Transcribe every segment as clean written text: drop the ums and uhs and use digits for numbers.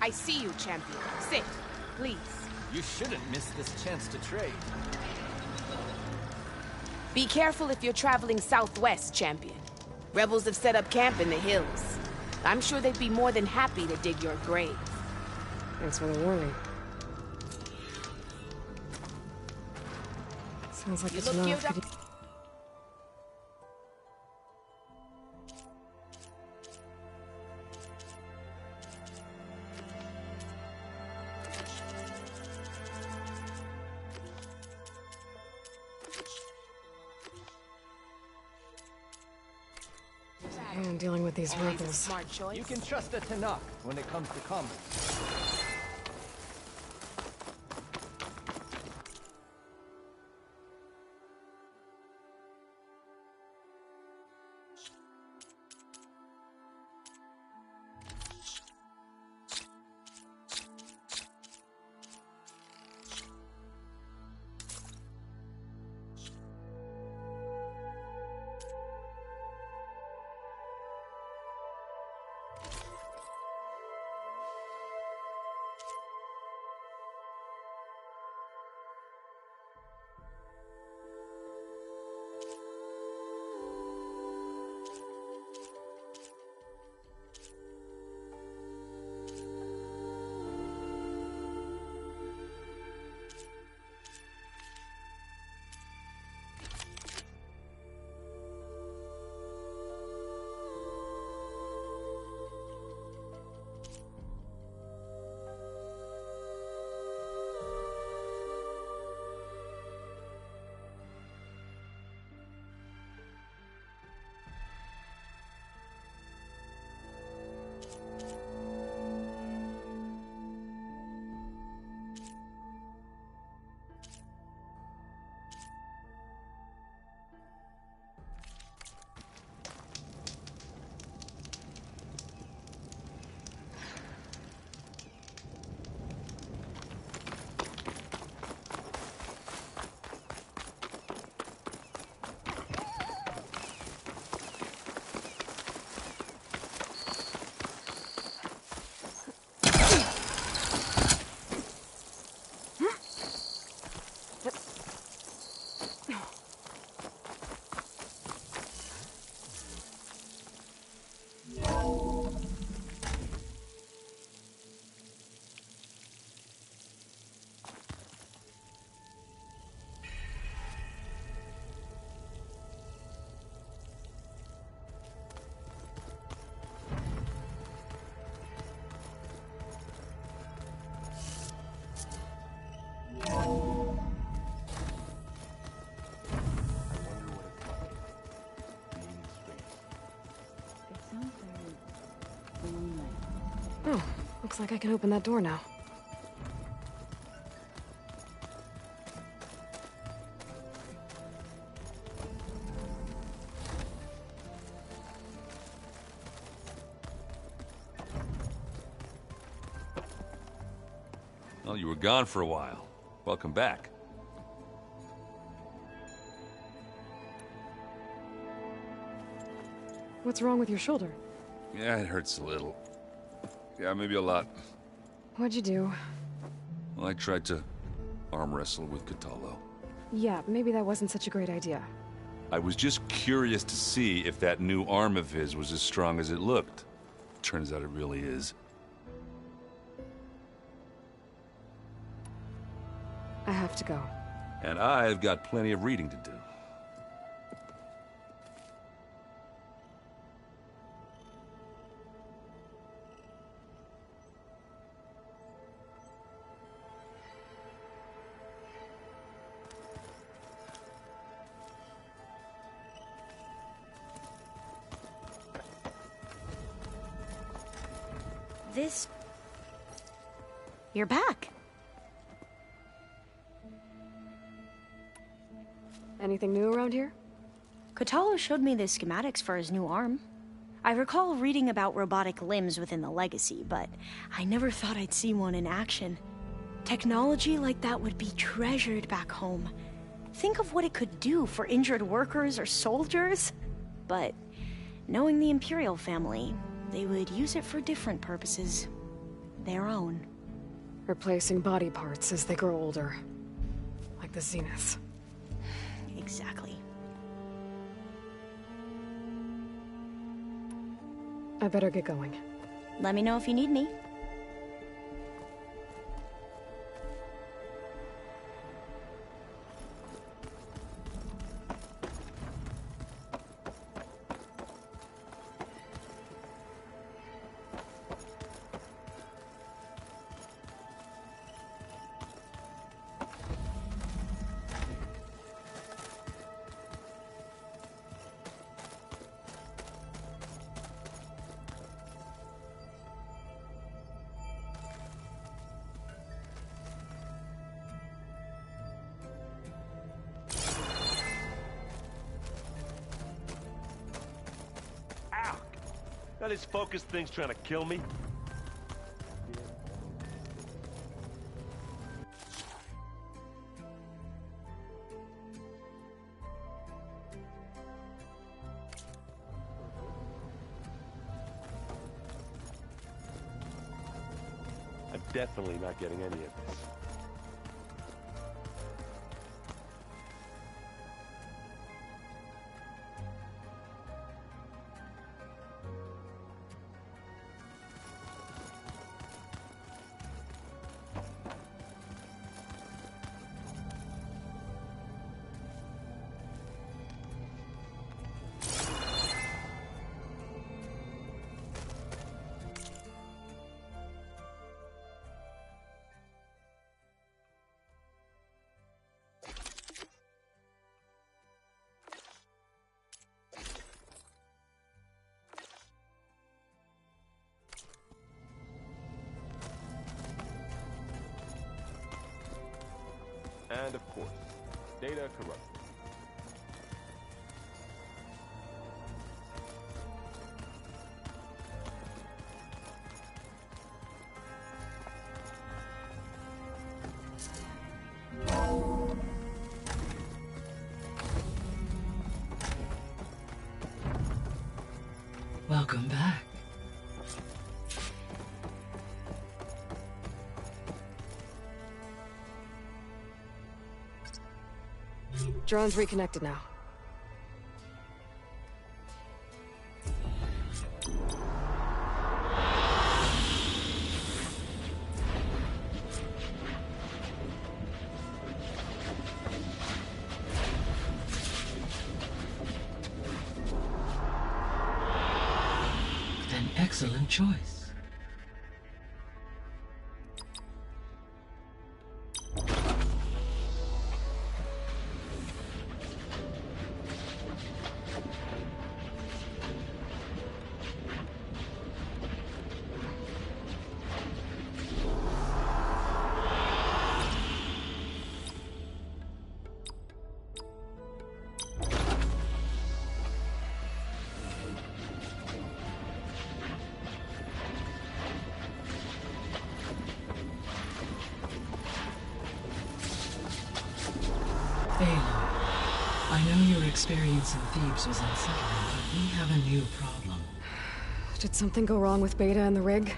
I see you, champion. Sit, please. You shouldn't miss this chance to trade. Be careful if you're traveling southwest, champion. Rebels have set up camp in the hills. I'm sure they'd be more than happy to dig your grave. Thanks for the warning. Sounds like it's look enough. geared up. And dealing with these Always a rebels. smart choice. You can trust a Tanakh when it comes to combat. Oh, looks like I can open that door now. Well, you were gone for a while. Welcome back. What's wrong with your shoulder? Yeah, it hurts a little. Yeah, maybe a lot. What'd you do? Well, I tried to arm wrestle with Catallo. Yeah, maybe that wasn't such a great idea. I was just curious to see if that new arm of his was as strong as it looked. Turns out it really is. I have to go. And I've got plenty of reading to do. You're back. Anything new around here? Catallo showed me the schematics for his new arm. I recall reading about robotic limbs within the Legacy, but I never thought I'd see one in action. Technology like that would be treasured back home. Think of what it could do for injured workers or soldiers. But knowing the Imperial family, they would use it for different purposes. their own. Replacing body parts as they grow older. Like the Zeniths. Exactly. I better get going. Let me know if you need me. Now this focus thing's trying to kill me. I'm definitely not getting any of this. And of course, data corrupted. Welcome back. Drone's reconnected now. An excellent choice. I know your experience in Thebes was unsettling, but we have a new problem. Did something go wrong with Beta and the rig?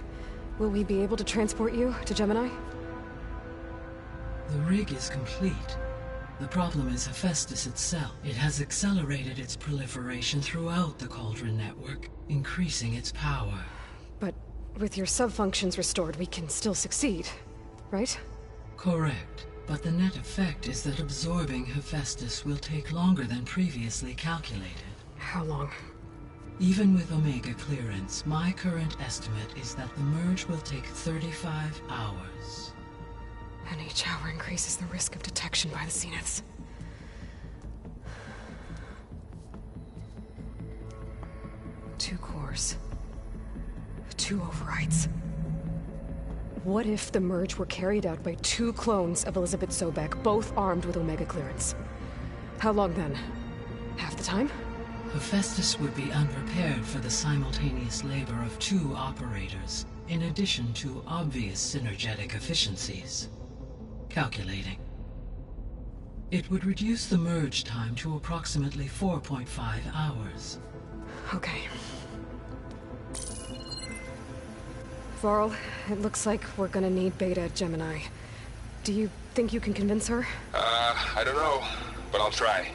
Will we be able to transport you to Gemini? The rig is complete. The problem is Hephaestus itself. It has accelerated its proliferation throughout the Cauldron network, increasing its power. But with your sub-functions restored, we can still succeed, right? Correct. But the net effect is that absorbing Hephaestus will take longer than previously calculated. How long? Even with Omega clearance, my current estimate is that the merge will take 35 hours. And each hour increases the risk of detection by the Zeniths. Two cores. Two overrides. What if the merge were carried out by two clones of Elizabeth Sobek, both armed with Omega clearance? How long then? Half the time? Hephaestus would be unprepared for the simultaneous labor of two operators, in addition to obvious synergetic efficiencies. Calculating. It would reduce the merge time to approximately 4.5 hours. Okay. Varl. It looks like we're gonna need Beta at Gemini. Do you think you can convince her? I don't know, but I'll try.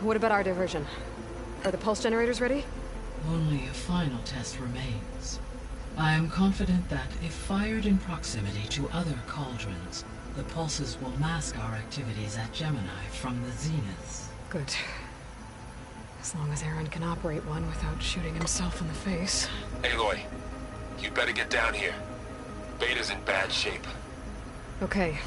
What about our diversion? Are the pulse generators ready? Only a final test remains. I am confident that if fired in proximity to other cauldrons, the pulses will mask our activities at Gemini from the zeniths. Good. As long as Aaron can operate one without shooting himself in the face. Aloy, you better get down here. Beta's in bad shape. Okay.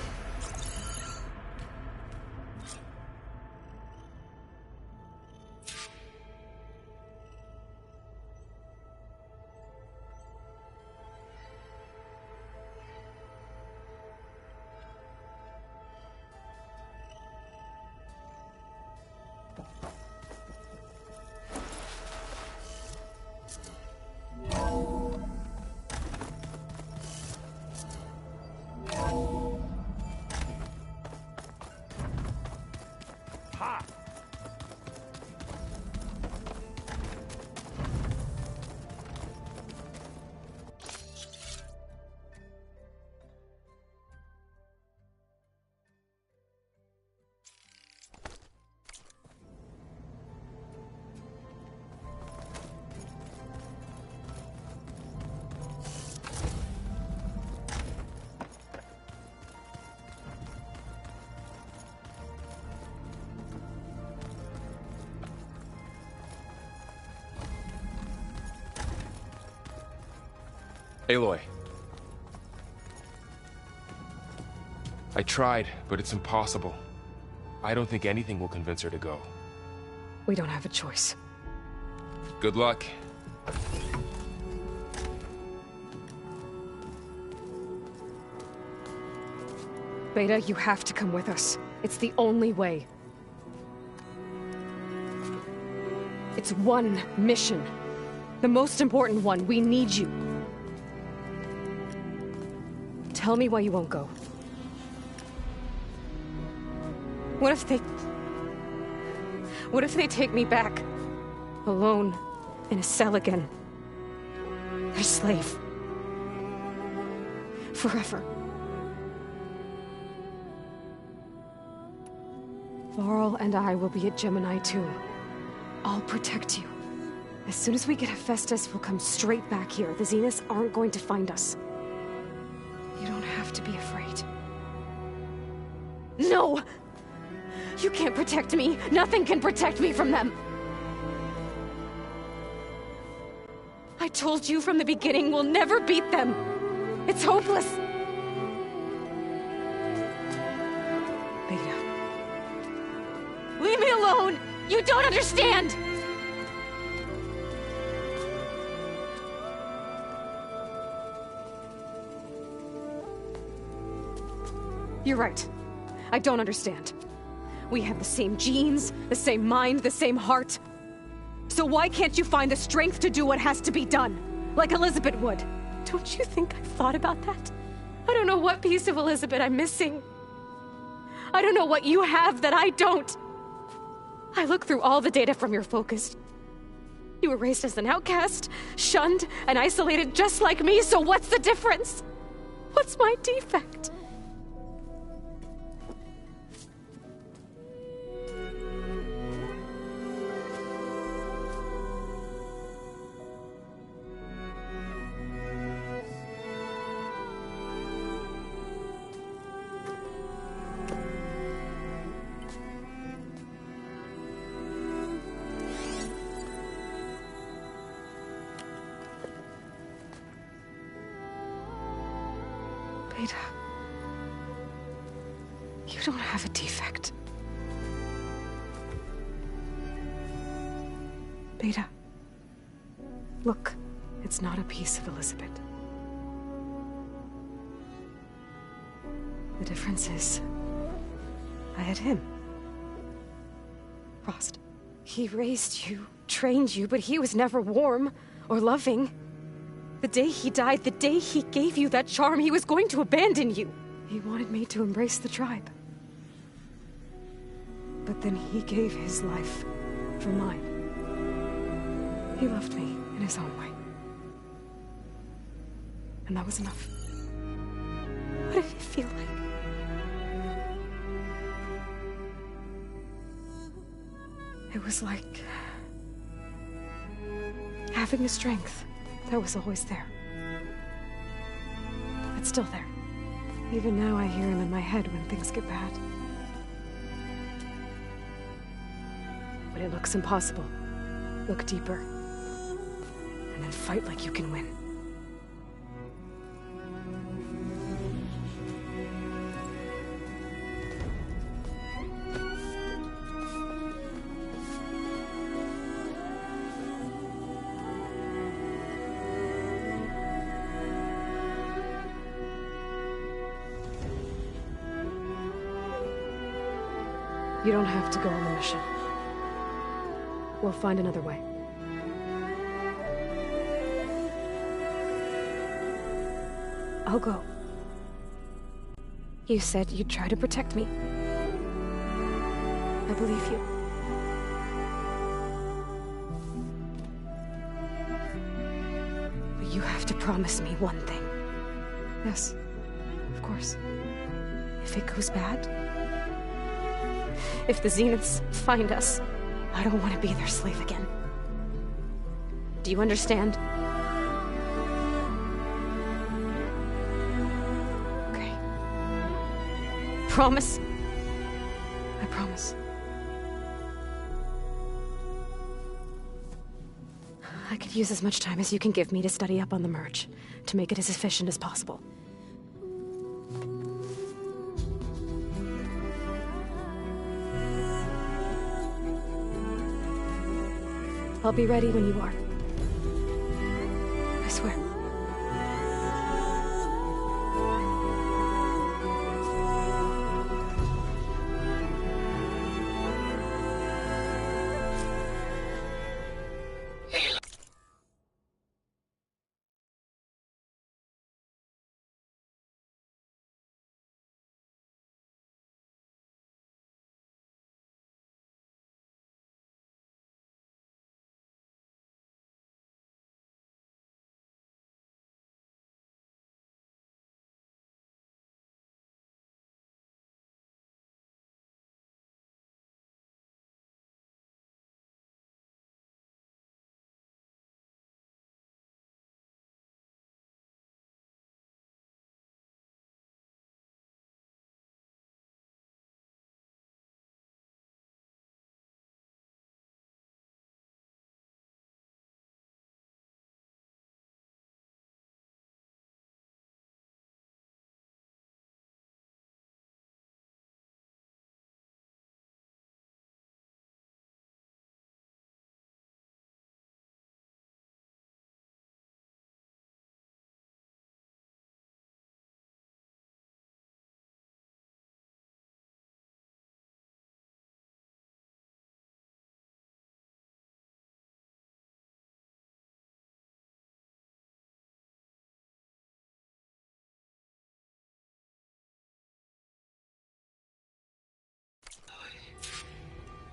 Aloy. I tried, but it's impossible. I don't think anything will convince her to go. We don't have a choice. Good luck. Beta, you have to come with us. It's the only way. It's one mission. The most important one. We need you. Tell me why you won't go. What if they take me back? Alone, in a cell again. A slave. Forever. Varl and I will be at Gemini too. I'll protect you. As soon as we get Hephaestus, we'll come straight back here. The Zeniths aren't going to find us. You don't have to be afraid. No! You can't protect me. Nothing can protect me from them. I told you from the beginning we'll never beat them. It's hopeless. Beta. Leave me alone! You don't understand! You're right. I don't understand. We have the same genes, the same mind, the same heart. So why can't you find the strength to do what has to be done? Like Elizabeth would. Don't you think I've thought about that? I don't know what piece of Elizabeth I'm missing. I don't know what you have that I don't. I look through all the data from your focus. You were raised as an outcast, shunned, and isolated just like me, so what's the difference? What's my defect? Beta, you don't have a defect. Beta, look, it's not a piece of Elizabeth. The difference is, I had him. Frost. He raised you, trained you, but he was never warm or loving. The day he died, the day he gave you that charm, he was going to abandon you. He wanted me to embrace the tribe. But then he gave his life for mine. He loved me in his own way. And that was enough. What did it feel like? It was like having a strength that was always there. It's still there. Even now I hear him in my head when things get bad. When it looks impossible, look deeper. And then fight like you can win. You don't have to go on the mission. We'll find another way. I'll go. You said you'd try to protect me. I believe you. But you have to promise me one thing. Yes, of course. If it goes bad, if the Zeniths find us, I don't want to be their slave again. Do you understand? Okay. Promise? I promise. I could use as much time as you can give me to study up on the merge, to make it as efficient as possible. I'll be ready when you are. I swear.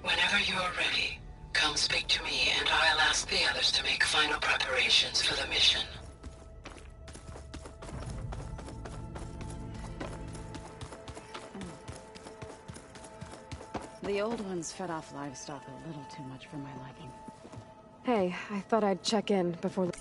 Whenever you're ready, come speak to me and I'll ask the others to make final preparations for the mission. The old ones fed off livestock a little too much for my liking. Hey, I thought I'd check in before...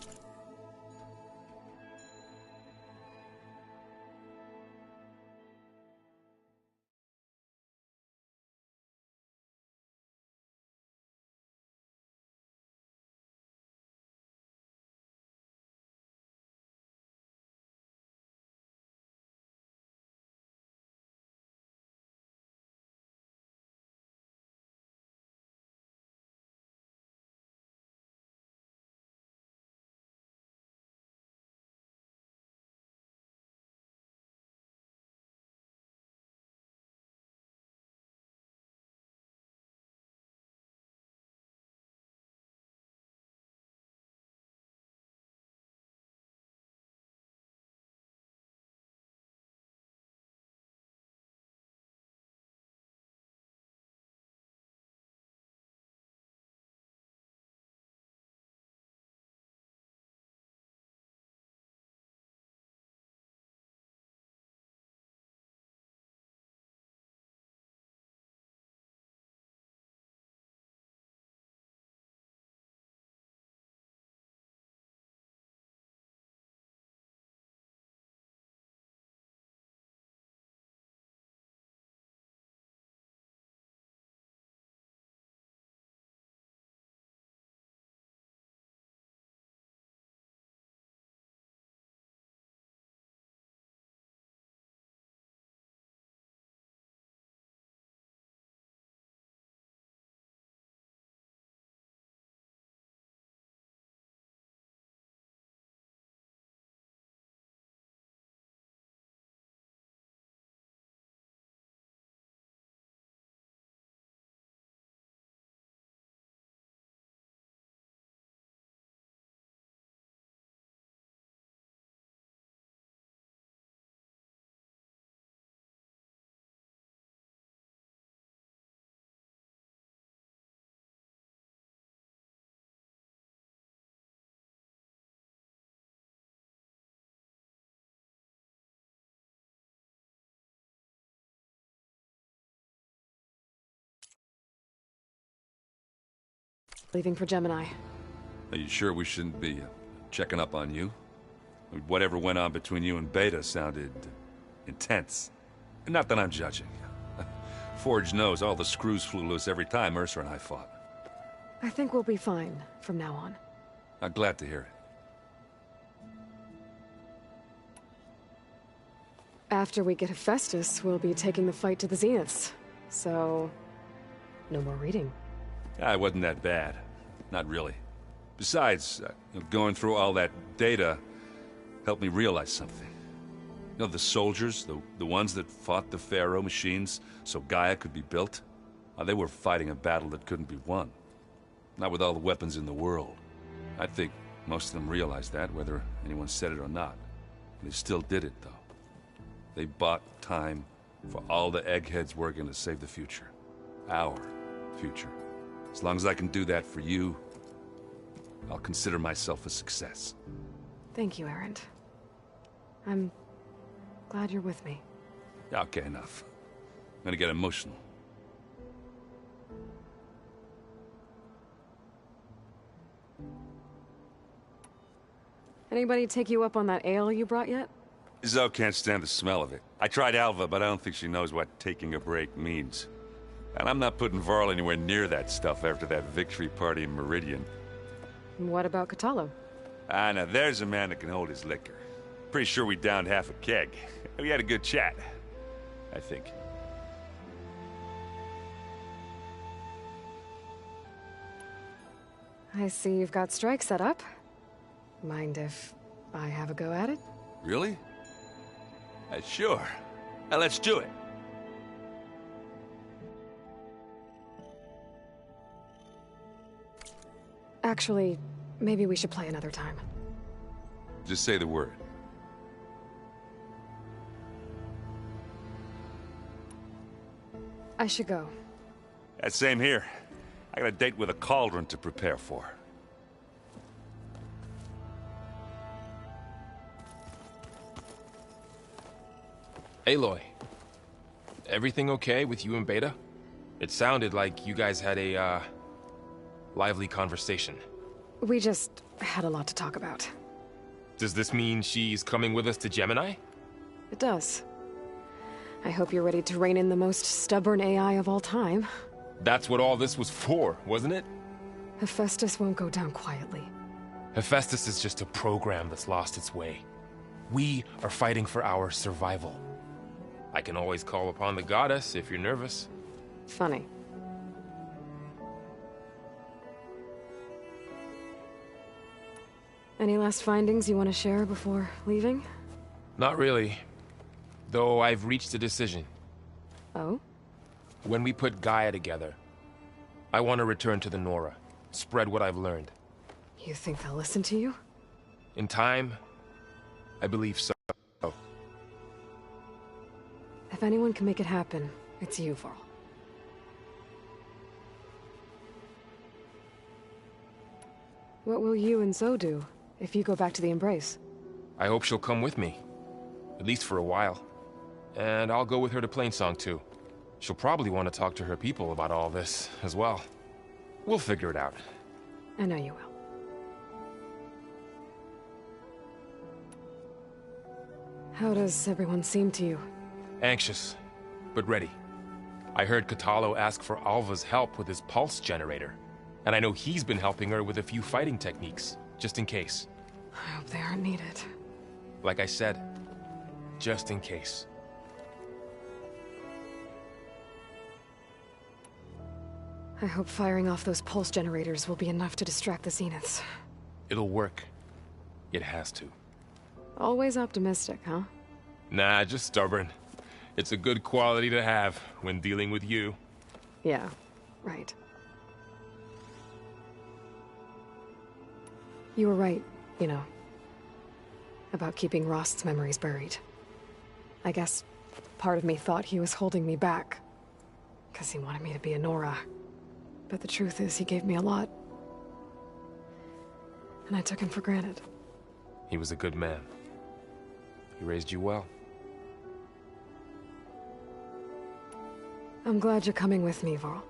Leaving for Gemini. Are you sure we shouldn't be checking up on you? Whatever went on between you and Beta sounded intense. Not that I'm judging. Forge knows all the screws flew loose every time Mercer and I fought. I think we'll be fine from now on. I'm glad to hear it. After we get Hephaestus, we'll be taking the fight to the Zeniths. So, no more reading. It wasn't that bad. Not really. Besides, going through all that data helped me realize something. You know, the soldiers, the ones that fought the Pharaoh machines so Gaia could be built, they were fighting a battle that couldn't be won. Not with all the weapons in the world. I think most of them realized that, whether anyone said it or not. They still did it, though. They bought time for all the eggheads working to save the future. Our future. As long as I can do that for you, I'll consider myself a success. Thank you, Erend. I'm glad you're with me. Okay, enough. I'm gonna get emotional. Anybody take you up on that ale you brought yet? Zoe can't stand the smell of it. I tried Alva, but I don't think she knows what taking a break means. And I'm not putting Varl anywhere near that stuff after that victory party in Meridian. What about Catalo? Now there's a man that can hold his liquor. Pretty sure we downed half a keg. We had a good chat, I think. I see you've got strike set up. Mind if I have a go at it? Really? Sure. Let's do it. Actually, maybe we should play another time. Just say the word. I should go. Same here. I got a date with a cauldron to prepare for. Aloy, everything okay with you and Beta? It sounded like you guys had a, lively conversation. We just had a lot to talk about. Does this mean she's coming with us to Gemini? It does. I hope you're ready to rein in the most stubborn AI of all time. That's what all this was for, wasn't it? Hephaestus won't go down quietly. Hephaestus is just a program that's lost its way. We are fighting for our survival. I can always call upon the goddess if you're nervous. Funny. Any last findings you want to share before leaving? Not really. Though I've reached a decision. Oh? When we put Gaia together, I want to return to the Nora. Spread what I've learned. You think they'll listen to you? In time, I believe so. If anyone can make it happen, it's you, Varl. What will you and Zoe do if you go back to the Embrace? I hope she'll come with me. At least for a while. And I'll go with her to Plainsong too. She'll probably want to talk to her people about all this as well. We'll figure it out. I know you will. How does everyone seem to you? Anxious, but ready. I heard Catalo ask for Alva's help with his pulse generator. And I know he's been helping her with a few fighting techniques, just in case. I hope they aren't needed. Like I said, just in case. I hope firing off those pulse generators will be enough to distract the Zeniths. It'll work. It has to. Always optimistic, huh? Nah, just stubborn. It's a good quality to have when dealing with you. Yeah, right. You were right, you know. About keeping Rost's memories buried. I guess part of me thought he was holding me back. Because he wanted me to be a Nora. But the truth is, he gave me a lot. And I took him for granted. He was a good man. He raised you well. I'm glad you're coming with me, Varl.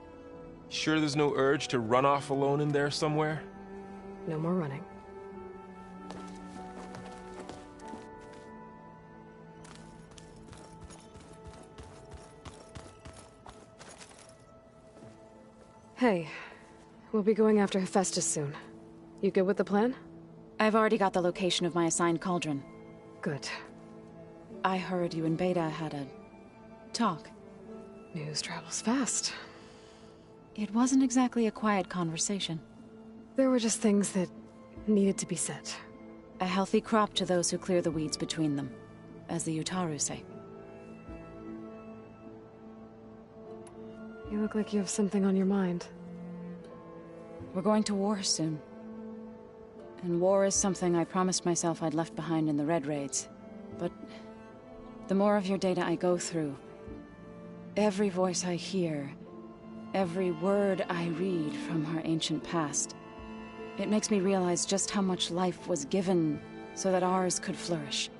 Sure there's no urge to run off alone in there somewhere? No more running. Hey, we'll be going after Hephaestus soon. You good with the plan? I've already got the location of my assigned cauldron. Good. I heard you and Beta had a talk. News travels fast. It wasn't exactly a quiet conversation. There were just things that needed to be said. A healthy crop to those who clear the weeds between them, as the Utaru say. You look like you have something on your mind. We're going to war soon. And war is something I promised myself I'd left behind in the Red Raids. But the more of your data I go through, every voice I hear, every word I read from her ancient past, it makes me realize just how much life was given so that ours could flourish.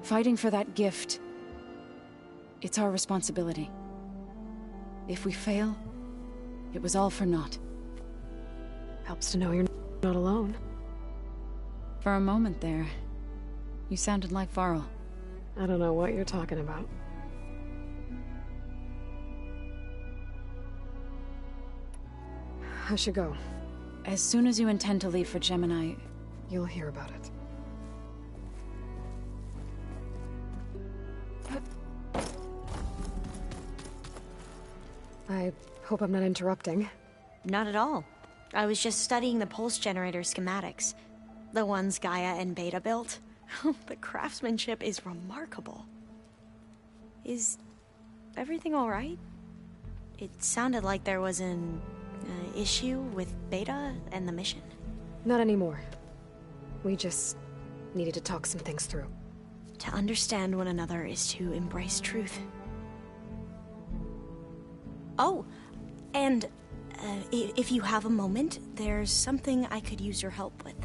Fighting for that gift, it's our responsibility. If we fail, it was all for naught. Helps to know you're not alone. For a moment there, you sounded like Varl. I don't know what you're talking about. I should go. As soon as you intend to leave for Gemini, you'll hear about it. I hope I'm not interrupting. Not at all. I was just studying the pulse generator schematics. The ones Gaia and Beta built. The craftsmanship is remarkable. Is everything all right? It sounded like there was an issue with Beta and the mission. Not anymore. We just needed to talk some things through. To understand one another is to embrace truth. Oh, and if you have a moment, there's something I could use your help with.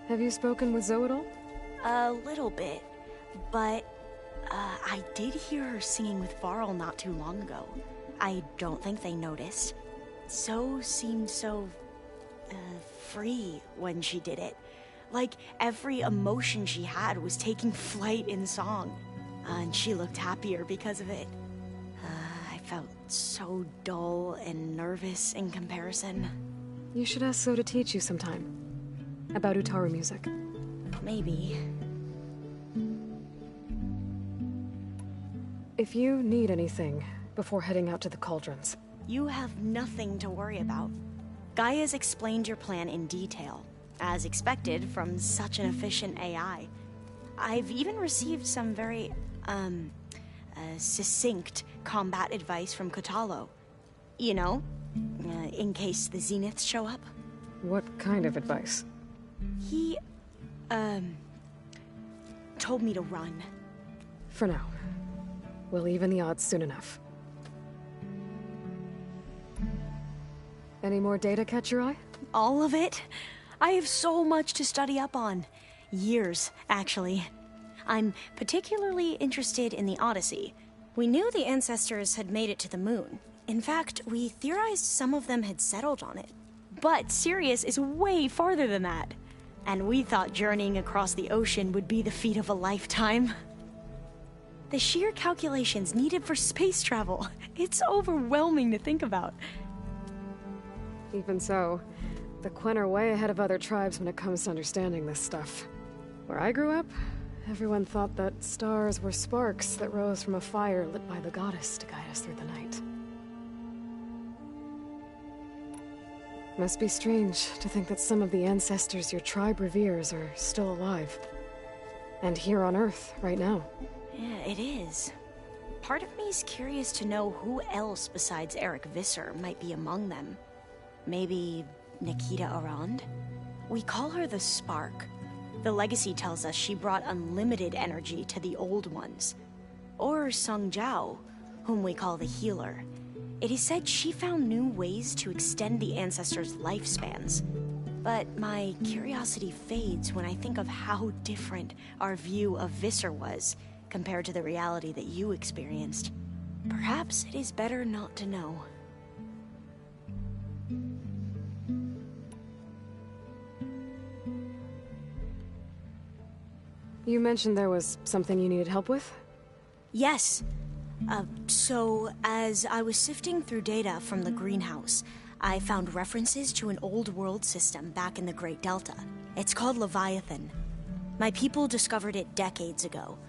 Have you spoken with Zoe at all? A little bit, but I did hear her singing with Varl not too long ago. I don't think they noticed. Zoe seemed so free when she did it. Like every emotion she had was taking flight in song. And she looked happier because of it. I felt so dull and nervous in comparison. You should ask Zoe to teach you sometime. About Utaru music. Maybe. If you need anything before heading out to the cauldrons. You have nothing to worry about. Gaia's explained your plan in detail, as expected from such an efficient AI. I've even received some very, succinct combat advice from Kotalo. You know, in case the Zeniths show up. What kind of advice? He, told me to run. For now. We'll even the odds soon enough. Any more data catch your eye? All of it? I have so much to study up on. Years, actually. I'm particularly interested in the Odyssey. We knew the ancestors had made it to the moon. In fact, we theorized some of them had settled on it. But Sirius is way farther than that. And we thought journeying across the ocean would be the feat of a lifetime. The sheer calculations needed for space travel. It's overwhelming to think about. Even so, the Quen are way ahead of other tribes when it comes to understanding this stuff. Where I grew up, everyone thought that stars were sparks that rose from a fire lit by the goddess to guide us through the night. Must be strange to think that some of the ancestors your tribe reveres are still alive. And here on Earth, right now. Yeah, it is. Part of me is curious to know who else besides Eric Visser might be among them. Maybe Nikita Arand? We call her the Spark. The legacy tells us she brought unlimited energy to the old ones. Or Sung Jiao, whom we call the Healer. It is said she found new ways to extend the ancestors' lifespans. But my curiosity fades when I think of how different our view of Visser was, compared to the reality that you experienced. Perhaps it is better not to know. You mentioned there was something you needed help with? Yes. So, as I was sifting through data from the greenhouse, I found references to an old world system back in the Great Delta. It's called Leviathan. My people discovered it decades ago.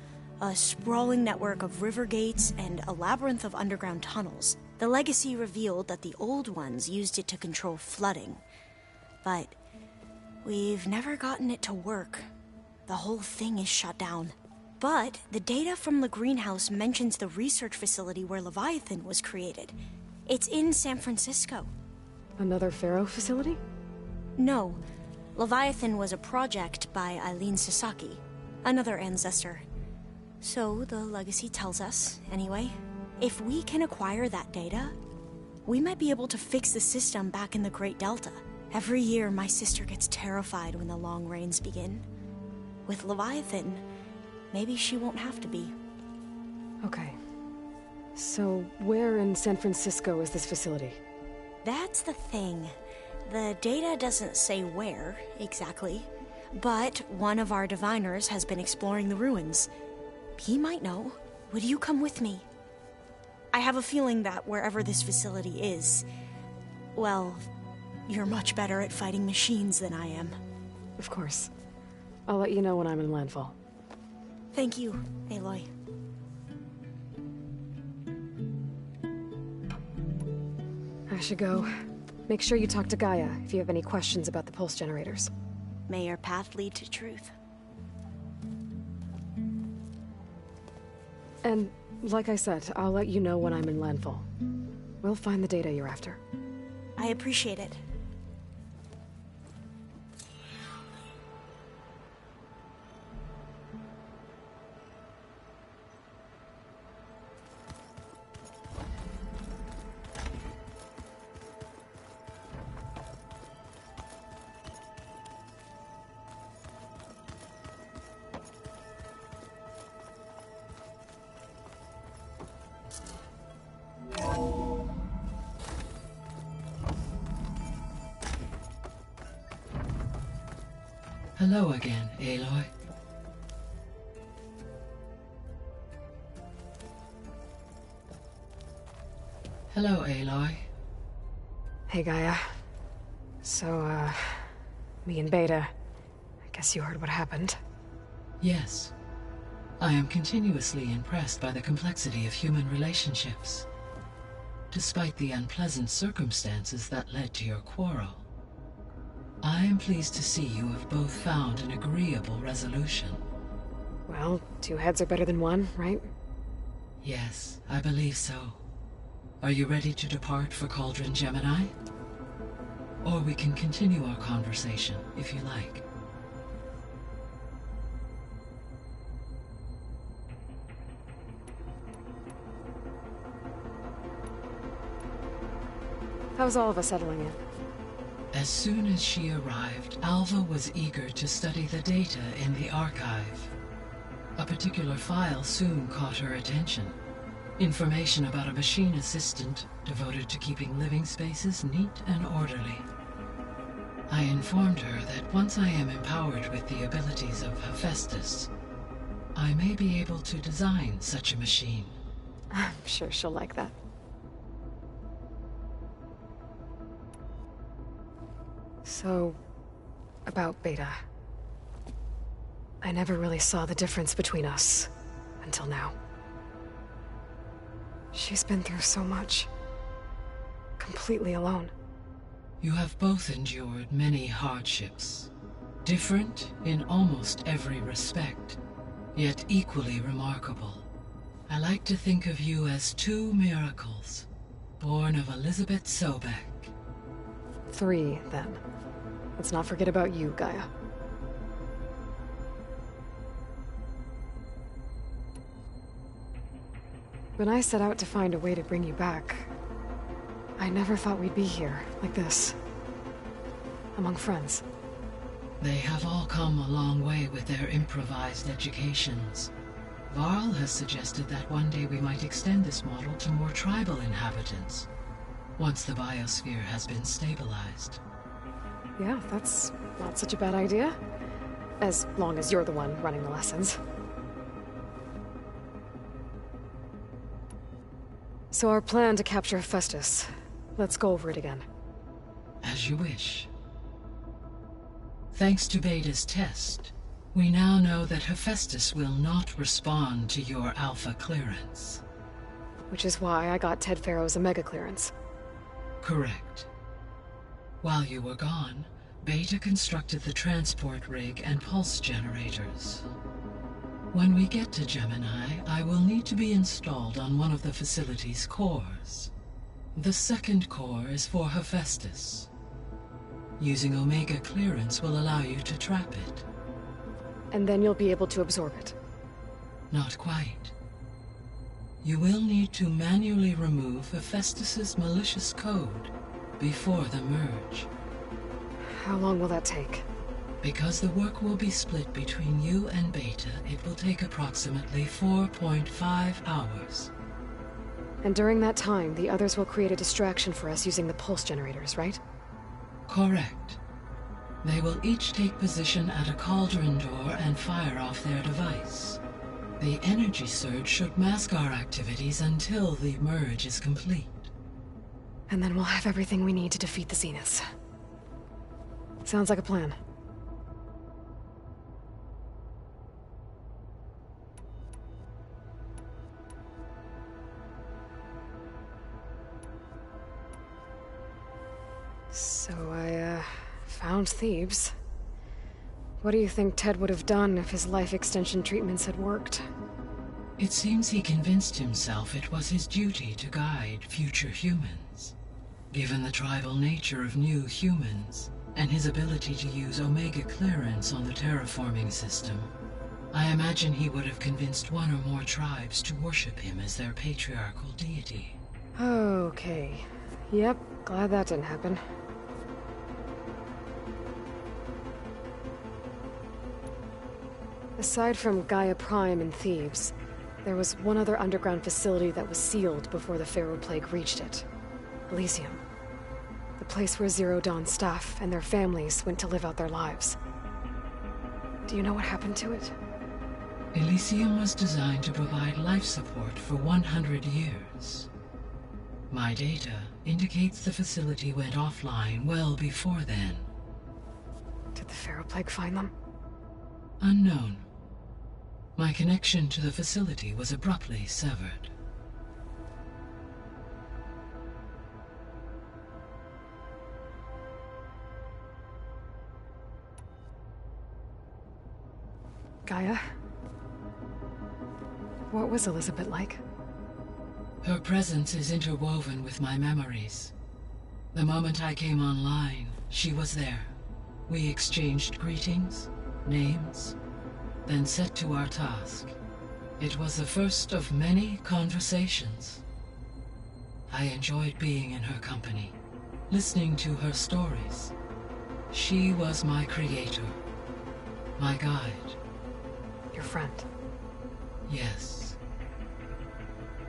A sprawling network of river gates and a labyrinth of underground tunnels. The legacy revealed that the old ones used it to control flooding. But we've never gotten it to work. The whole thing is shut down. But the data from the greenhouse mentions the research facility where Leviathan was created. It's in San Francisco. Another Pharaoh facility? No. Leviathan was a project by Eileen Sasaki, another ancestor. So the legacy tells us, anyway. If we can acquire that data, we might be able to fix the system back in the Great Delta. Every year, my sister gets terrified when the long rains begin. With Leviathan, maybe she won't have to be. Okay. So, where in San Francisco is this facility? That's the thing. The data doesn't say where, exactly. But one of our diviners has been exploring the ruins. He might know. Would you come with me? I have a feeling that wherever this facility is, well, you're much better at fighting machines than I am. Of course. I'll let you know when I'm in landfall. Thank you, Aloy. I should go. Make sure you talk to Gaia if you have any questions about the pulse generators. May your path lead to truth. And, like I said, I'll let you know when I'm in landfall. We'll find the data you're after. I appreciate it. Hello again, Aloy. Hello, Aloy. Hey, Gaia. So, me and Beta, I guess you heard what happened. Yes. I am continuously impressed by the complexity of human relationships. Despite the unpleasant circumstances that led to your quarrel, I am pleased to see you have both found an agreeable resolution. Well, two heads are better than one, right? Yes, I believe so. Are you ready to depart for Cauldron Gemini? Or we can continue our conversation, if you like. How's all of us settling in? As soon as she arrived, Alva was eager to study the data in the archive. A particular file soon caught her attention. Information about a machine assistant devoted to keeping living spaces neat and orderly. I informed her that once I am empowered with the abilities of Hephaestus, I may be able to design such a machine. I'm sure she'll like that. So, about Beta. I never really saw the difference between us, until now. She's been through so much. Completely alone. You have both endured many hardships. Different in almost every respect, yet equally remarkable. I like to think of you as two miracles, born of Elizabeth Sobek. 3, then. Let's not forget about you, Gaia. When I set out to find a way to bring you back, I never thought we'd be here, like this. Among friends. They have all come a long way with their improvised educations. Varl has suggested that one day we might extend this model to more tribal inhabitants, once the biosphere has been stabilized. Yeah, that's not such a bad idea. As long as you're the one running the lessons. So our plan to capture Hephaestus. Let's go over it again. As you wish. Thanks to Beta's test, we now know that Hephaestus will not respond to your Alpha clearance. Which is why I got Ted Farrow's Omega clearance. Correct. While you were gone, Beta constructed the transport rig and pulse generators. When we get to Gemini, I will need to be installed on one of the facility's cores. The second core is for Hephaestus. Using Omega clearance will allow you to trap it. And then you'll be able to absorb it. Not quite. You will need to manually remove Hephaestus's malicious code before the merge. How long will that take? Because the work will be split between you and Beta, it will take approximately 4.5 hours. And during that time, the others will create a distraction for us using the pulse generators, right? Correct. They will each take position at a cauldron door and fire off their device. The energy surge should mask our activities until the merge is complete. And then we'll have everything we need to defeat the Zeniths. Sounds like a plan. So I, found Thebes. What do you think Ted would have done if his life extension treatments had worked? It seems he convinced himself it was his duty to guide future humans. Given the tribal nature of new humans, and his ability to use Omega clearance on the terraforming system, I imagine he would have convinced one or more tribes to worship him as their patriarchal deity. Okay. Yep, glad that didn't happen. Aside from Gaia Prime and Thebes, there was one other underground facility that was sealed before the Pharaoh Plague reached it. Elysium. The place where Zero Dawn staff and their families went to live out their lives. Do you know what happened to it? Elysium was designed to provide life support for 100 years. My data indicates the facility went offline well before then. Did the Pharaoh Plague find them? Unknown. My connection to the facility was abruptly severed. Gaia? What was Elizabeth like? Her presence is interwoven with my memories. The moment I came online, she was there. We exchanged greetings, names, then set to our task. It was the first of many conversations. I enjoyed being in her company, listening to her stories. She was my creator, my guide. Your friend? Yes.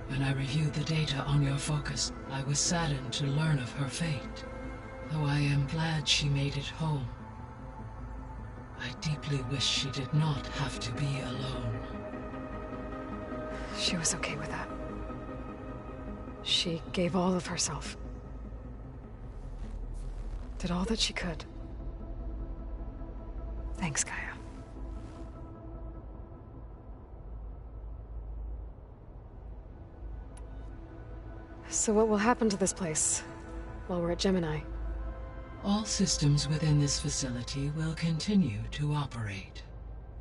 When I reviewed the data on your focus, I was saddened to learn of her fate, though I am glad she made it home. I deeply wish she did not have to be alone. She was okay with that. She gave all of herself. Did all that she could. Thanks, Gaia. So what will happen to this place while we're at Gemini? All systems within this facility will continue to operate.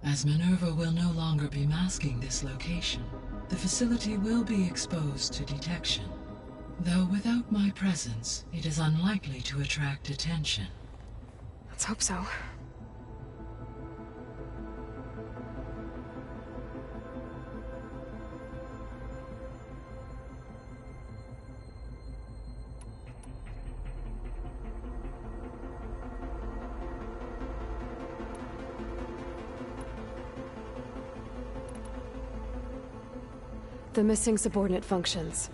As Minerva will no longer be masking this location, the facility will be exposed to detection. Though without my presence, it is unlikely to attract attention. Let's hope so. The missing subordinate functions.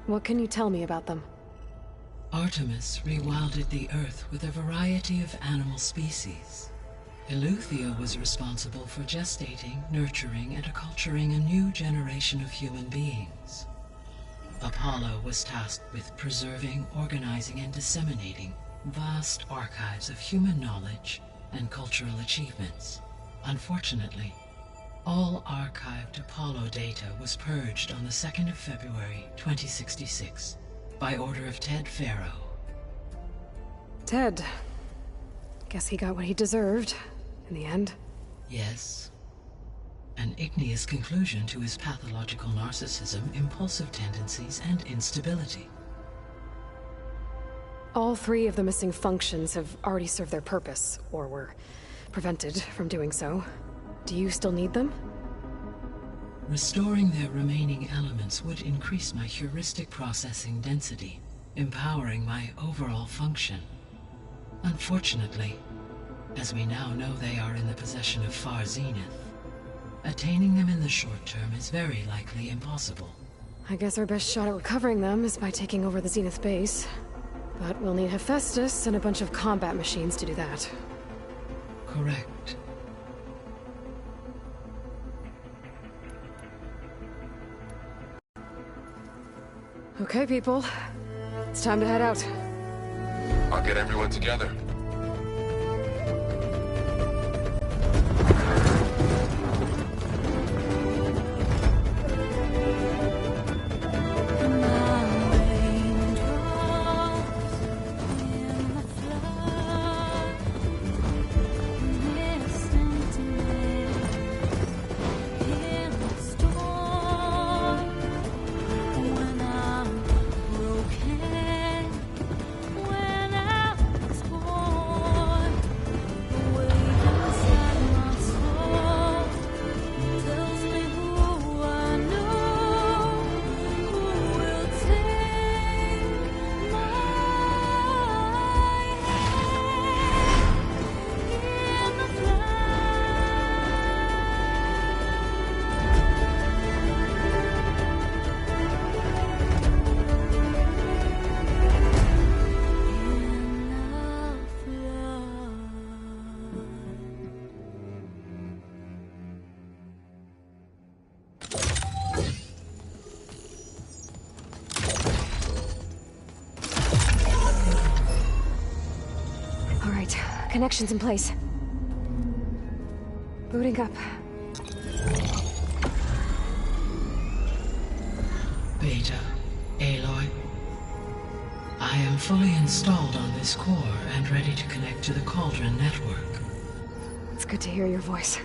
What can you tell me about them? Artemis rewilded the Earth with a variety of animal species. Eleuthia was responsible for gestating, nurturing, and acculturating a new generation of human beings. Apollo was tasked with preserving, organizing, and disseminating vast archives of human knowledge and cultural achievements. Unfortunately, all archived Apollo data was purged on the 2nd of February, 2066, by order of Ted Faro. Ted. Guess he got what he deserved, in the end. Yes. An igneous conclusion to his pathological narcissism, impulsive tendencies, and instability. All 3 of the missing functions have already served their purpose, or were prevented from doing so. Do you still need them? Restoring their remaining elements would increase my heuristic processing density, empowering my overall function. Unfortunately, as we now know they are in the possession of Far Zenith, attaining them in the short term is very likely impossible. I guess our best shot at recovering them is by taking over the Zenith base. But we'll need Hephaestus and a bunch of combat machines to do that. Correct. Okay, people. It's time to head out. I'll get everyone together. Connections in place. Booting up. Beta, Aloy. I am fully installed on this core and ready to connect to the Cauldron network. It's good to hear your voice.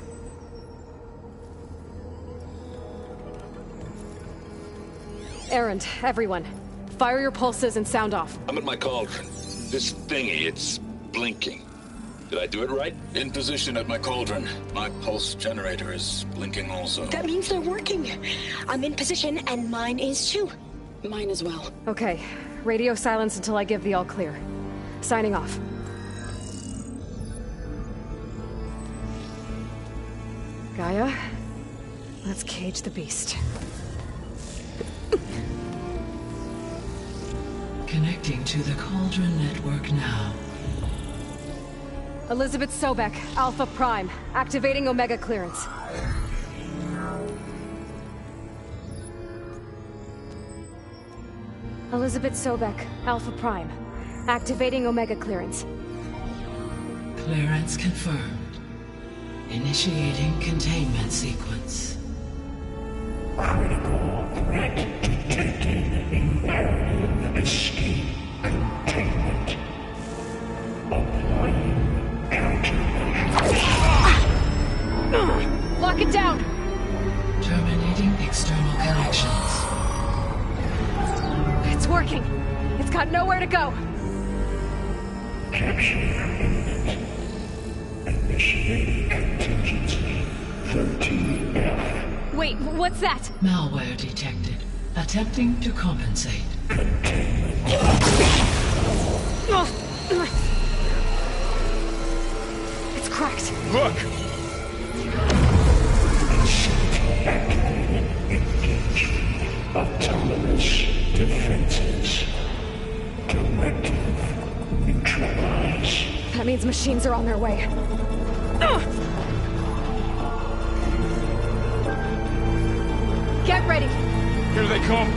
Errand, everyone. Fire your pulses and sound off. I'm at my cauldron. This thingy, it's blinking. Did I do it right? In position at my cauldron. My pulse generator is blinking also. That means they're working. I'm in position and mine is too. Mine as well. Okay. Radio silence until I give the all clear. Signing off. Gaia, let's cage the beast. Connecting to the Cauldron network now. Elizabeth Sobek, Alpha Prime. Activating Omega clearance. Elizabeth Sobek, Alpha Prime. Activating Omega clearance. Clearance confirmed. Initiating containment sequence. Critical threat detected. Imperative escape containment. Applying Lock it down! Terminating external connections. It's working. It's got nowhere to go. Capture imminent. Initiating contingency 13F. Wait, what's that? Malware detected. Attempting to compensate. Containment. It's cracked. Look! Activated. Engage. active. Neutralize. That means machines are on their way. Get ready! Here they come!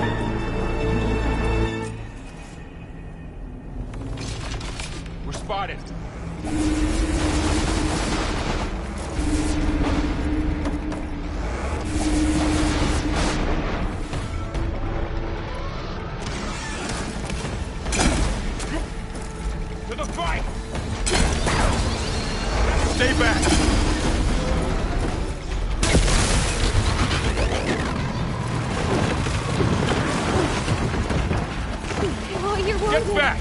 We're spotted! To the fight! Stay back! Oh, you're Get wounded. back!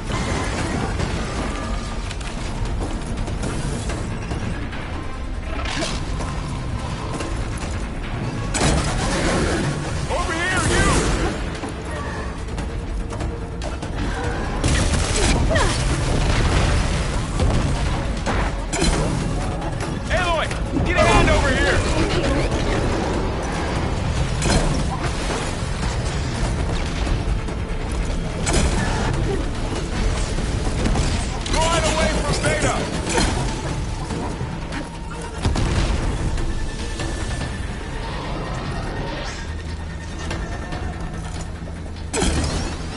Over here, you! Aloy! Get a hand over here! Draw it away from Beta!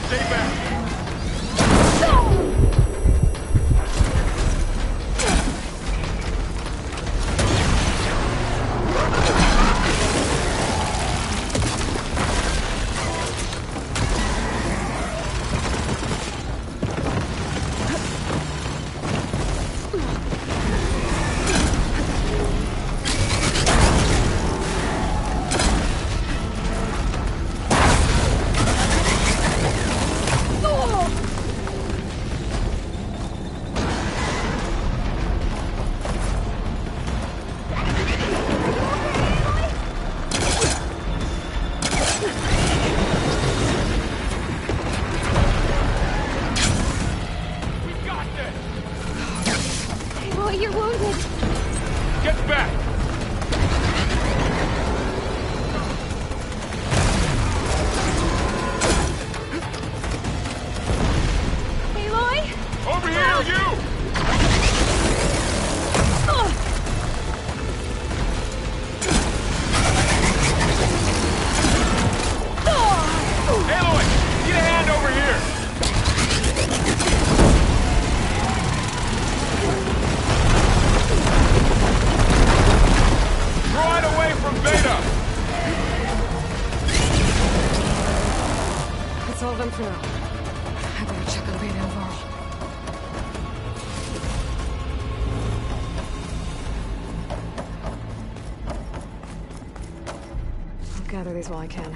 Stay back! We got this! Oh, you're wounded. Get back! Aloy? Over here, you! Aloy! Get a hand over here! Draw it away from Beta! That's all of them for now. I better check on Beta involved. I'll gather these while I can.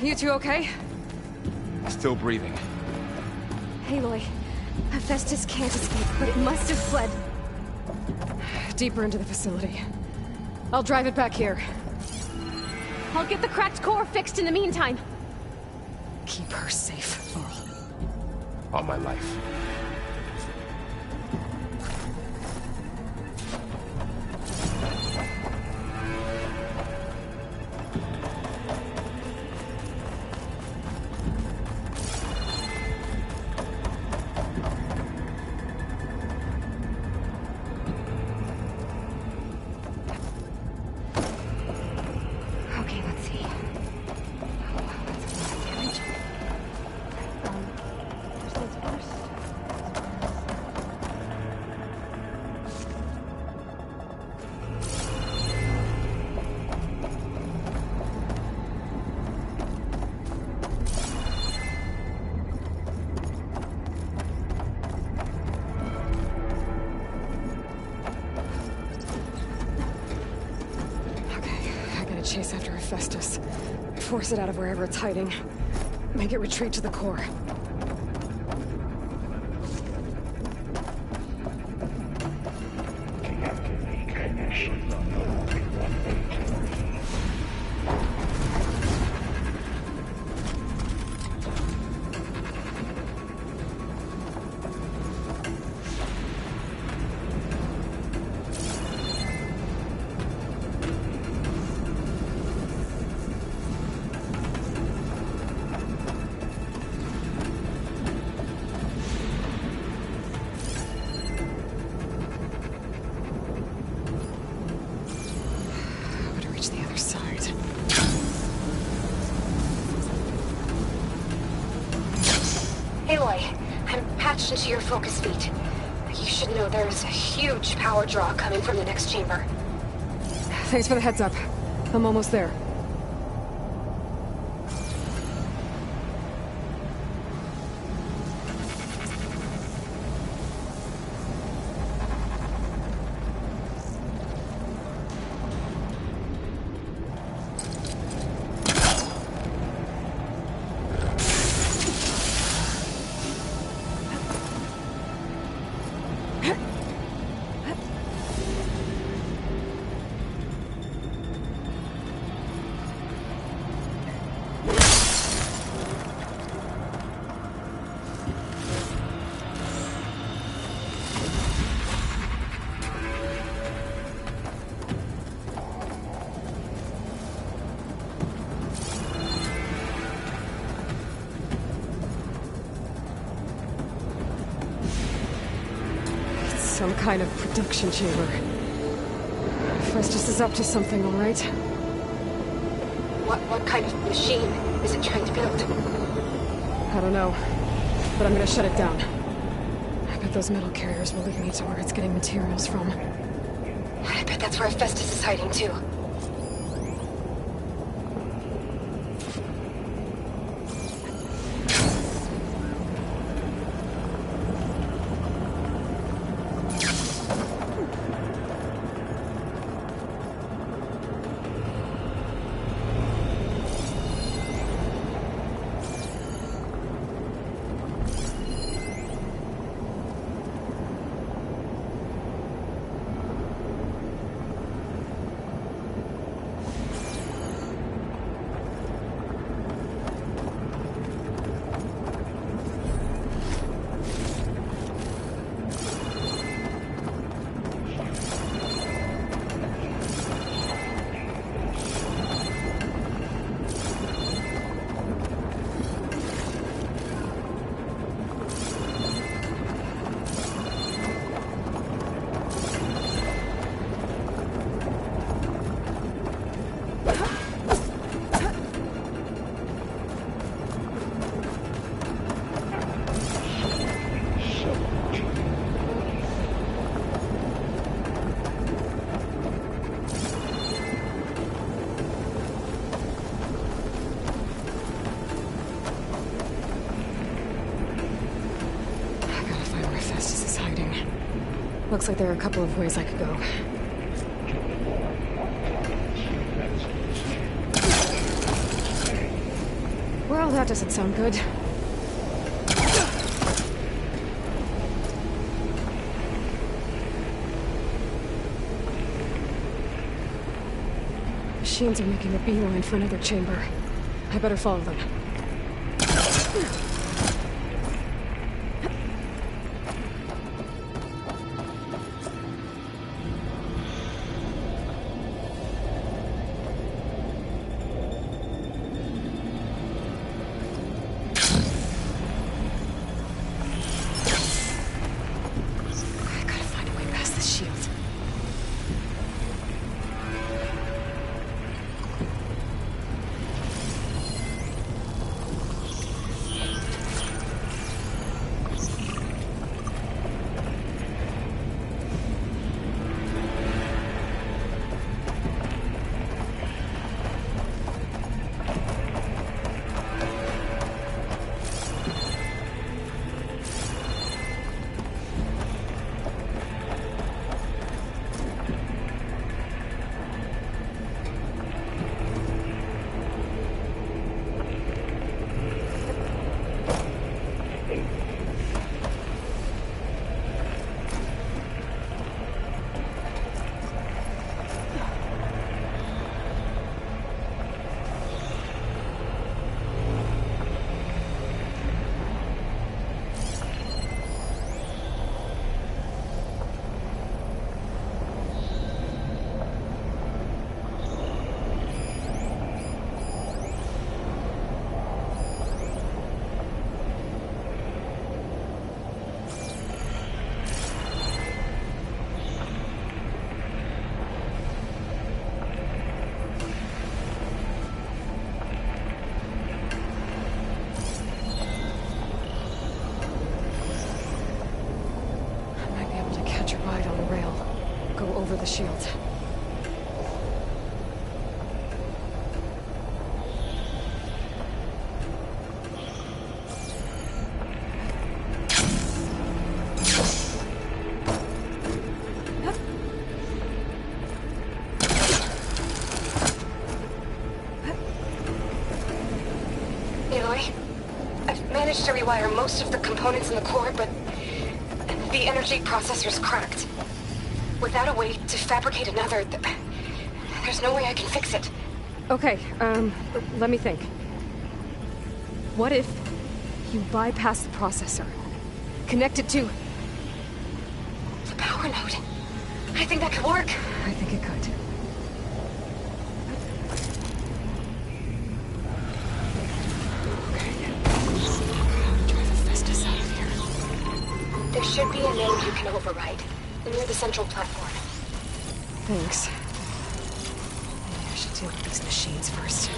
You two okay? Still breathing. Aloy, Hephaestus can't escape, but it must have fled. Deeper into the facility. I'll drive it back here. I'll get the cracked core fixed in the meantime. Keep her safe, Laurel. All my life. Okay, let's see. Oh, that's a lot of damage. First things first. Okay, I gotta chase after Hephaestus. Force it out of wherever it's hiding. Make it retreat to the core. I gotta reach the other side. Aloy, I'm patched into your focus feed. You should know there's a huge power draw coming from the next chamber. Thanks for the heads up. I'm almost there. Some kind of production chamber. Hephaestus is up to something, all right? What kind of machine is it trying to build? I don't know, but I'm gonna shut it down. I bet those metal carriers will lead me to where it's getting materials from. I bet that's where Hephaestus is hiding too. Looks like there are a couple of ways I could go. Well, that doesn't sound good. machines are making a beeline for another chamber. I better follow them. Over the shield. Aloy, I've managed to rewire most of the components in the core, but the energy processor's cracked. Without a way to fabricate another, there's no way I can fix it. Okay, let me think. What if you bypass the processor? Connect it to... the power node. I think that could work. I think it could. Okay. How to drive Hephaestus out of here? There should be a node you can override. Near the central platform. Thanks. Maybe I should deal with these machines first.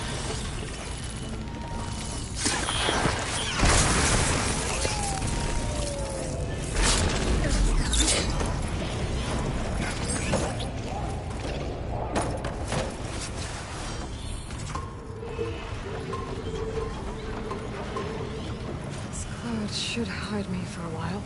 This cloud should hide me for a while.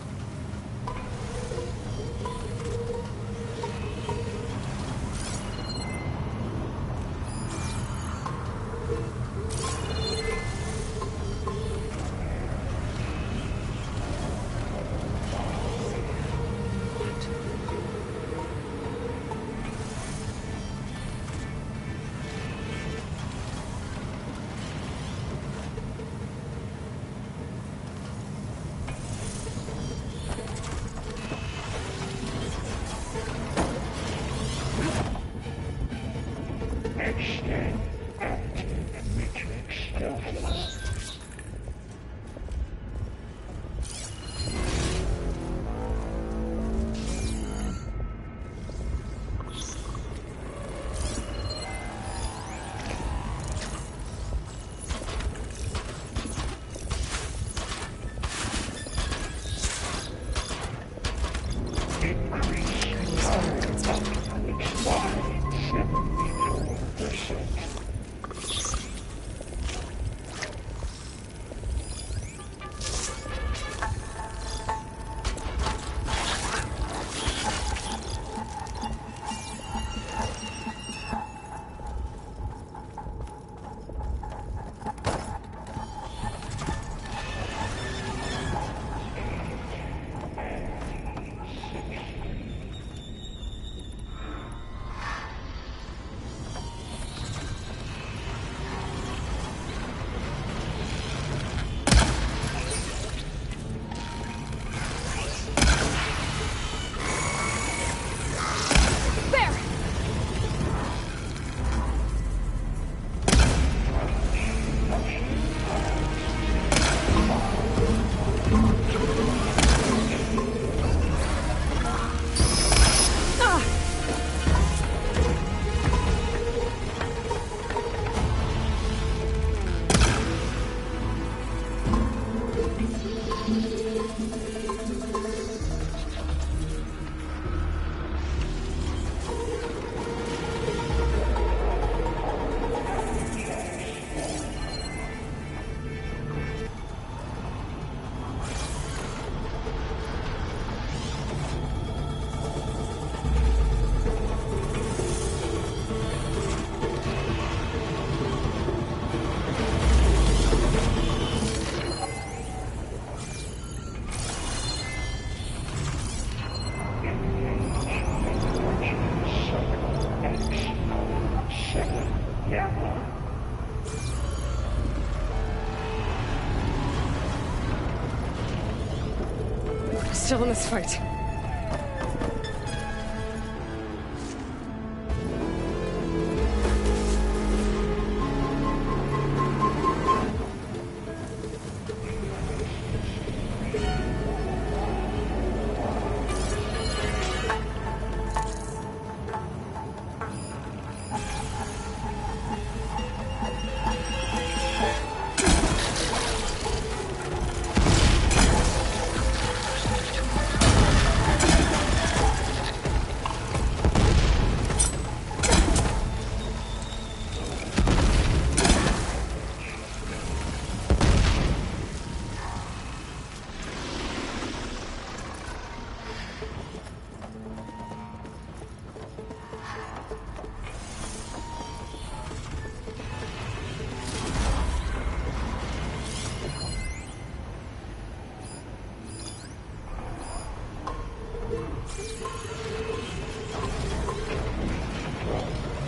still in this fight.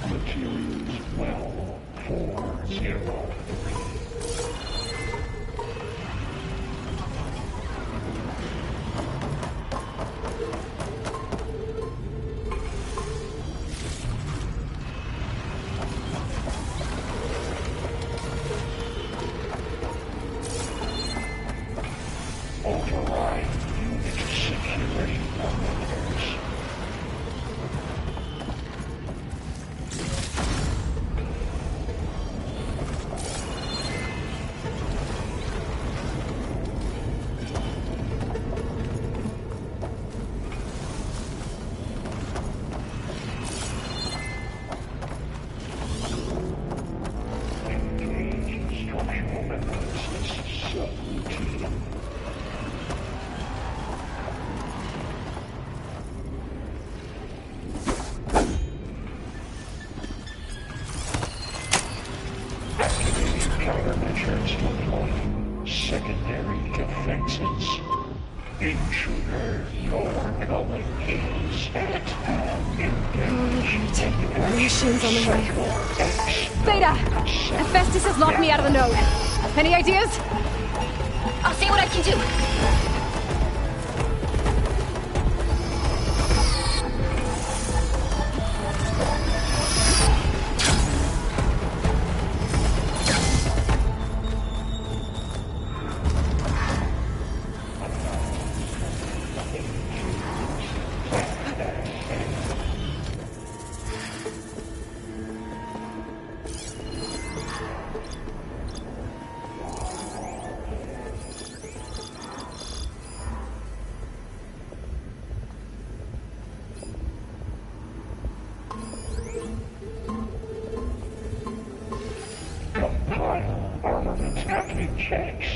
Materials well 403. Override unit security parameters. Engage structural analysis subroutine. Activating countermeasures deployed. Secondary defenses. Intruder, your calling is at The machine's on the way. Beta! Hephaestus has locked me out of the node. Any ideas? I'll see what I can do. Compile armament tracking checks.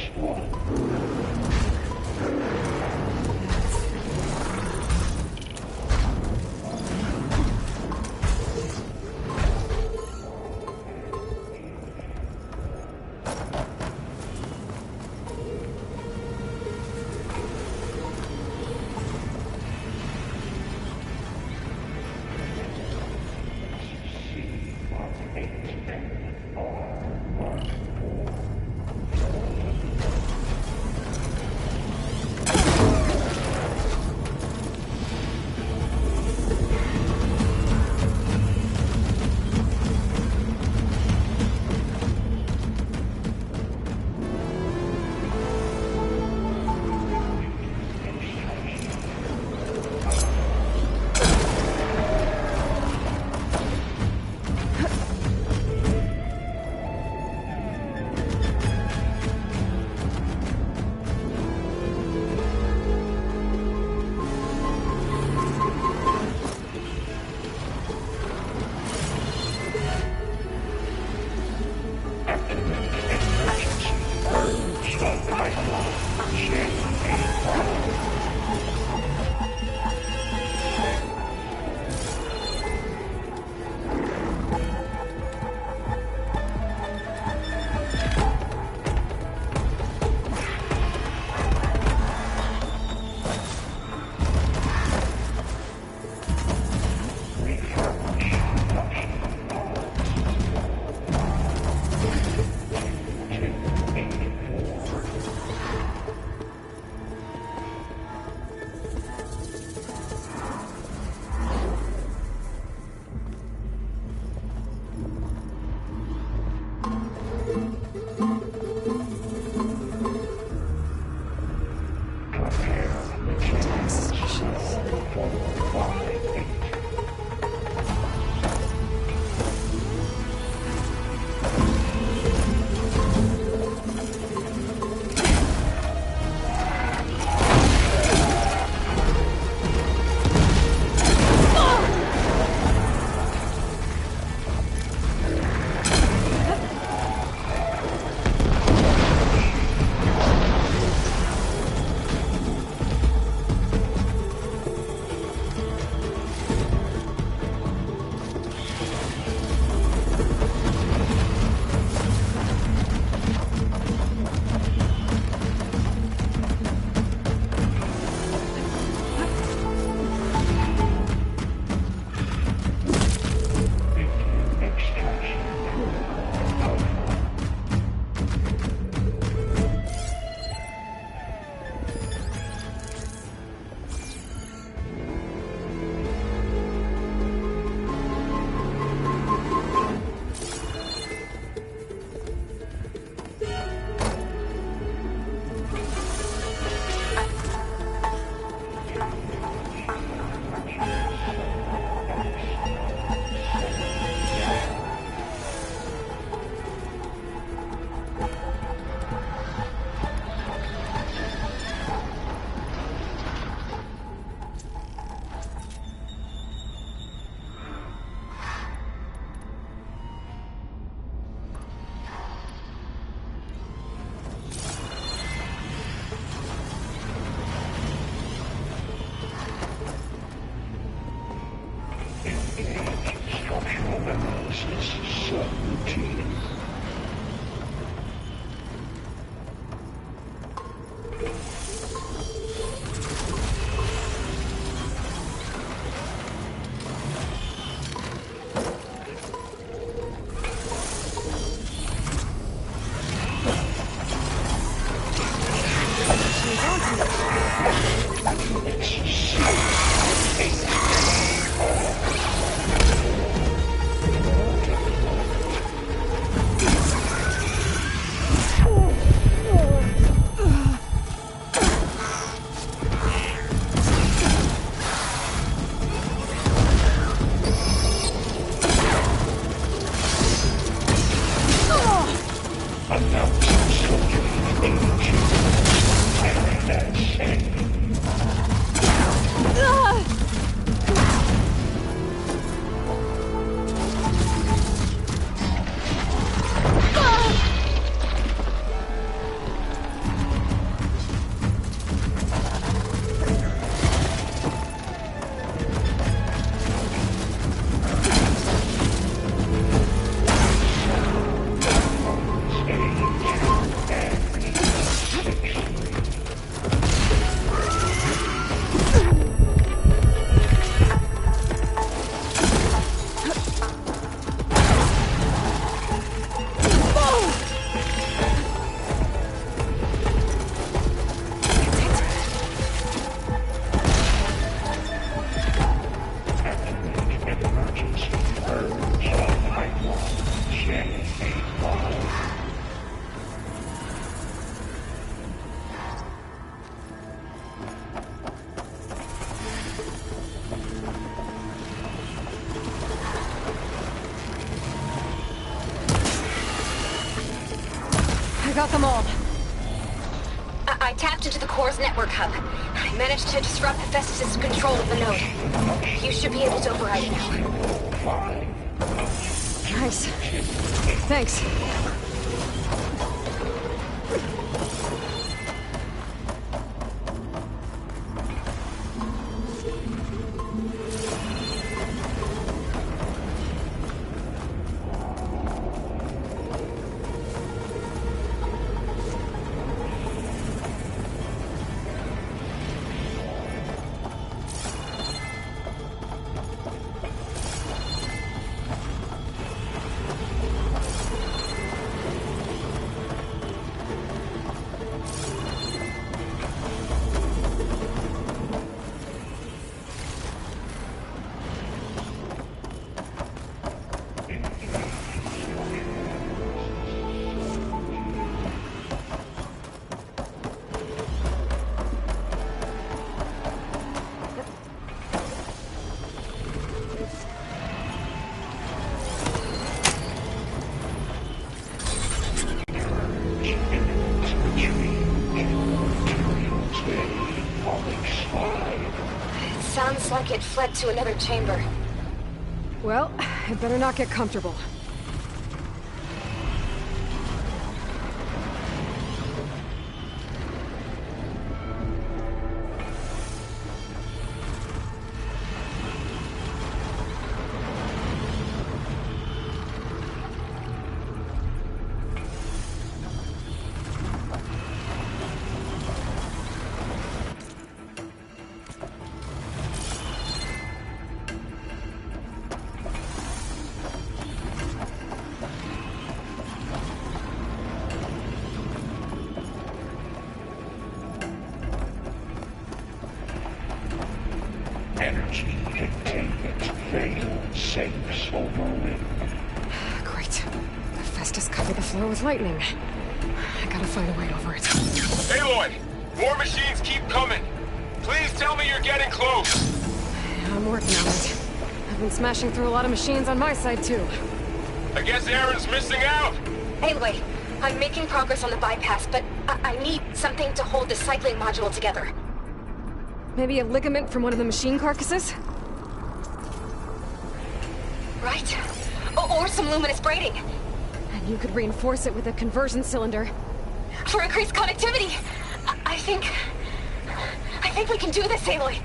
This is so routine. I got them all. I tapped into the core's network hub. I managed to disrupt Hephaestus' control of the node. You should be able to override it now. Nice. Thanks. Sounds like it fled to another chamber. Well, it better not get comfortable. Energy containment failed. Saves overwhelmed. Great. Hephaestus covered the floor with lightning. I gotta find a way over it. Aloy! More machines keep coming! Please tell me you're getting close! I'm working on it. I've been smashing through a lot of machines on my side, too. I guess Aaron's missing out! Anyway, I'm making progress on the bypass, but I need something to hold the cycling module together. Maybe a ligament from one of the machine carcasses? Right. Or some luminous braiding. And you could reinforce it with a conversion cylinder. For increased connectivity! I think we can do this, Aloy.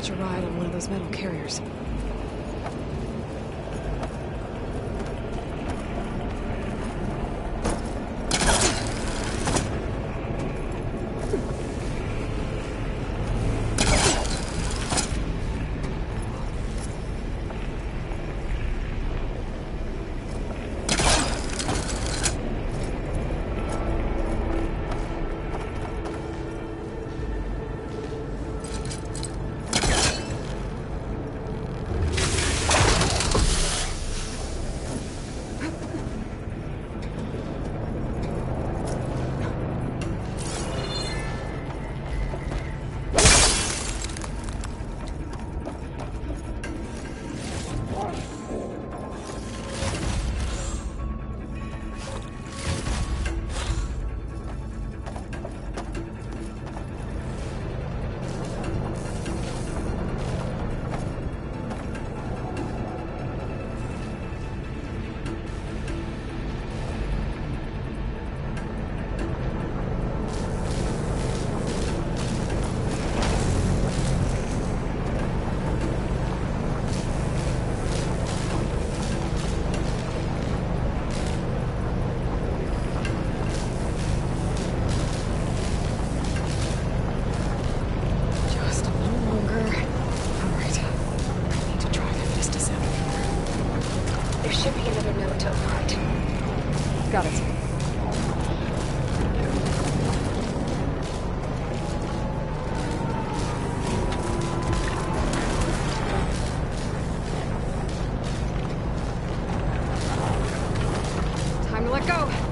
hitch a ride on one of those metal carriers. Got it. Time to let go.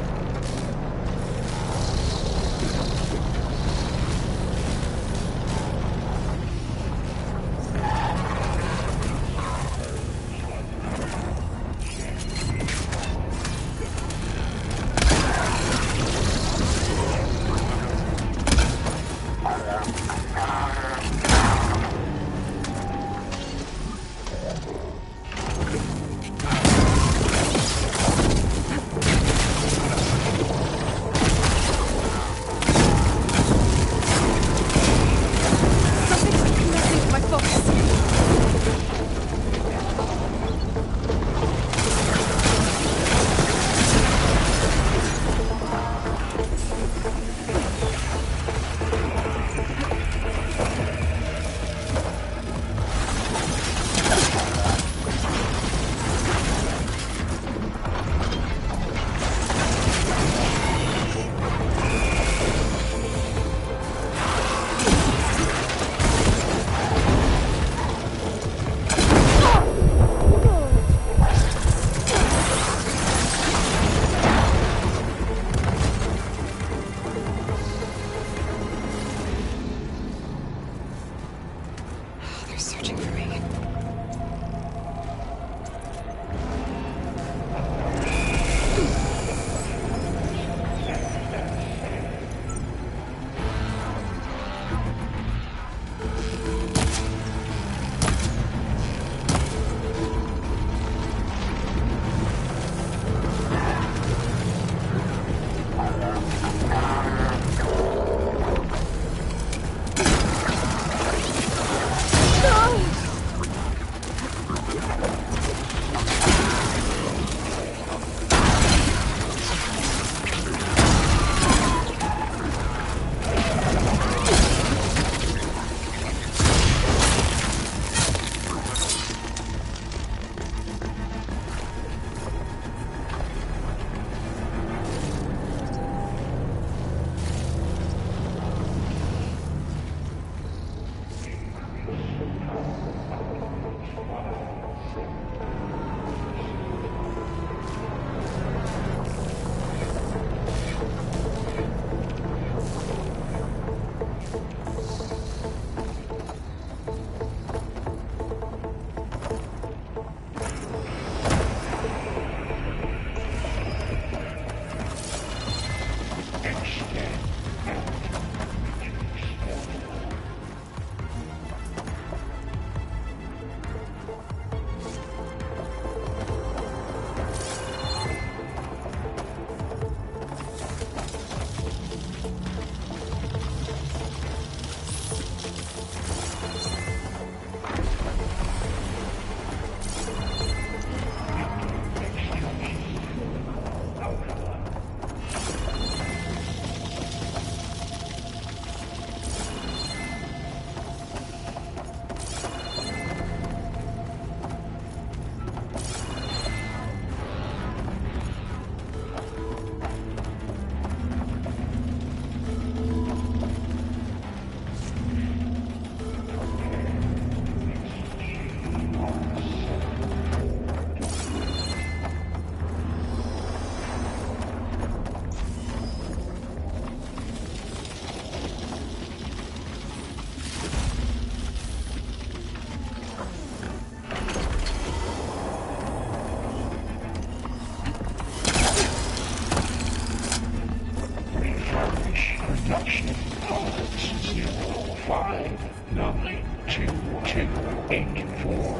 592284.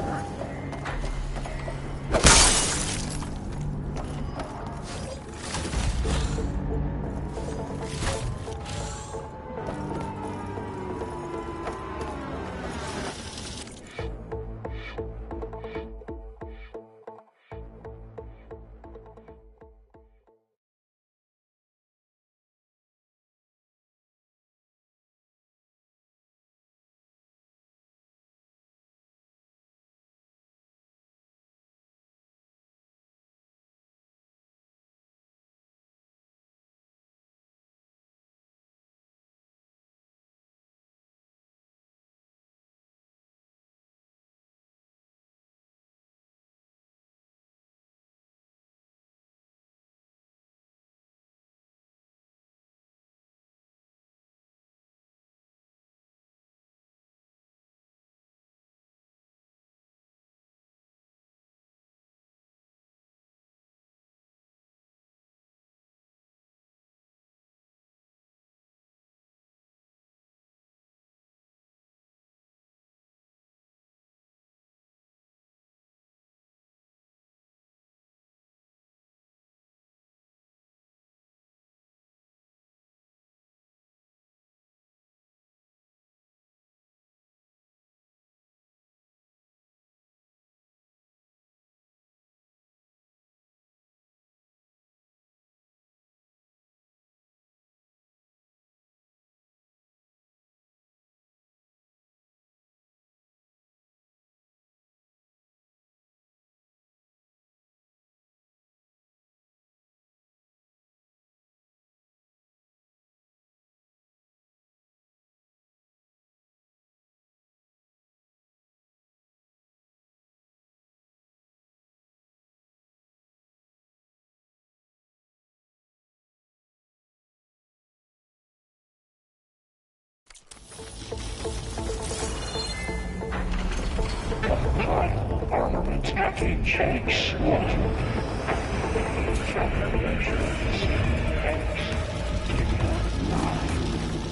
Armament package exploded.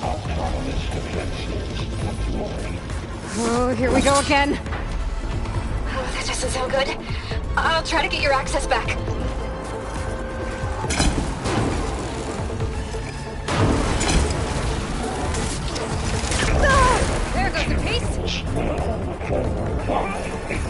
Autonomous defenses deployed. Oh, here we go again. Oh, that doesn't sound good. I'll try to get your access back. There goes the piece. 4, 5, 8.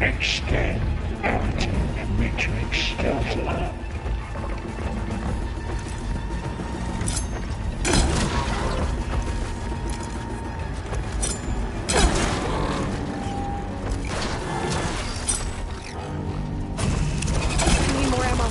Extend active matrix stealthily. Need more ammo.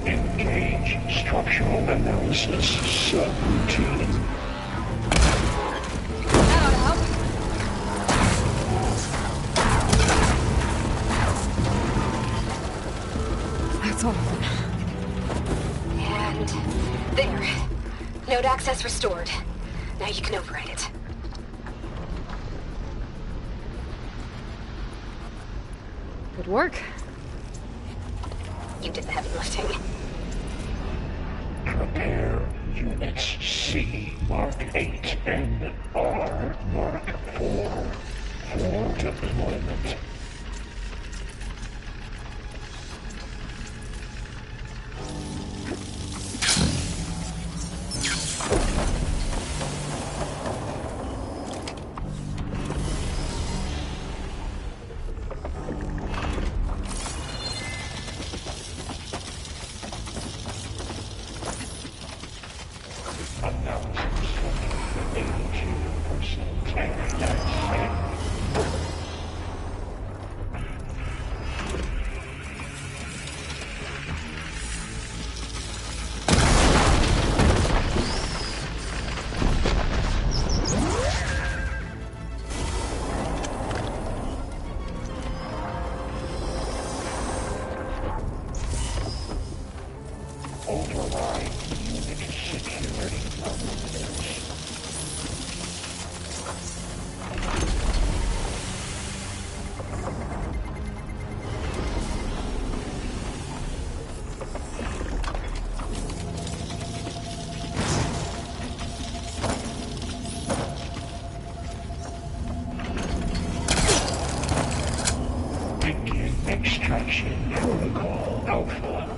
Engage Average structural analysis subroutine. That's all of them. And there. Node access restored. Now you can override it. Good work. You did the heavy lifting. Prepare Units C Mark 8 and R Mark 4 for deployment. Override unit security functions. Begin extraction protocol Alpha.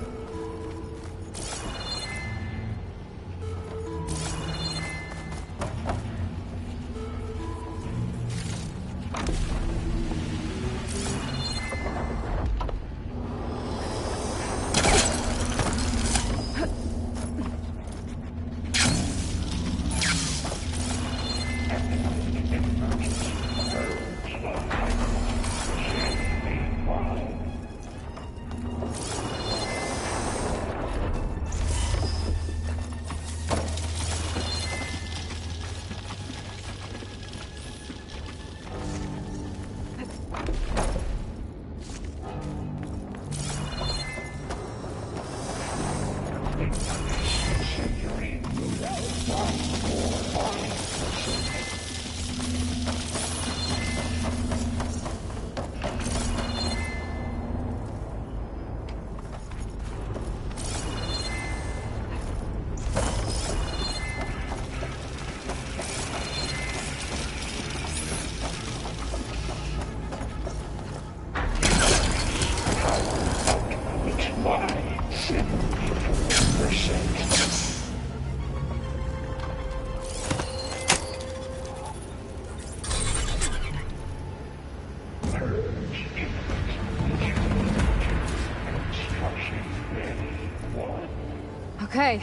Okay.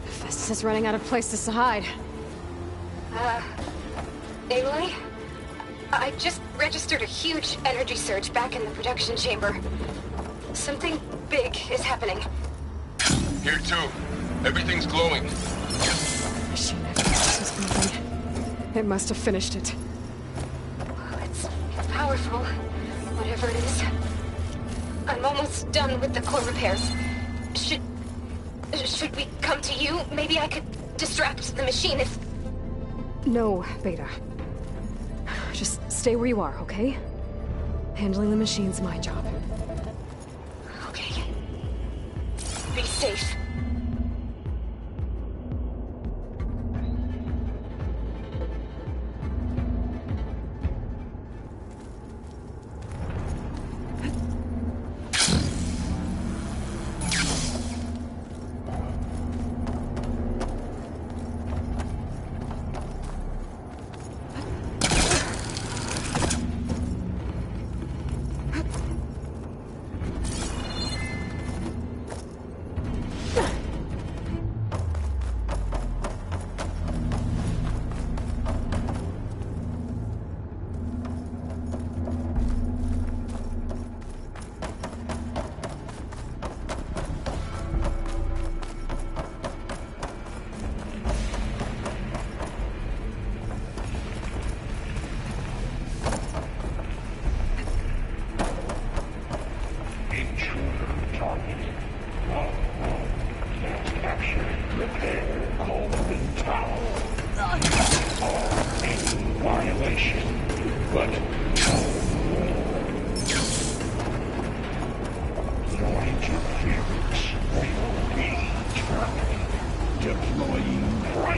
Festus is running out of places to hide. Aloy? I just registered a huge energy surge back in the production chamber. Something big is happening. Here too. Everything's glowing. Machine is moving. It must have finished it. It's powerful, whatever it is. I'm almost done with the core repairs. Should we come to you? Maybe I could distract the machine if... No, Beta. Just stay where you are, okay? Handling the machine's my job. Okay. Be safe.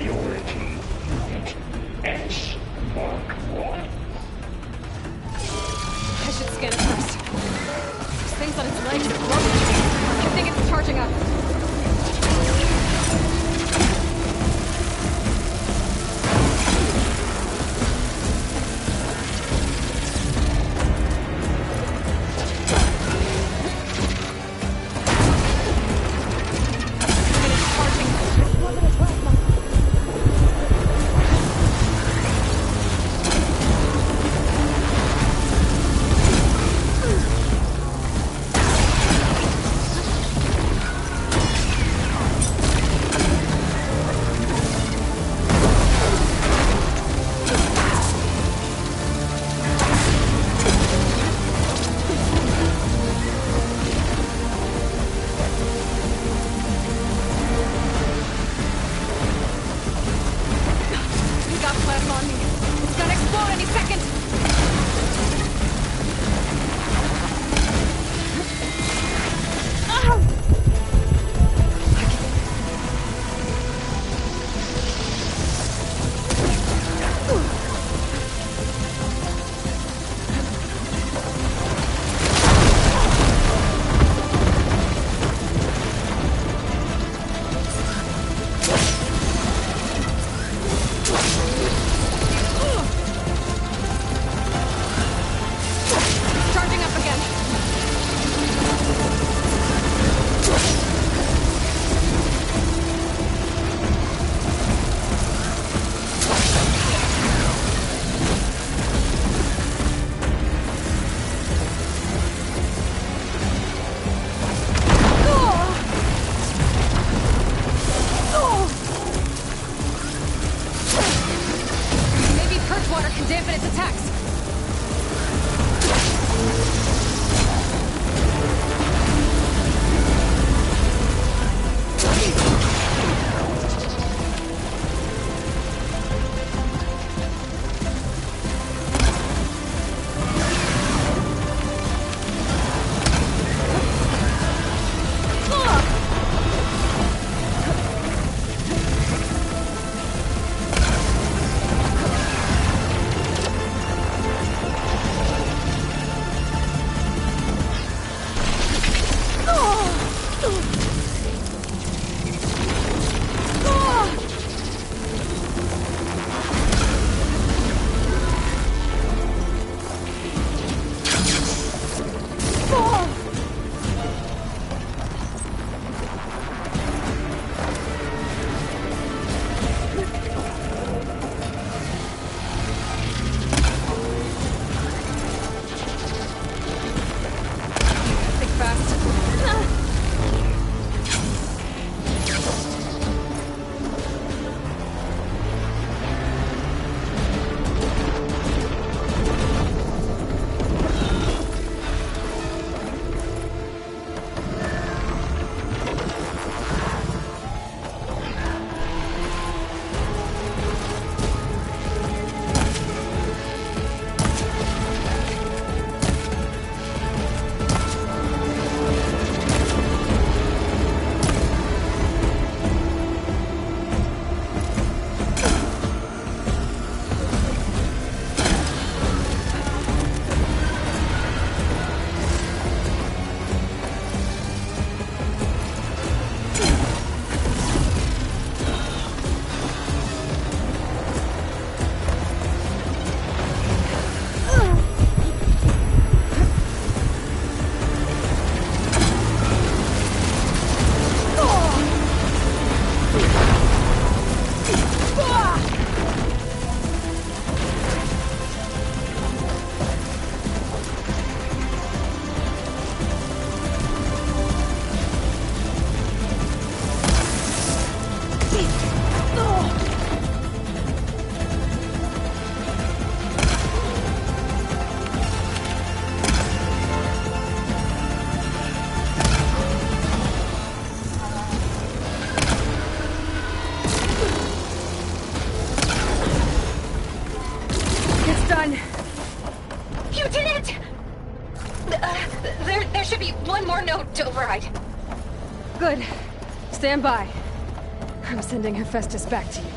Purity Unit S Mark 1. I should scan it first. This thing's on its legs. It's broken. I think it's charging up. to override. Good. Stand by. I'm sending Hephaestus back to you.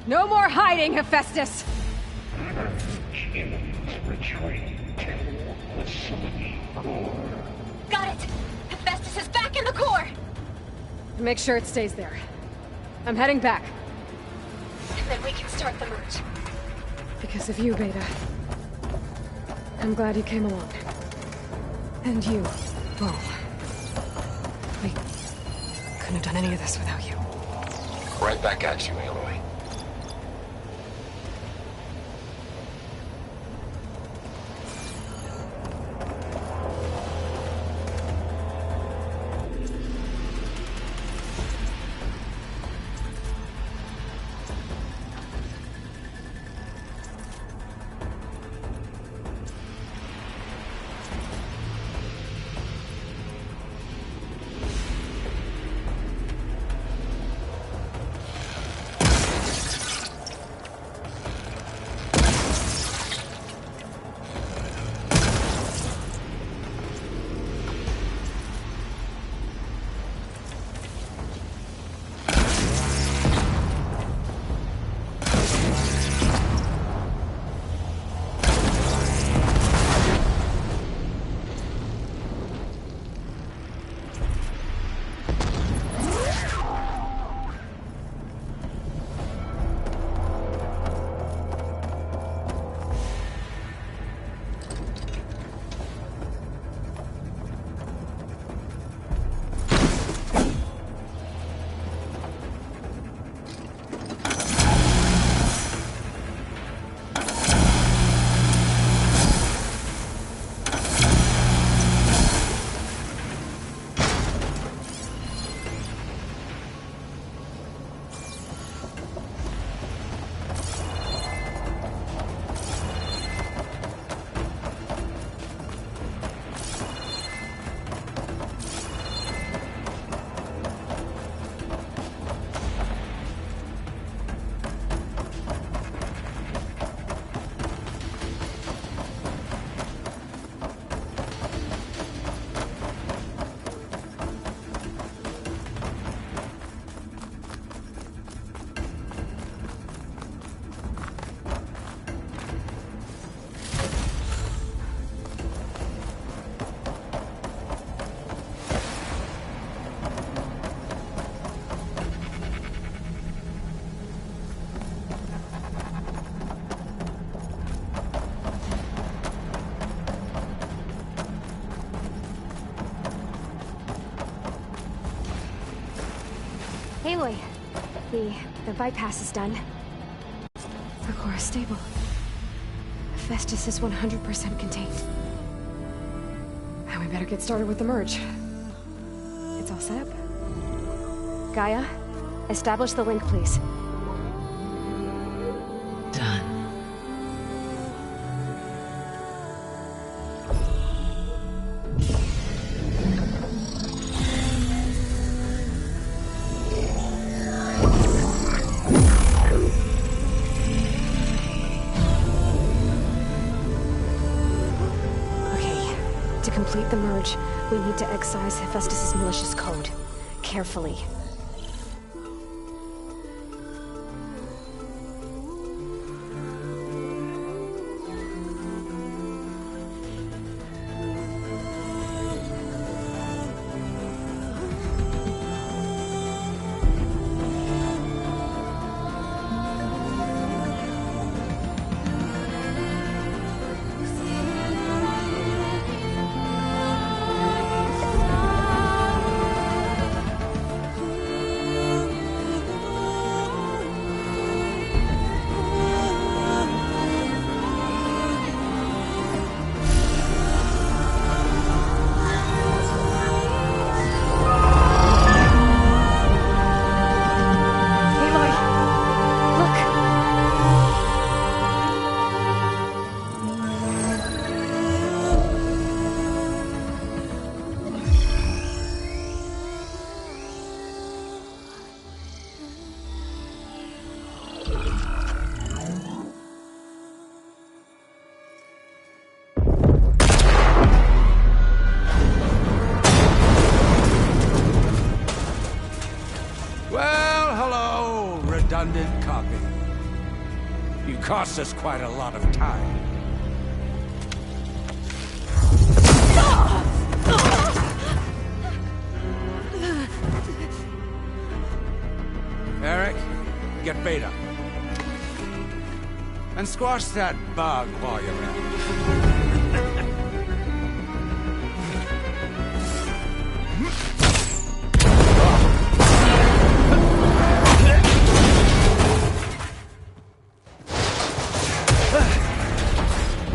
No more hiding, Hephaestus! Humans retreat to the sea core. Got it! Hephaestus is back in the core! Make sure it stays there. I'm heading back. And then we can start the merge. Because of you, Beta. I'm glad you came along. And you, Bo. We couldn't have done any of this without you. Right back at you, Aloy. Aloy, the bypass is done. The core is stable. Hephaestus is 100% contained. And we better get started with the merge. It's all set up. Gaia, establish the link, please. Done. To complete the merge, we need to excise Hephaestus' malicious code. Carefully. Well, hello, redundant copy. costs us quite a lot of time. Eric, get Beta. And squash that bug while you're at it.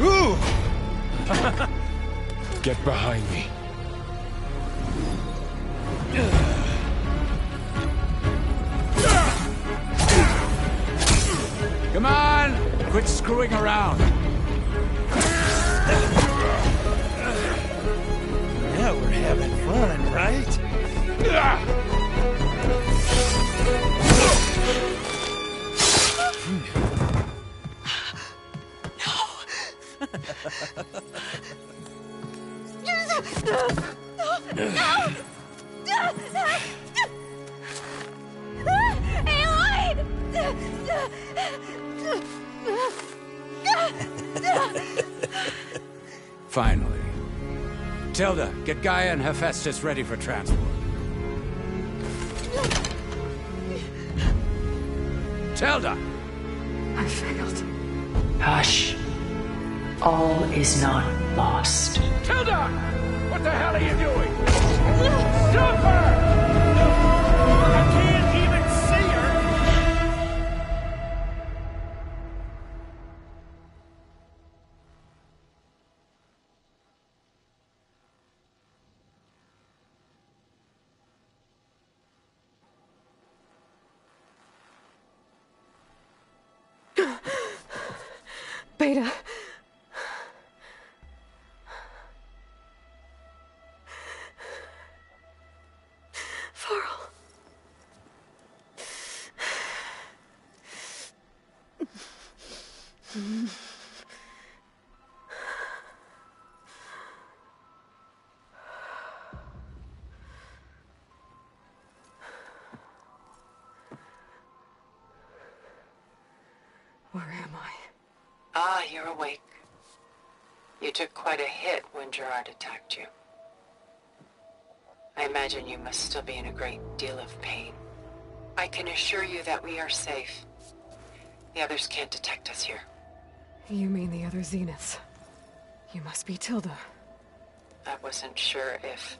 Ooh! Get behind me. Come on! Quit screwing around! Now we're having fun, right? Finally. Tilda, get Gaia and Hephaestus ready for transport. Tilda! I failed. Hush. All is not lost. Tilda! What the hell are you doing? Stop her! I can't even see her! Beta. Farrell. Where am I? Ah, you're awake. You took quite a hit when Gerard attacked you. I imagine you must still be in a great deal of pain. I can assure you that we are safe. The others can't detect us here. You mean the other Zeniths? You must be Tilda. I wasn't sure if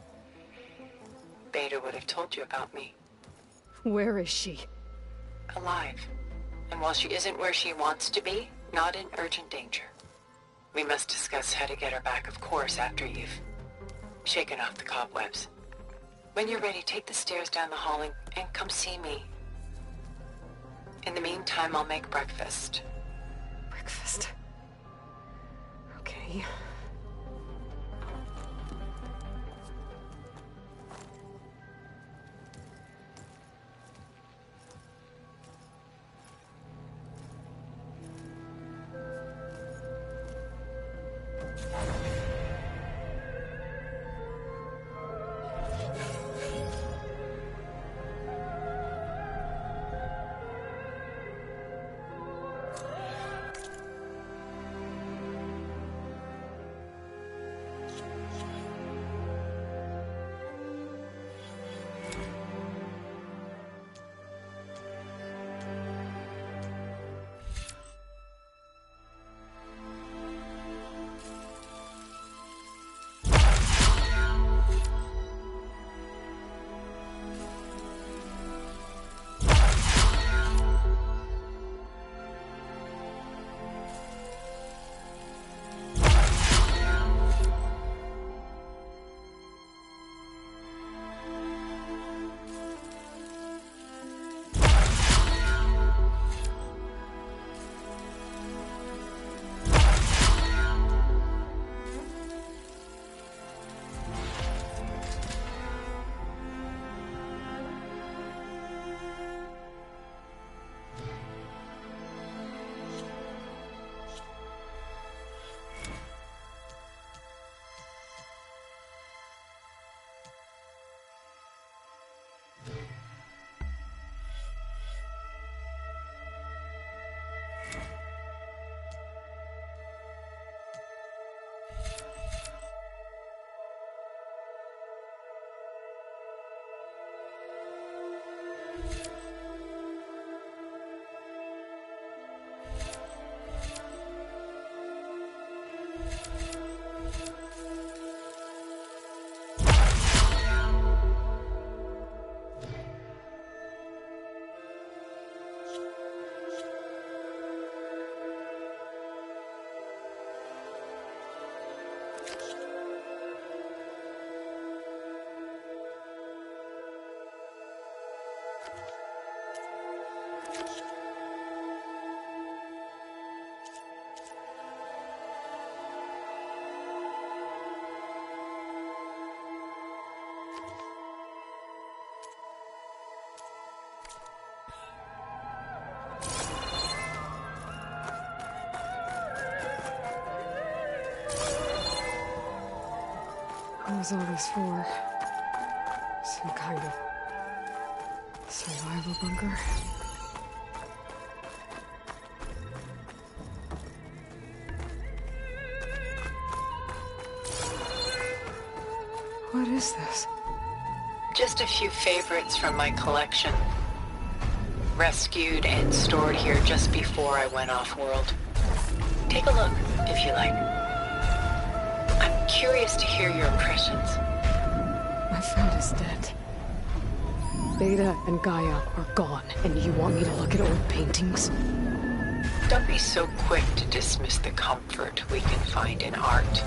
Beta would have told you about me. Where is she? Alive. And while she isn't where she wants to be, not in urgent danger. We must discuss how to get her back, of course, after you've shaken off the cobwebs. When you're ready, take the stairs down the hall and come see me. In the meantime, I'll make breakfast. Breakfast. Okay. was all this for? Some kind of survival bunker? What is this? Just a few favorites from my collection. Rescued and stored here just before I went off-world. Take a look, if you like. I'm curious to hear your impressions. My friend is dead. Beta and Gaia are gone, and you want me to look at old paintings? Don't be so quick to dismiss the comfort we can find in art,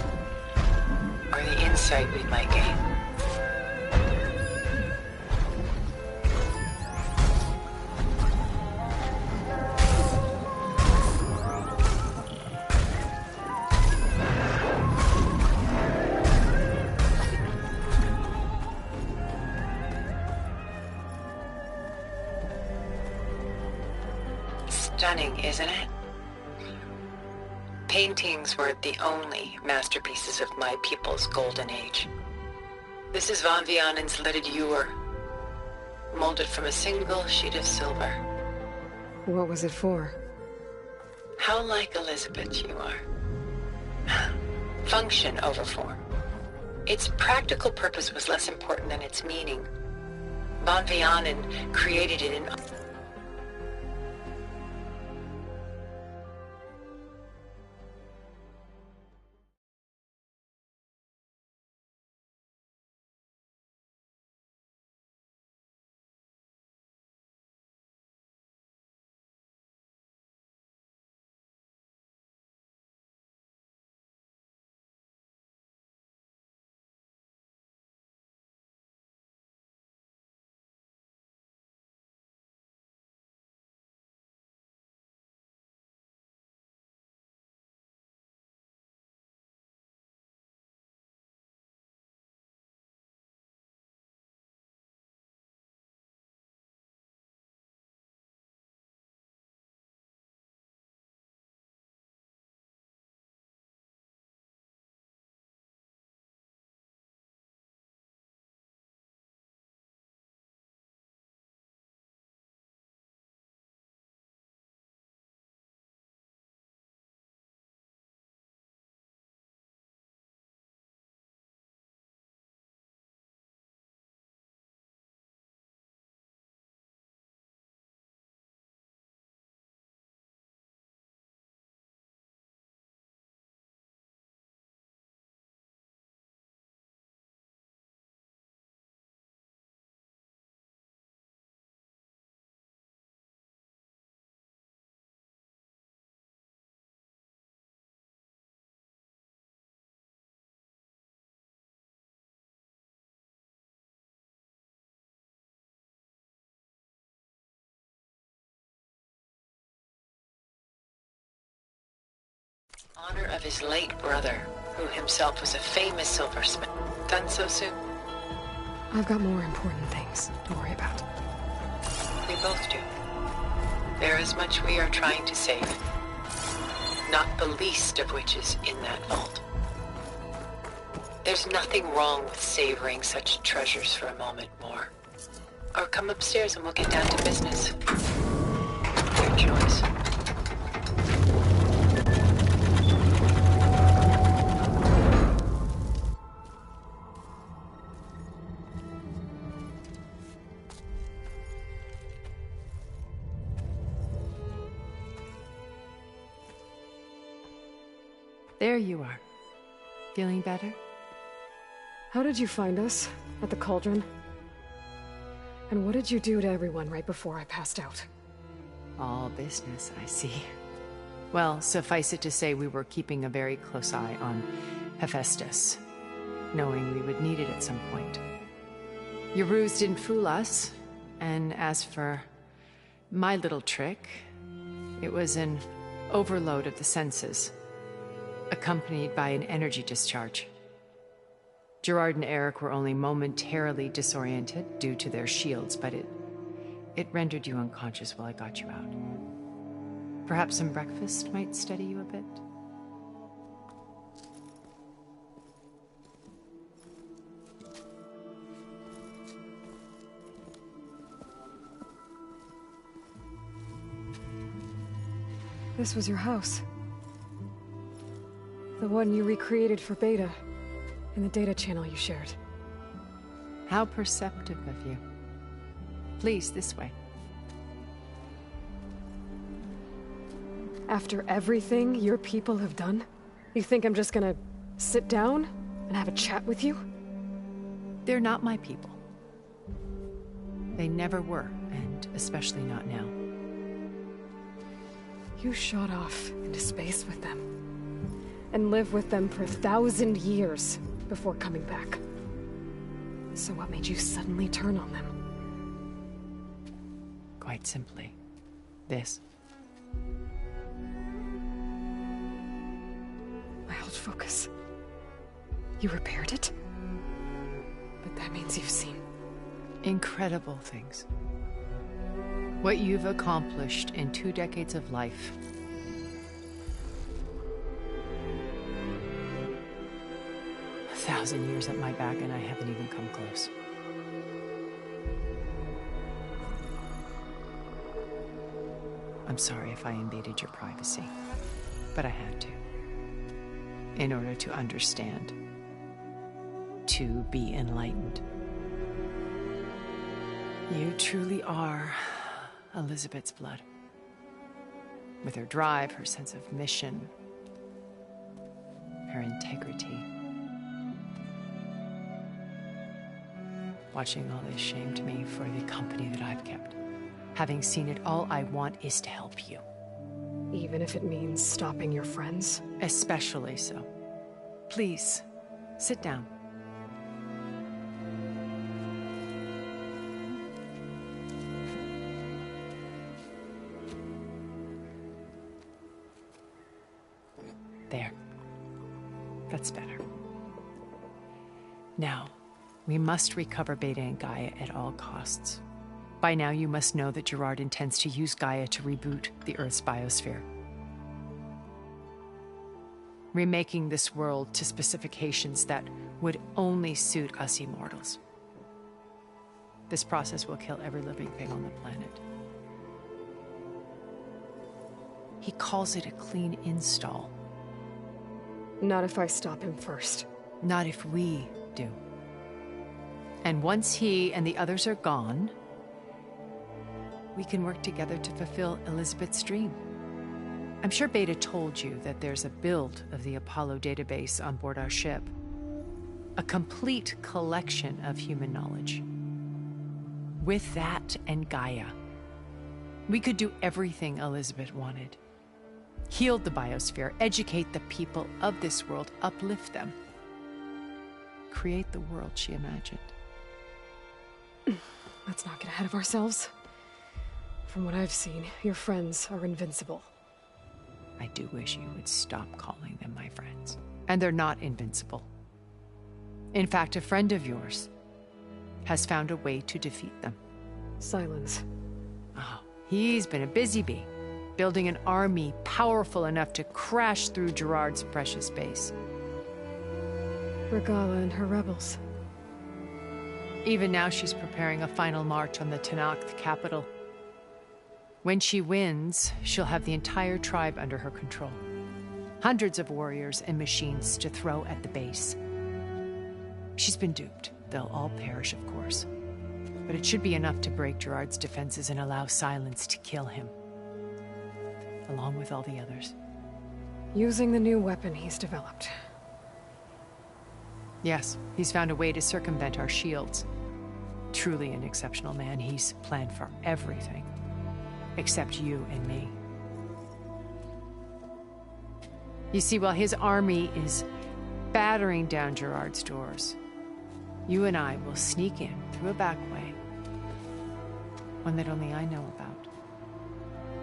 or the insight we might gain. Stunning, isn't it? Paintings were the only masterpieces of my people's golden age. This is Von Vianen's lidded ewer, molded from a single sheet of silver. What was it for? How like Elizabeth you are. Function over form. Its practical purpose was less important than its meaning. Von Vianen created it in honor of his late brother, who himself was a famous silversmith. Done so soon? I've got more important things to worry about. We both do. There is much we are trying to save. Not the least of which is in that vault. There's nothing wrong with savoring such treasures for a moment more. Or come upstairs and we'll get down to business. Your choice. There you are. Feeling better? How did you find us? At the cauldron? And what did you do to everyone right before I passed out? All business, I see. Well, suffice it to say we were keeping a very close eye on Hephaestus, knowing we would need it at some point. Your ruse didn't fool us, and as for my little trick, it was an overload of the senses, accompanied by an energy discharge. Gerard and Eric were only momentarily disoriented due to their shields, but it rendered you unconscious while I got you out. Perhaps some breakfast might steady you a bit? This was your house. The one you recreated for Beta, in the data channel you shared. How perceptive of you. Please, this way. After everything your people have done, you think I'm just gonna sit down and have a chat with you? They're not my people. They never were, and especially not now. You shot off into space with them, and lived with them for 1,000 years before coming back. So what made you suddenly turn on them? Quite simply, this. My old focus. You repaired it? But that means you've seen... incredible things. What you've accomplished in 2 decades of life. A 1,000 years at my back and I haven't even come close. I'm sorry if I invaded your privacy, but I had to. In order to understand. To be enlightened. You truly are Elizabeth's blood. With her drive, her sense of mission, her integrity. Watching all this shamed me for the company that I've kept. Having seen it, all I want is to help you. Even if it means stopping your friends? Especially so. Please, sit down. There. That's better. Now, we must recover Beta and Gaia at all costs. By now, you must know that Gerard intends to use Gaia to reboot the Earth's biosphere. Remaking this world to specifications that would only suit us immortals. This process will kill every living thing on the planet. He calls it a clean install. Not if I stop him first. Not if we do. And once he and the others are gone, we can work together to fulfill Elizabeth's dream. I'm sure Beta told you that there's a build of the Apollo database on board our ship. A complete collection of human knowledge. With that and Gaia, we could do everything Elizabeth wanted. Heal the biosphere, educate the people of this world, uplift them. Create the world she imagined. Let's not get ahead of ourselves. From what I've seen, your friends are invincible. I do wish you would stop calling them my friends. And they're not invincible. In fact, a friend of yours has found a way to defeat them. Silence. Oh, he's been a busy bee, building an army powerful enough to crash through Gerard's precious base. Regala and her rebels. Even now, she's preparing a final march on the Tenakth capital. When she wins, she'll have the entire tribe under her control. Hundreds of warriors and machines to throw at the base. She's been duped. They'll all perish, of course. But it should be enough to break Gerard's defenses and allow Silence to kill him. Along with all the others. Using the new weapon he's developed. Yes, he's found a way to circumvent our shields. Truly an exceptional man. He's planned for everything. Except you and me. You see, while his army is battering down Gerard's doors, you and I will sneak in through a back way. One that only I know about.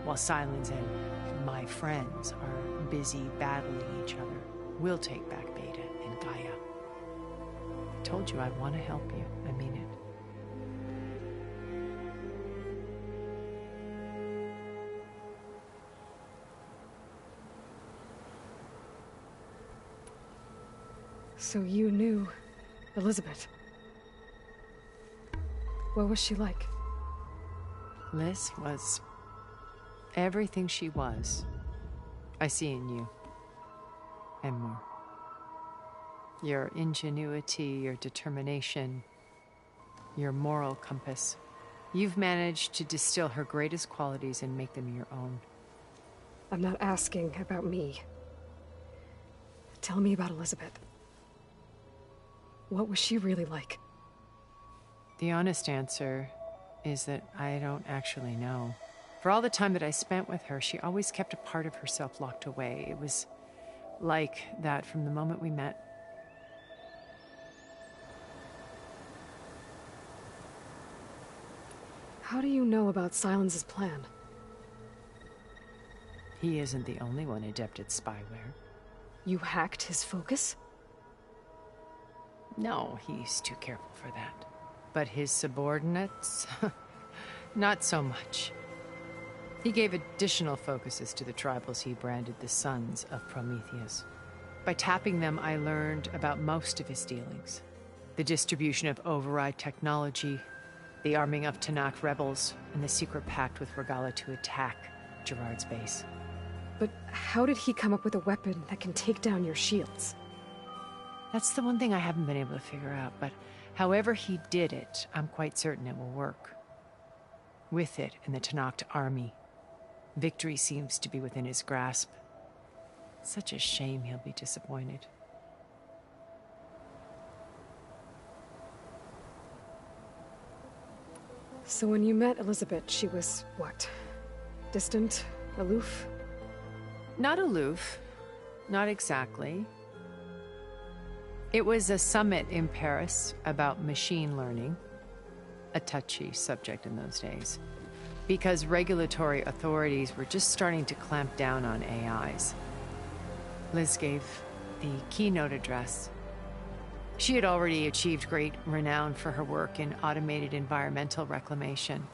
While Silence and my friends are busy battling each other, we'll take back Beta and Gaia. I told you I want to help you. I mean it. So you knew Elizabeth. What was she like? Liz was everything she was I see in you. And more. Your ingenuity, your determination, your moral compass. You've managed to distill her greatest qualities and make them your own. I'm not asking about me. Tell me about Elizabeth. What was she really like? The honest answer is that I don't actually know. For all the time that I spent with her, she always kept a part of herself locked away. It was like that from the moment we met. How do you know about Silence's plan? He isn't the only one adept at spyware. You hacked his focus? No, he's too careful for that. But his subordinates? Not so much. He gave additional focuses to the tribals he branded the Sons of Prometheus. By tapping them, I learned about most of his dealings. The distribution of override technology, the arming of Tanakh rebels, and the secret pact with Regala to attack Gerard's base. But how did he come up with a weapon that can take down your shields? That's the one thing I haven't been able to figure out, but however he did it, I'm quite certain it will work. With it and the Tanakh army, victory seems to be within his grasp. Such a shame he'll be disappointed. So when you met Elizabeth, she was what? Distant? Aloof? Not aloof. Not exactly. It was a summit in Paris about machine learning. A touchy subject in those days. Because regulatory authorities were just starting to clamp down on AIs. Liz gave the keynote address. She had already achieved great renown for her work in automated environmental reclamation.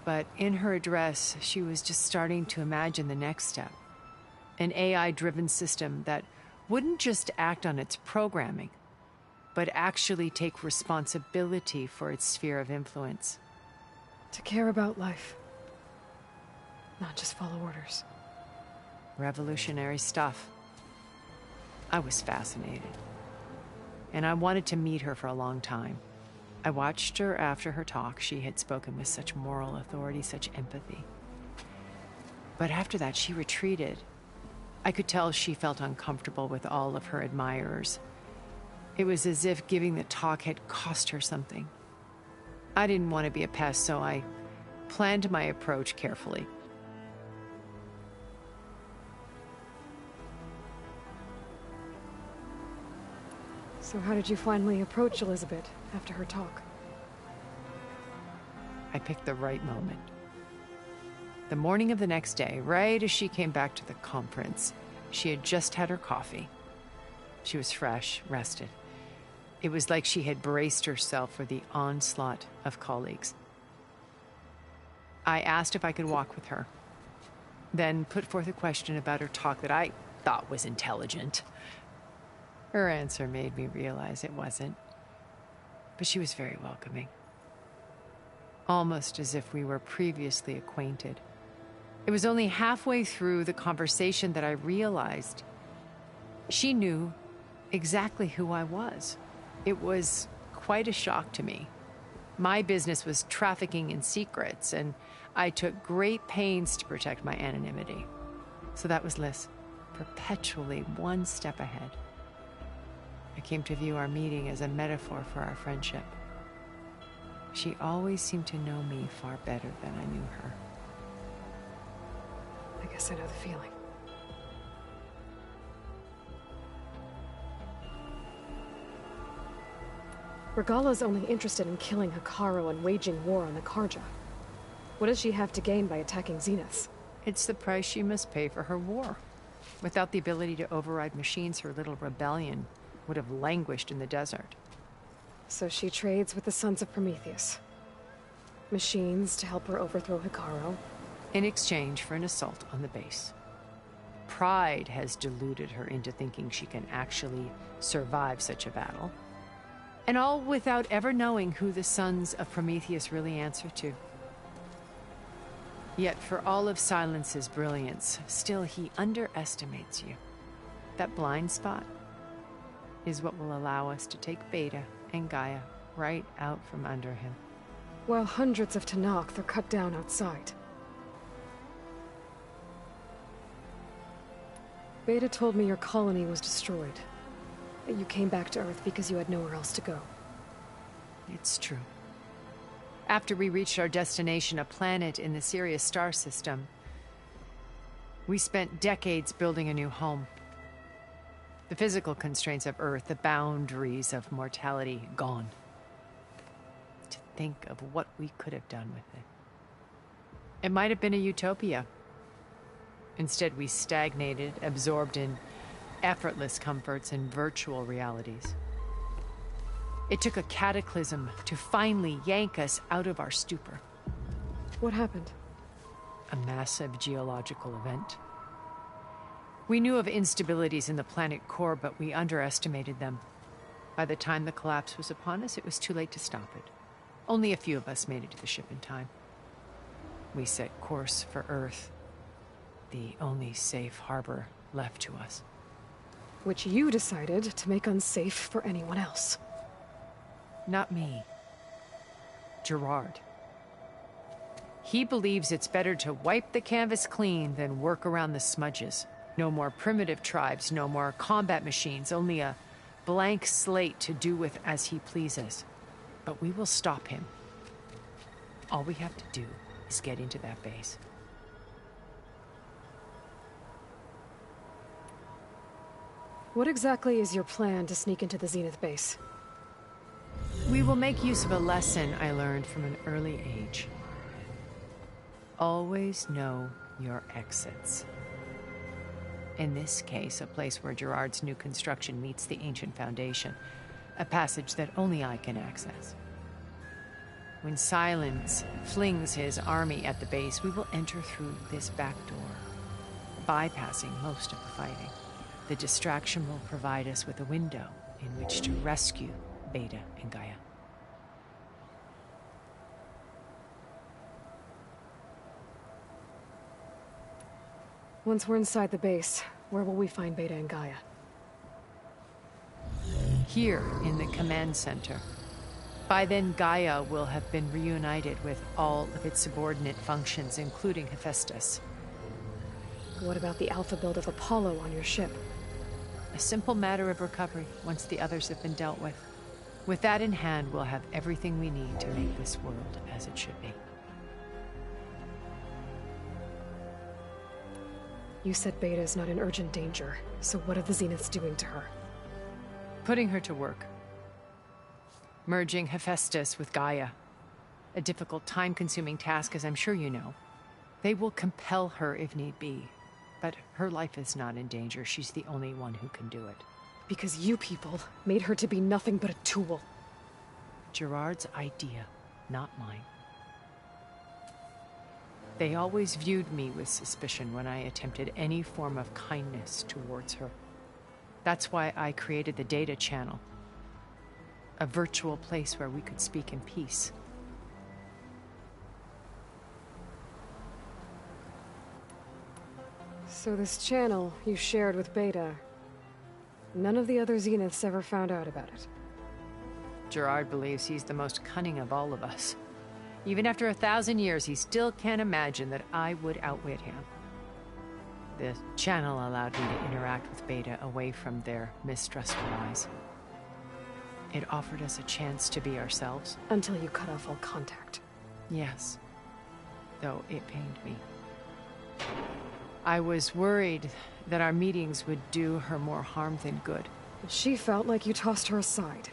But in her address, she was just starting to imagine the next step. An AI-driven system that wouldn't just act on its programming, but actually take responsibility for its sphere of influence. To care about life. Not just follow orders. Revolutionary stuff. I was fascinated. And I wanted to meet her for a long time. I watched her after her talk. She had spoken with such moral authority, such empathy. But after that, she retreated. I could tell she felt uncomfortable with all of her admirers. It was as if giving the talk had cost her something. I didn't want to be a pest, so I planned my approach carefully. So how did you finally approach Elizabeth after her talk? I picked the right moment. The morning of the next day, right as she came back to the conference, she had just had her coffee. She was fresh, rested. It was like she had braced herself for the onslaught of colleagues. I asked if I could walk with her, then put forth a question about her talk that I thought was intelligent. Her answer made me realize it wasn't, but she was very welcoming. Almost as if we were previously acquainted. It was only halfway through the conversation that I realized she knew exactly who I was. It was quite a shock to me. My business was trafficking in secrets, and I took great pains to protect my anonymity. So that was Liz, perpetually one step ahead. I came to view our meeting as a metaphor for our friendship. She always seemed to know me far better than I knew her. I guess I know the feeling. Regala's only interested in killing Hekarro and waging war on the Karja. What does she have to gain by attacking Zeniths? It's the price she must pay for her war. Without the ability to override machines, her little rebellion would have languished in the desert. So she trades with the Sons of Prometheus. Machines to help her overthrow Hekarro. In exchange for an assault on the base. Pride has deluded her into thinking she can actually survive such a battle. And all without ever knowing who the Sons of Prometheus really answer to. Yet for all of Silence's brilliance, still he underestimates you. That blind spot is what will allow us to take Beta and Gaia right out from under him. While hundreds of Tenakth are cut down outside. Beta told me your colony was destroyed. That you came back to Earth because you had nowhere else to go. It's true. After we reached our destination, a planet in the Sirius star system, we spent decades building a new home. The physical constraints of Earth, the boundaries of mortality, gone. To think of what we could have done with it. It might have been a utopia. Instead, we stagnated, absorbed in effortless comforts and virtual realities. It took a cataclysm to finally yank us out of our stupor. What happened? A massive geological event. We knew of instabilities in the planet core, but we underestimated them. By the time the collapse was upon us, it was too late to stop it. Only a few of us made it to the ship in time. We set course for Earth, the only safe harbor left to us. Which you decided to make unsafe for anyone else. Not me. Gerard. He believes it's better to wipe the canvas clean than work around the smudges. No more primitive tribes, no more combat machines, only a blank slate to do with as he pleases. But we will stop him. All we have to do is get into that base. What exactly is your plan to sneak into the Zenith base? We will make use of a lesson I learned from an early age. Always know your exits. In this case, a place where Gerard's new construction meets the ancient foundation, a passage that only I can access. When Silence flings his army at the base, we will enter through this back door, bypassing most of the fighting. The distraction will provide us with a window in which to rescue Beta and Gaia. Once we're inside the base, where will we find Beta and Gaia? Here, in the command center. By then, Gaia will have been reunited with all of its subordinate functions, including Hephaestus. What about the alpha build of Apollo on your ship? A simple matter of recovery, once the others have been dealt with. With that in hand, we'll have everything we need to make this world as it should be. You said Beta is not in urgent danger, so what are the Zeniths doing to her? Putting her to work. Merging Hephaestus with Gaia. A difficult, time-consuming task, as I'm sure you know. They will compel her if need be. But her life is not in danger. She's the only one who can do it. Because you people made her to be nothing but a tool. Gerard's idea, not mine. They always viewed me with suspicion when I attempted any form of kindness towards her. That's why I created the data channel. A virtual place where we could speak in peace. So this channel you shared with Beta, none of the other Zeniths ever found out about it? Gerard believes he's the most cunning of all of us. Even after 1,000 years, he still can't imagine that I would outwit him. The channel allowed me to interact with Beta away from their mistrustful eyes. It offered us a chance to be ourselves. Until you cut off all contact. Yes. Though it pained me. I was worried that our meetings would do her more harm than good. She felt like you tossed her aside.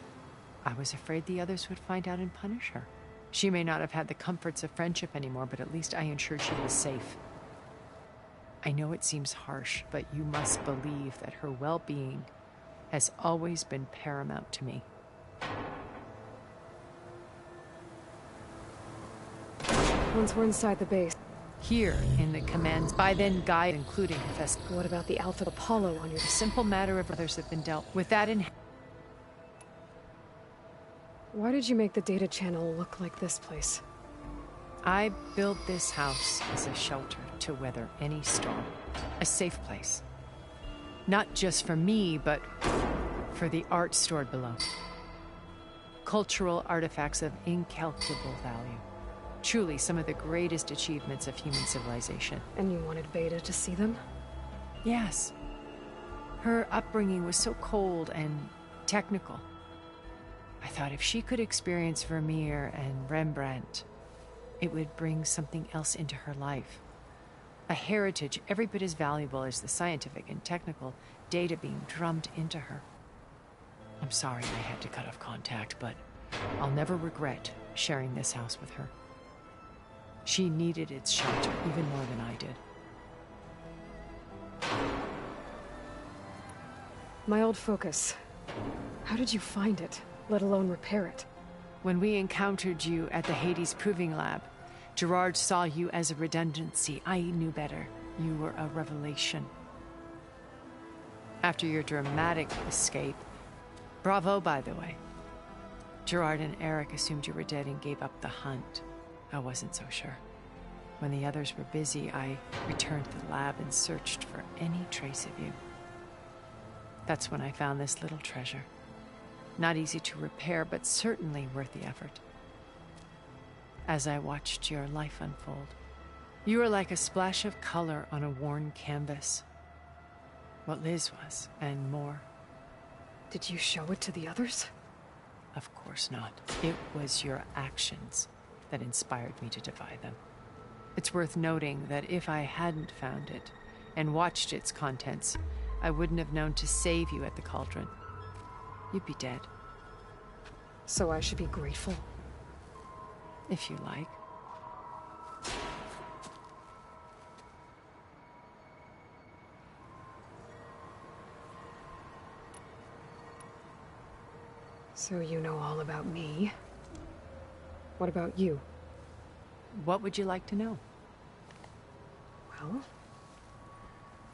I was afraid the others would find out and punish her. She may not have had the comforts of friendship anymore, but at least I ensured she was safe. I know it seems harsh, but you must believe that her well-being has always been paramount to me. Once we're inside the base. Here, in the commands, by then Gaia, including Hephaestus. What about the Alpha Apollo on your... A simple matter of others have been dealt with that in... Why did you make the data channel look like this place? I built this house as a shelter to weather any storm. A safe place. Not just for me, but for the art stored below. Cultural artifacts of incalculable value. Truly some of the greatest achievements of human civilization. And you wanted Beta to see them? Yes. Her upbringing was so cold and technical. I thought if she could experience Vermeer and Rembrandt, it would bring something else into her life. A heritage every bit as valuable as the scientific and technical data being drummed into her. I'm sorry I had to cut off contact, but I'll never regret sharing this house with her. She needed its shelter even more than I did. My old focus. How did you find it, let alone repair it? When we encountered you at the Hades Proving Lab, Gerard saw you as a redundancy. I knew better. You were a revelation. After your dramatic escape, bravo, by the way. Gerard and Eric assumed you were dead and gave up the hunt. I wasn't so sure. When the others were busy, I returned to the lab and searched for any trace of you. That's when I found this little treasure. Not easy to repair, but certainly worth the effort. As I watched your life unfold, you were like a splash of color on a worn canvas. What Liz was, and more. Did you show it to the others? Of course not. It was your actions that inspired me to defy them. It's worth noting that if I hadn't found it and watched its contents, I wouldn't have known to save you at the cauldron. You'd be dead. So I should be grateful? If you like. So you know all about me. What about you? What would you like to know? Well,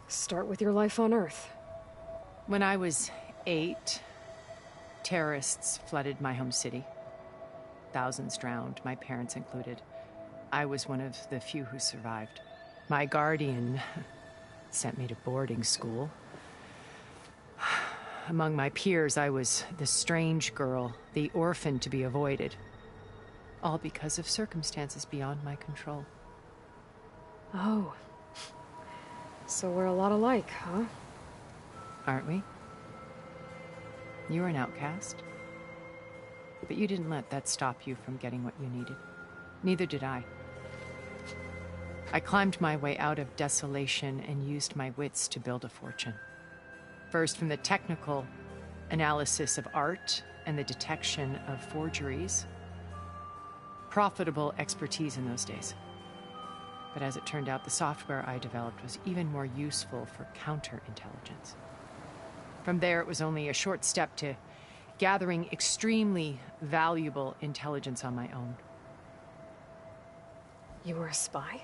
start with your life on Earth. When I was 8, terrorists flooded my home city. Thousands drowned, my parents included. I was one of the few who survived. My guardian sent me to boarding school. Among my peers, I was the strange girl, the orphan to be avoided. All because of circumstances beyond my control. Oh. So we're a lot alike, huh? Aren't we? You were an outcast. But you didn't let that stop you from getting what you needed. Neither did I. I climbed my way out of desolation and used my wits to build a fortune. First, from the technical analysis of art and the detection of forgeries. Profitable expertise in those days. But as it turned out, the software I developed was even more useful for counterintelligence. From there, it was only a short step to gathering extremely valuable intelligence on my own. You were a spy?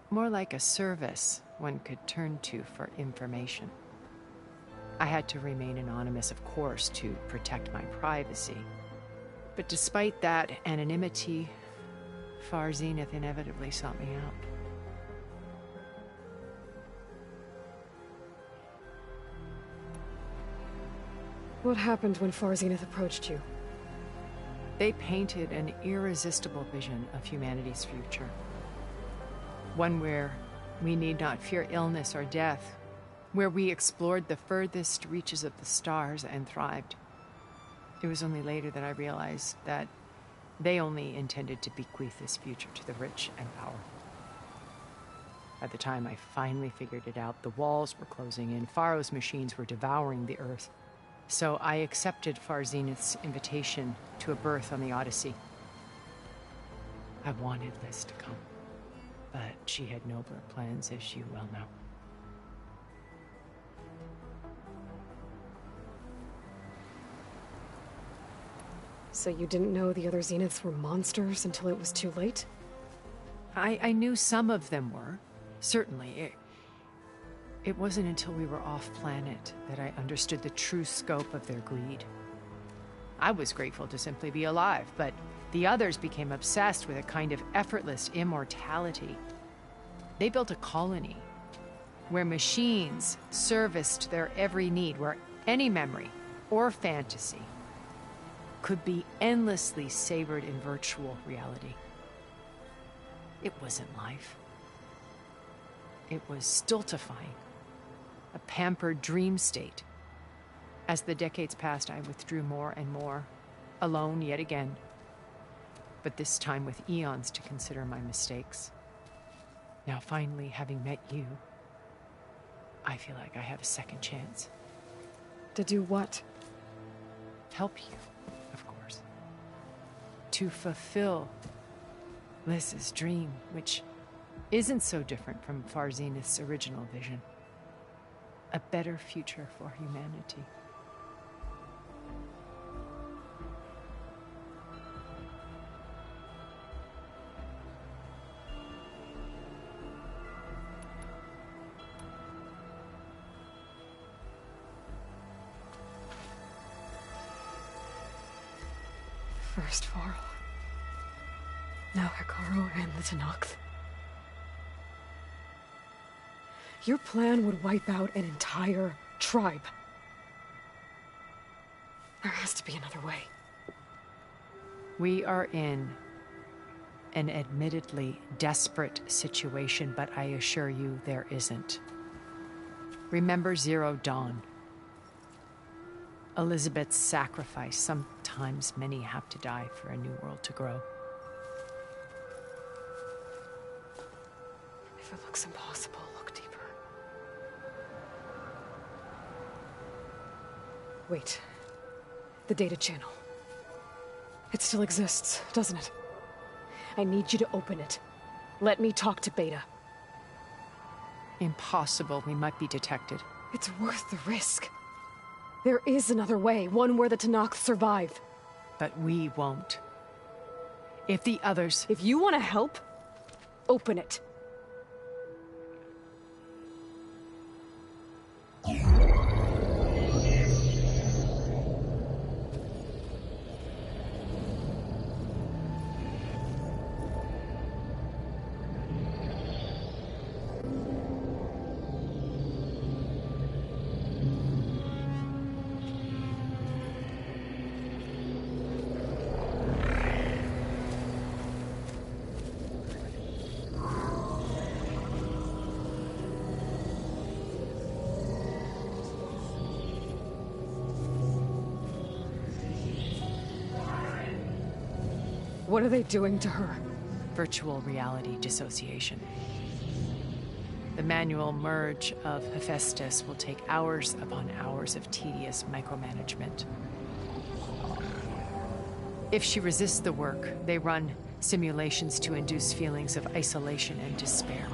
More like a service one could turn to for information. I had to remain anonymous, of course, to protect my privacy. But despite that anonymity, Far Zenith inevitably sought me out. What happened when Far Zenith approached you? They painted an irresistible vision of humanity's future. One where we need not fear illness or death, where we explored the furthest reaches of the stars and thrived. It was only later that I realized that they only intended to bequeath this future to the rich and powerful. By the time I finally figured it out, the walls were closing in, Pharaoh's machines were devouring the Earth. So I accepted Far Zenith's invitation to a berth on the Odyssey. I wanted Liz to come, but she had nobler plans, as you well know. So you didn't know the other Zeniths were monsters until it was too late? I knew some of them were, certainly. It wasn't until we were off-planet that I understood the true scope of their greed. I was grateful to simply be alive, but The others became obsessed with a kind of effortless immortality. They built a colony where machines serviced their every need, where any memory or fantasy could be endlessly savored in virtual reality. It wasn't life. It was stultifying, a pampered dream state. As the decades passed, I withdrew more and more, alone yet again, but this time with eons to consider my mistakes. Now finally, having met you, I feel like I have a second chance. To do what? Help you, of course. To fulfill Liz's dream, which isn't so different from Far Zenith's original vision. A better future for humanity. First Varl. Now Hekarro and the Tenakth. Your plan would wipe out an entire tribe. There has to be another way. We are in an admittedly desperate situation, but I assure you there isn't. Remember Zero Dawn. Elizabeth's sacrifice. Sometimes many have to die for a new world to grow. If it looks impossible, look deeper. Wait. The data channel. It still exists, doesn't it? I need you to open it. Let me talk to Beta. Impossible. We might be detected. It's worth the risk. There is another way, one where the Tenakth survive. But we won't. If the others... If you want to help, open it. What are they doing to her? Virtual reality dissociation. The manual merge of Hephaestus will take hours upon hours of tedious micromanagement. If she resists the work, they run simulations to induce feelings of isolation and despair.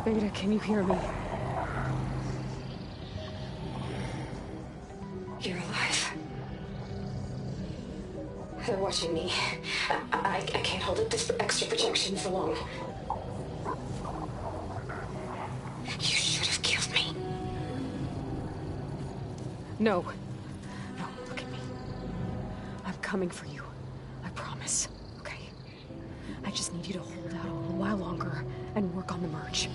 Beta, can you hear me? You're alive. They're watching me. I can't hold up this extra protection for long. You should have killed me. No. No, look at me. I'm coming for you. I promise, okay? I just need you to hold out a little while longer and work on the merge.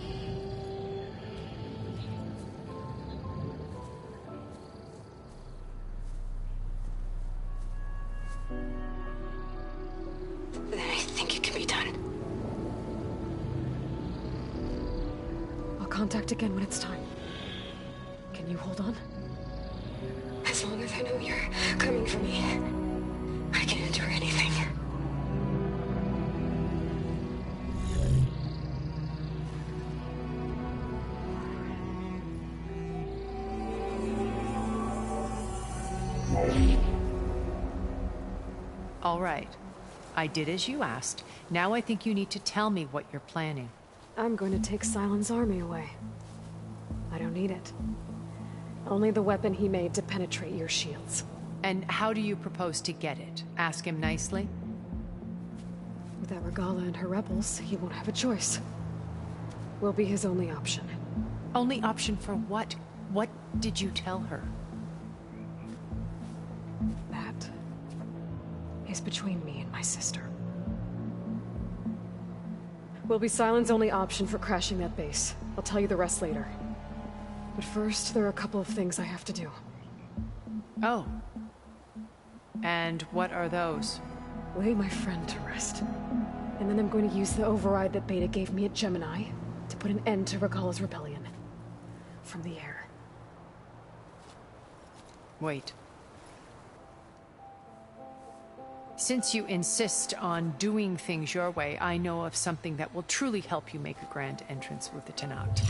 Then I think it can be done. I'll contact again when it's time. Can you hold on? As long as I know you're coming for me, I can endure anything. All right. I did as you asked. Now I think you need to tell me what you're planning. I'm going to take Sylens' army away. I don't need it. Only the weapon he made to penetrate your shields. And how do you propose to get it? Ask him nicely? Without Regala and her rebels, he won't have a choice. We'll be his only option. Only option for what? What did you tell her? is between me and my sister. Will be Sylens' only option for crashing that base. I'll tell you the rest later. But first, there are a couple of things I have to do. Oh. And what are those? Lay my friend to rest. And then I'm going to use the override that Beta gave me at Gemini to put an end to Regalla's rebellion. From the air. Wait. Since you insist on doing things your way, I know of something that will truly help you make a grand entrance with the Tenakth.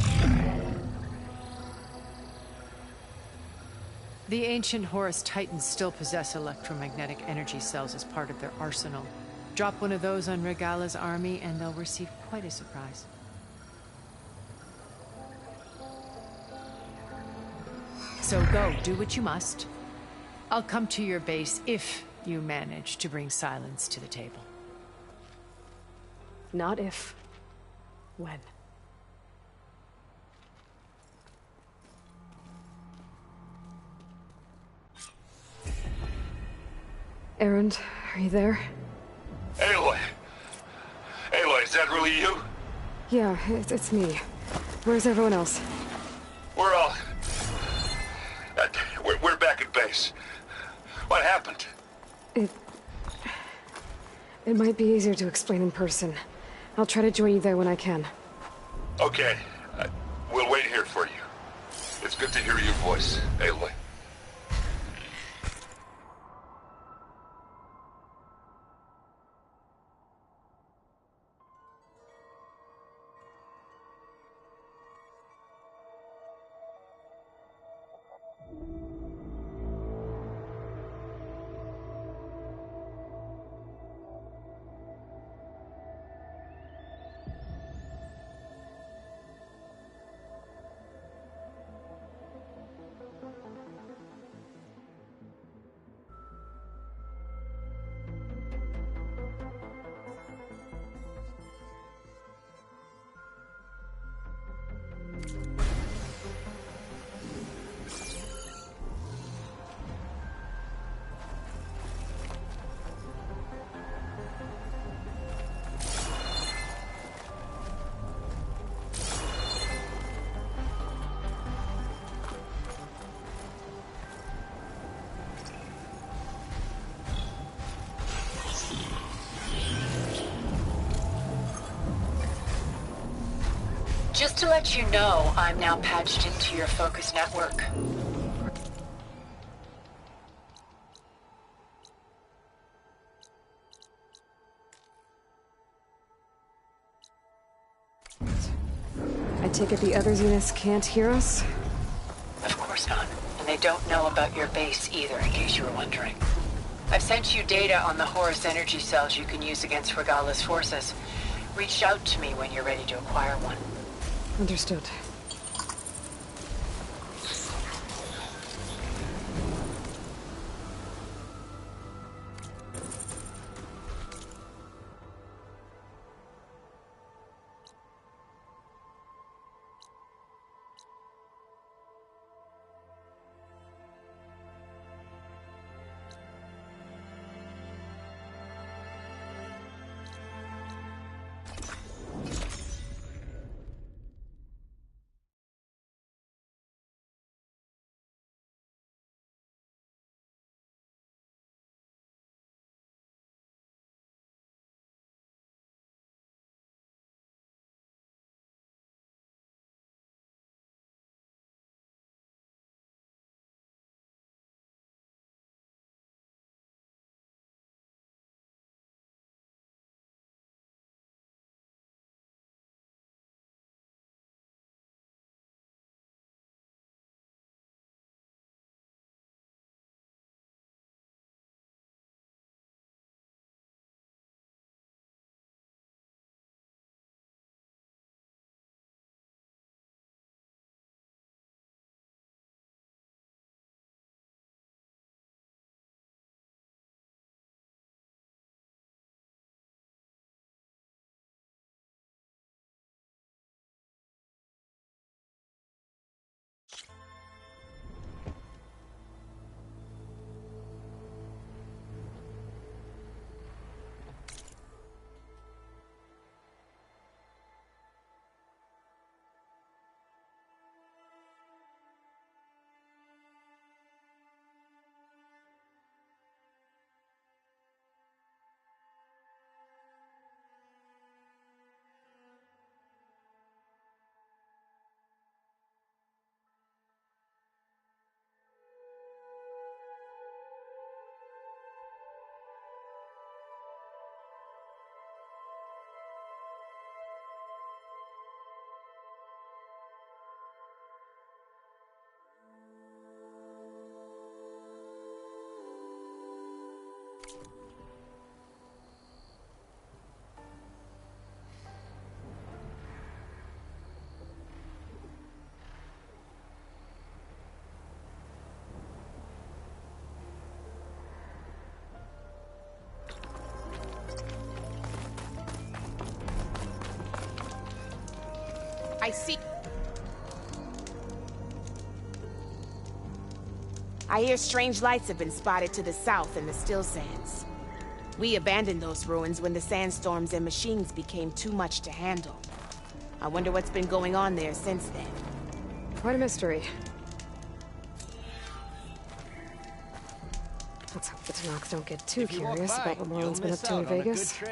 The ancient Horus Titans still possess electromagnetic energy cells as part of their arsenal. Drop one of those on Regalla's army and they'll receive quite a surprise. So go, do what you must. I'll come to your base if you manage to bring Sylens to the table. Not if. When. Erend, are you there? Aloy! Aloy, is that really you? Yeah, it's me. Where's everyone else? We're all... we're back at base. What happened? It might be easier to explain in person. I'll try to join you there when I can. Okay. We'll wait here for you. It's good to hear your voice, Aloy. Just to let you know, I'm now patched into your focus network. I take it the other Zeniths can't hear us? Of course not. And they don't know about your base either, in case you were wondering. I've sent you data on the Horus energy cells you can use against Regalla's forces. Reach out to me when you're ready to acquire one. Understood. I hear strange lights have been spotted to the south in the still sands. We abandoned those ruins when the sandstorms and machines became too much to handle. I wonder what's been going on there since then. Quite a mystery. Let's hope the Tanaks don't get too curious about what Marlone's been up to in Vegas.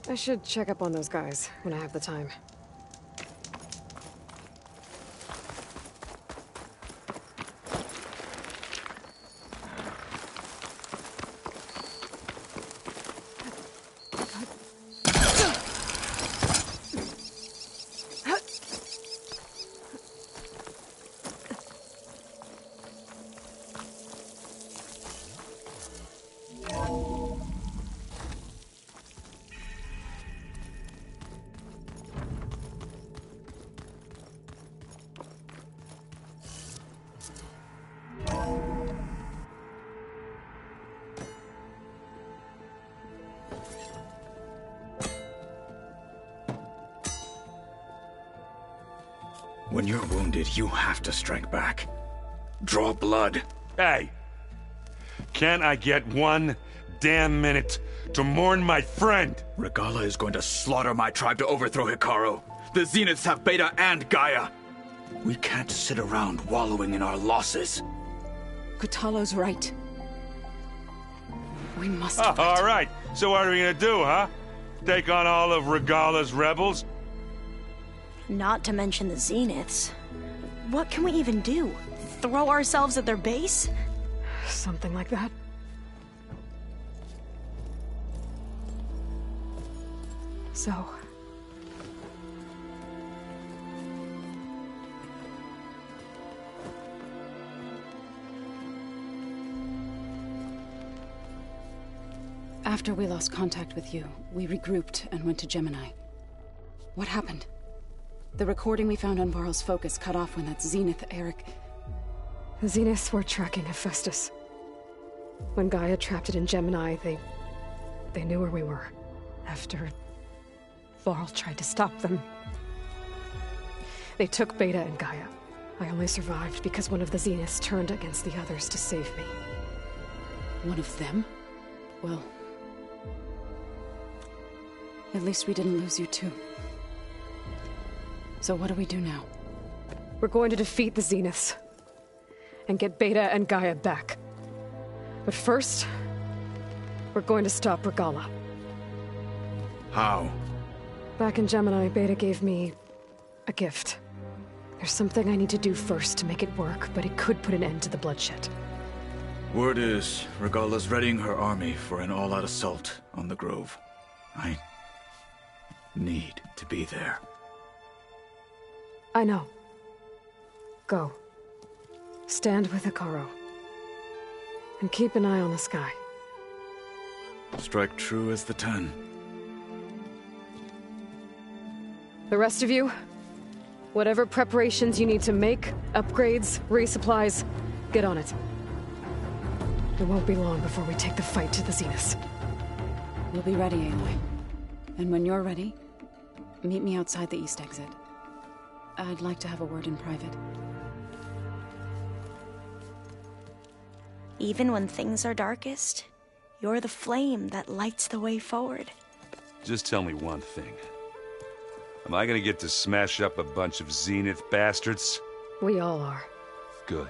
I should check up on those guys when I have the time. When you're wounded, you have to strike back. Draw blood. Hey! Can't I get one damn minute to mourn my friend? Regala is going to slaughter my tribe to overthrow Hikaru. The Zeniths have Beta and Gaia. We can't sit around wallowing in our losses. Kotallo's right. We must fight. All right, so what are we gonna do, huh? Take on all of Regala's rebels? Not to mention the Zeniths. What can we even do? Throw ourselves at their base? Something like that. So... After we lost contact with you, we regrouped and went to Gemini. What happened? The recording we found on Varl's focus cut off when that Zenith, Eric... The Zeniths were tracking Hephaestus. When Gaia trapped it in Gemini, they knew where we were. After Varl tried to stop them. They took Beta and Gaia. I only survived because one of the Zeniths turned against the others to save me. One of them? Well... at least we didn't lose you too. So what do we do now? We're going to defeat the Zeniths. And get Beta and Gaia back. But first... we're going to stop Regala. How? Back in Gemini, Beta gave me... a gift. There's something I need to do first to make it work, but it could put an end to the bloodshed. Word is, Regala's readying her army for an all-out assault on the Grove. I... need to be there. I know. Go. Stand with Hikaru. And keep an eye on the sky. Strike true as the 10. The rest of you, whatever preparations you need to make, upgrades, resupplies, get on it. It won't be long before we take the fight to the Zeniths. We'll be ready, Aloy. And when you're ready, meet me outside the east exit. I'd like to have a word in private. Even when things are darkest, you're the flame that lights the way forward. Just tell me one thing. Am I gonna get to smash up a bunch of Zenith bastards? We all are. Good.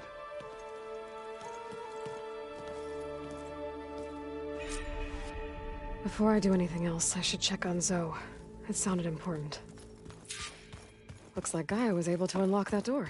Before I do anything else, I should check on Zoe. It sounded important. Looks like Gaia was able to unlock that door.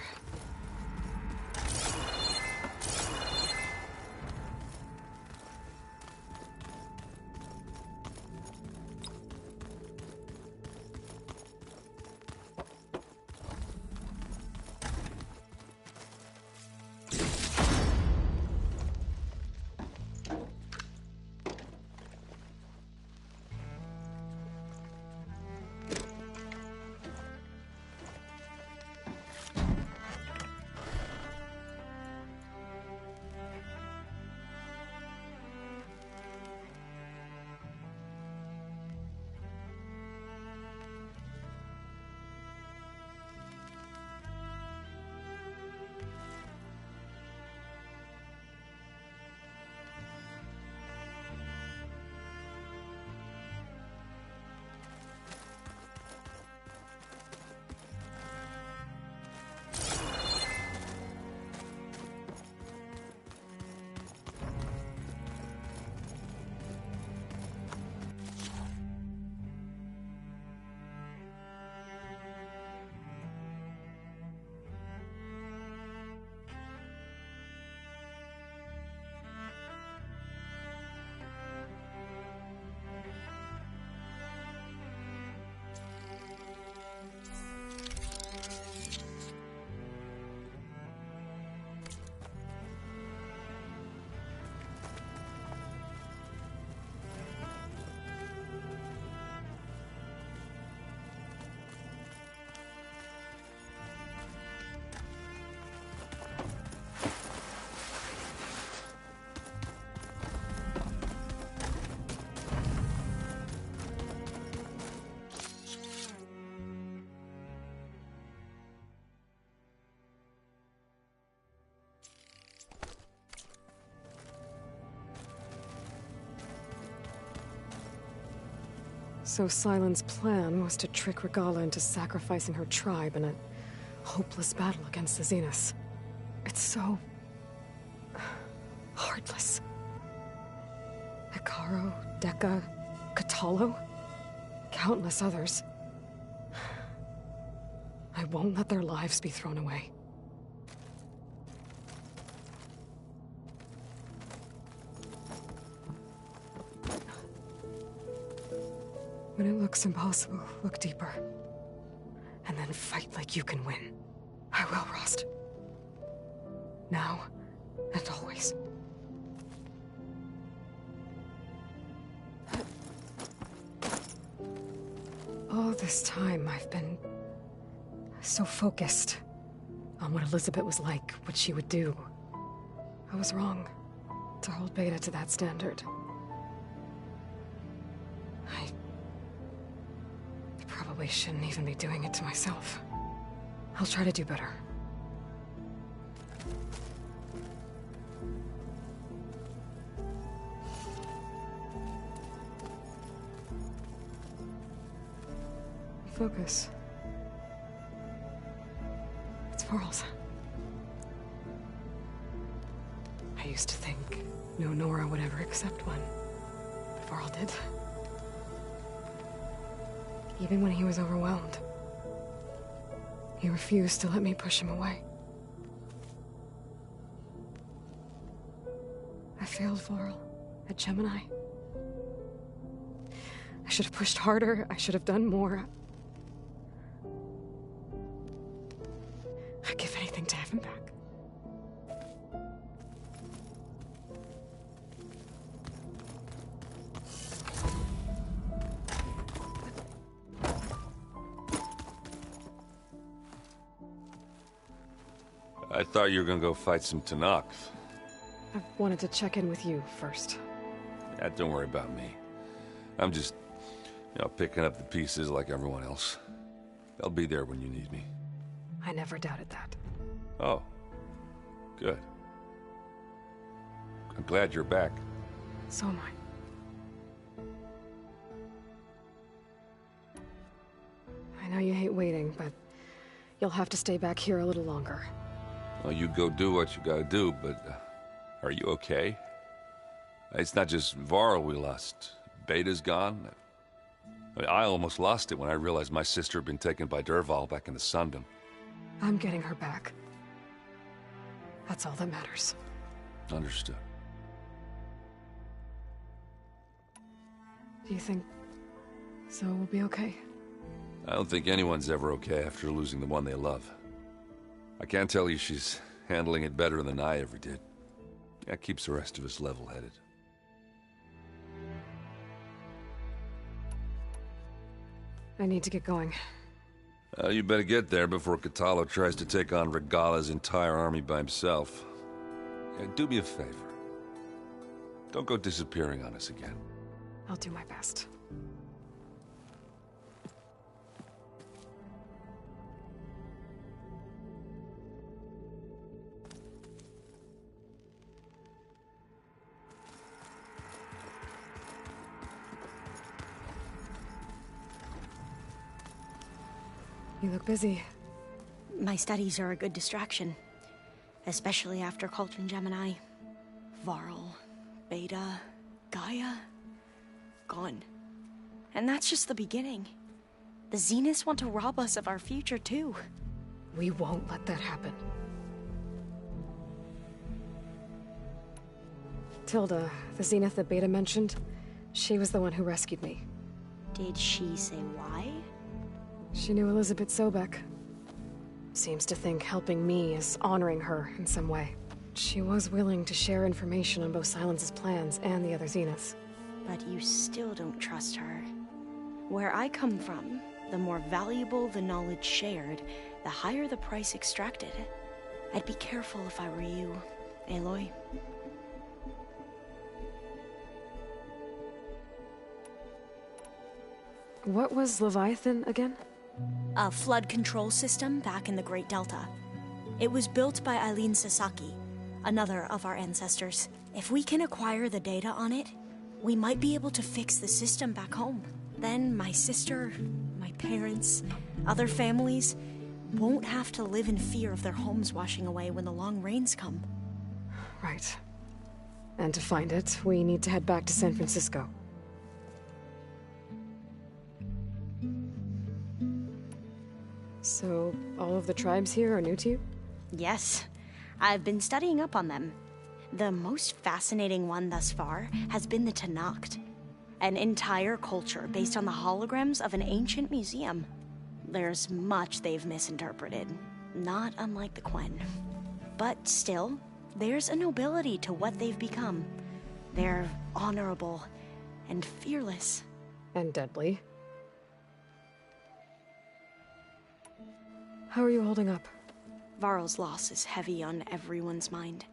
So Sylens' plan was to trick Regala into sacrificing her tribe in a hopeless battle against the Zeniths. It's so... heartless. Hekarro, Dekka, Kotallo, countless others. I won't let their lives be thrown away. When it looks impossible, look deeper. And then fight like you can win. I will, Rost. Now and always. All this time, I've been so focused on what Elizabeth was like, what she would do. I was wrong to hold Beta to that standard. I probably shouldn't even be doing it to myself. I'll try to do better. Focus. It's Varl's. I used to think no Nora would ever accept one. But Varl did. Even when he was overwhelmed. He refused to let me push him away. I failed Varl at Gemini. I should have pushed harder. I should have done more. I'd give anything to have him back. I thought you were gonna go fight some Tenakth. I wanted to check in with you first. Yeah, don't worry about me. I'm just, picking up the pieces like everyone else. I'll be there when you need me. I never doubted that. Oh. Good. I'm glad you're back. So am I. I know you hate waiting, but you'll have to stay back here a little longer. Well, you go do what you gotta do, but are you okay? It's not just Varl we lost. Beta's gone. I almost lost it when I realized my sister had been taken by Dervahl back in the Sundom. I'm getting her back. That's all that matters. Understood. Do you think Zoe will be okay? I don't think anyone's ever okay after losing the one they love. I can't tell you she's handling it better than I ever did. That keeps the rest of us level-headed. I need to get going. You better get there before Kotallo tries to take on Regala's entire army by himself. Do me a favor. Don't go disappearing on us again. I'll do my best. You look busy. My studies are a good distraction. Especially after Cauldron Gemini. Varl, Beta, Gaia... gone. And that's just the beginning. The Zeniths want to rob us of our future, too. We won't let that happen. Tilda, the Zenith that Beta mentioned, she was the one who rescued me. Did she say why? She knew Elizabeth Sobek. Seems to think helping me is honoring her in some way. She was willing to share information on both Sylens' plans and the other Zeniths. But you still don't trust her. Where I come from, the more valuable the knowledge shared, the higher the price extracted. I'd be careful if I were you, Aloy. What was Leviathan again? A flood control system back in the Great Delta. It was built by Eileen Sasaki, another of our ancestors. If we can acquire the data on it, we might be able to fix the system back home. Then my sister, my parents, other families won't have to live in fear of their homes washing away when the long rains come. Right. And to find it, we need to head back to San Francisco. So, all of the tribes here are new to you? Yes. I've been studying up on them. The most fascinating one thus far has been the Tenakth, an entire culture based on the holograms of an ancient museum. There's much they've misinterpreted, not unlike the Quen. But still, there's a nobility to what they've become. They're honorable and fearless. And deadly. How are you holding up? Varl's loss is heavy on everyone's mind.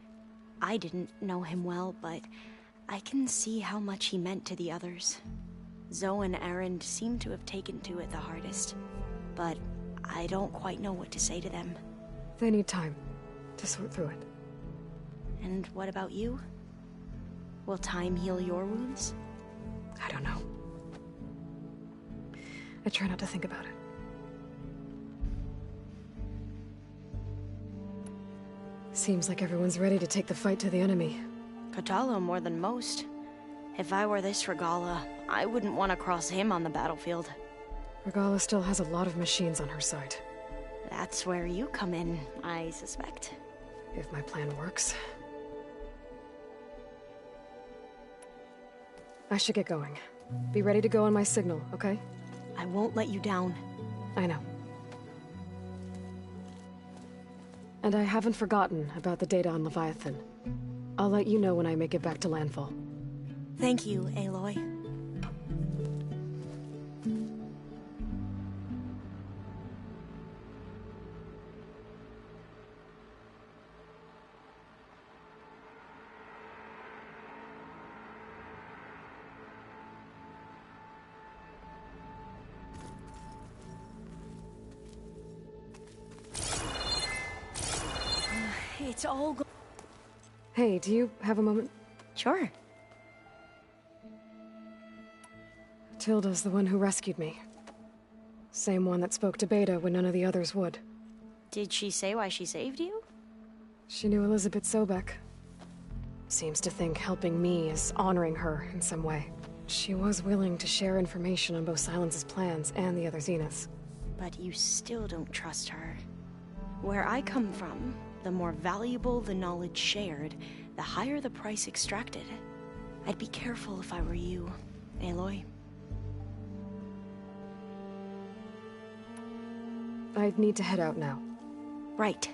I didn't know him well, but I can see how much he meant to the others. Zoe and Erend seem to have taken to it the hardest, but I don't quite know what to say to them. They need time to sort through it. And what about you? Will time heal your wounds? I don't know. I try not to think about it. Seems like everyone's ready to take the fight to the enemy. Kotallo more than most. If I were this Regala, I wouldn't want to cross him on the battlefield. Regala still has a lot of machines on her side. That's where you come in, I suspect. If my plan works. I should get going. Be ready to go on my signal, okay? I won't let you down. I know. And I haven't forgotten about the data on Leviathan. I'll let you know when I make it back to landfall. Thank you, Aloy. It's all go- Hey, do you have a moment? Sure. Tilda's the one who rescued me. Same one that spoke to Beta when none of the others would. Did she say why she saved you? She knew Elizabeth Sobek. Seems to think helping me is honoring her in some way. She was willing to share information on both Silence's plans and the other Zeniths. But you still don't trust her. Where I come from, the more valuable the knowledge shared, the higher the price extracted. I'd be careful if I were you, Aloy. I'd need to head out now. Right.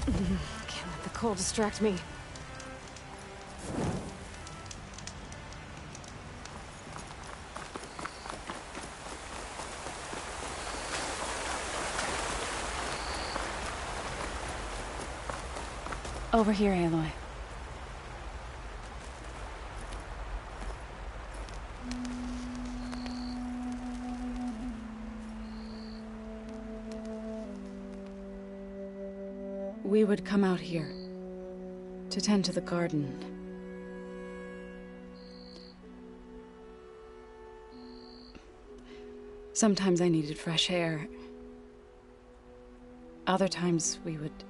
Can't let the cold distract me. Over here, Aloy. we would come out here to tend to the garden. Sometimes I needed fresh air. Other times we would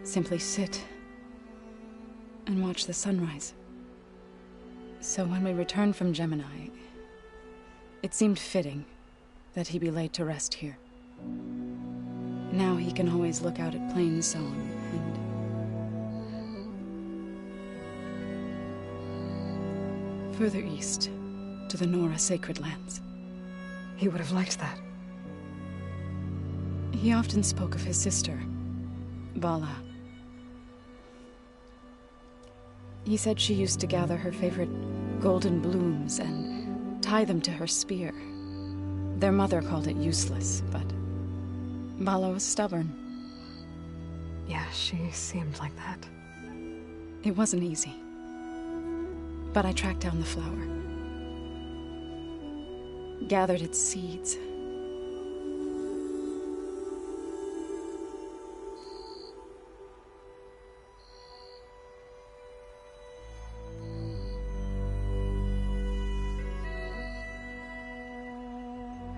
simply sit and watch the sunrise. So when we returned from Gemini, it seemed fitting that he be laid to rest here. Now he can always look out at Plainsong and further east to the Nora Sacred Lands. He would have liked that. He often spoke of his sister, Bala. He said she used to gather her favorite golden blooms and tie them to her spear. Their mother called it useless, but Bala was stubborn. Yeah, she seemed like that. It wasn't easy. But I tracked down the flower. Gathered its seeds.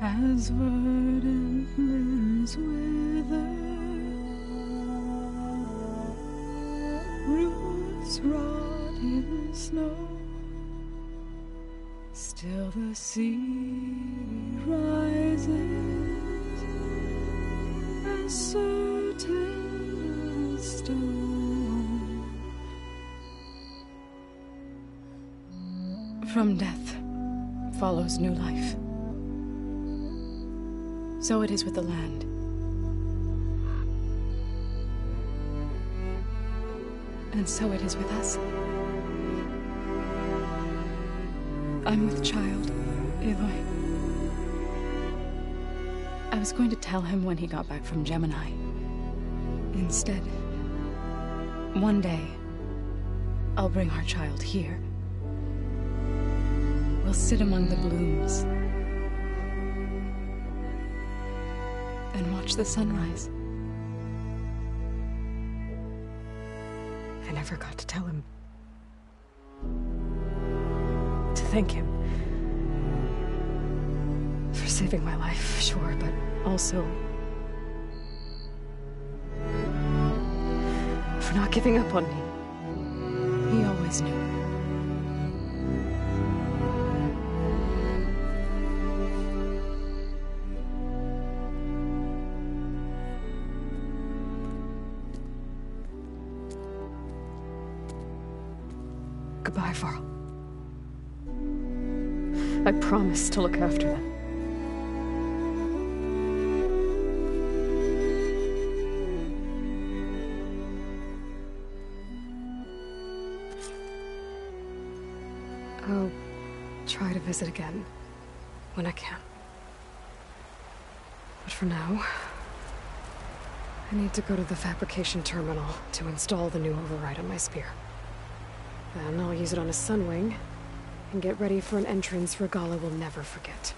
As verdant limbs wither, roots rot in snow, still the sea rises, as certain as stone. From death follows new life. So it is with the land. And so it is with us. I'm with child, Aloy. I was going to tell him when he got back from Gemini. Instead, one day, I'll bring our child here. We'll sit among the blooms and watch the sunrise. I never got to tell him. To thank him. For saving my life, sure, but also for not giving up on me. He always knew. Goodbye, Varl. I promise to look after them. I'll try to visit again when I can. But for now, I need to go to the fabrication terminal to install the new override on my spear. Then I'll use it on a sunwing, and get ready for an entrance Regalla will never forget.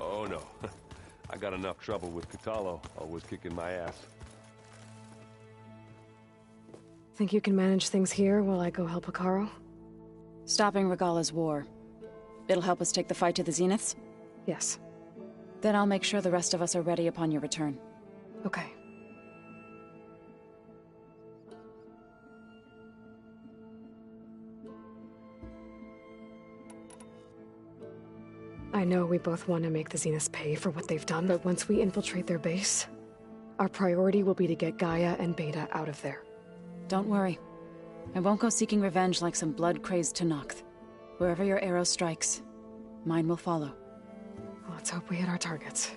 Oh no. I got enough trouble with Kotallo, always kicking my ass. Think you can manage things here while I go help Hekarro? Stopping Regalla's war. It'll help us take the fight to the Zeniths? Yes. Then I'll make sure the rest of us are ready upon your return. Okay. I know we both want to make the Zeniths pay for what they've done, but once we infiltrate their base, our priority will be to get Gaia and Beta out of there. Don't worry. I won't go seeking revenge like some blood-crazed Tenakth. Wherever your arrow strikes, mine will follow. Let's hope we hit our targets.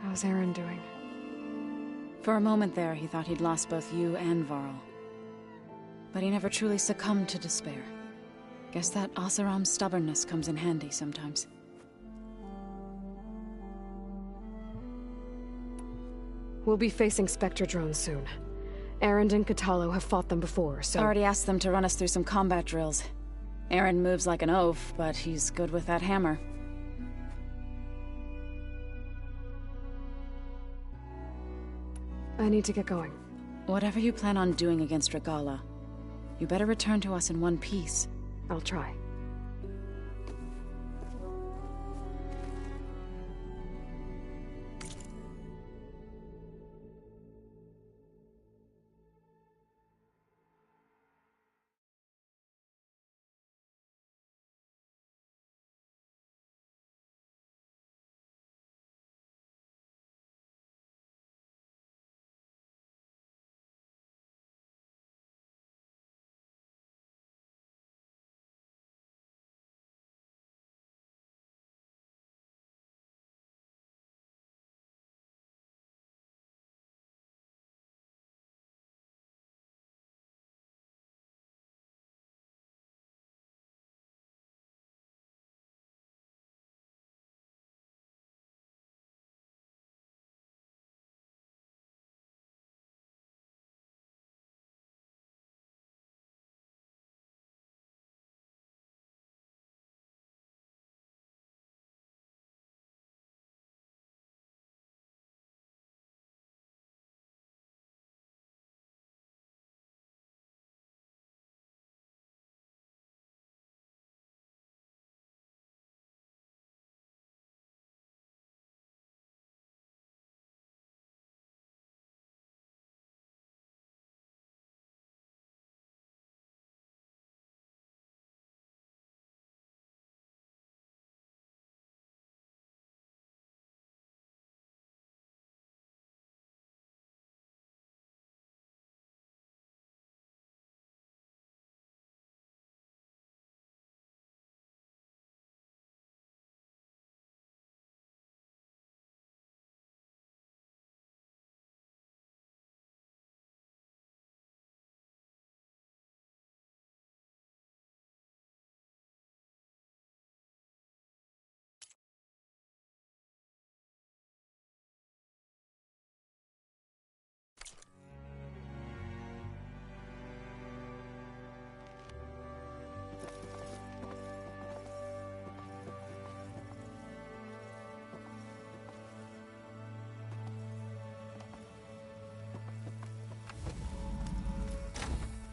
How's Aaron doing? For a moment there, he thought he'd lost both you and Varl. But he never truly succumbed to despair. Guess that Oseram's stubbornness comes in handy sometimes. We'll be facing Spectre drones soon. Aaron and Kotallo have fought them before, so... Already asked them to run us through some combat drills. Aaron moves like an oaf, but he's good with that hammer. I need to get going. Whatever you plan on doing against Regalla, you better return to us in one piece. I'll try.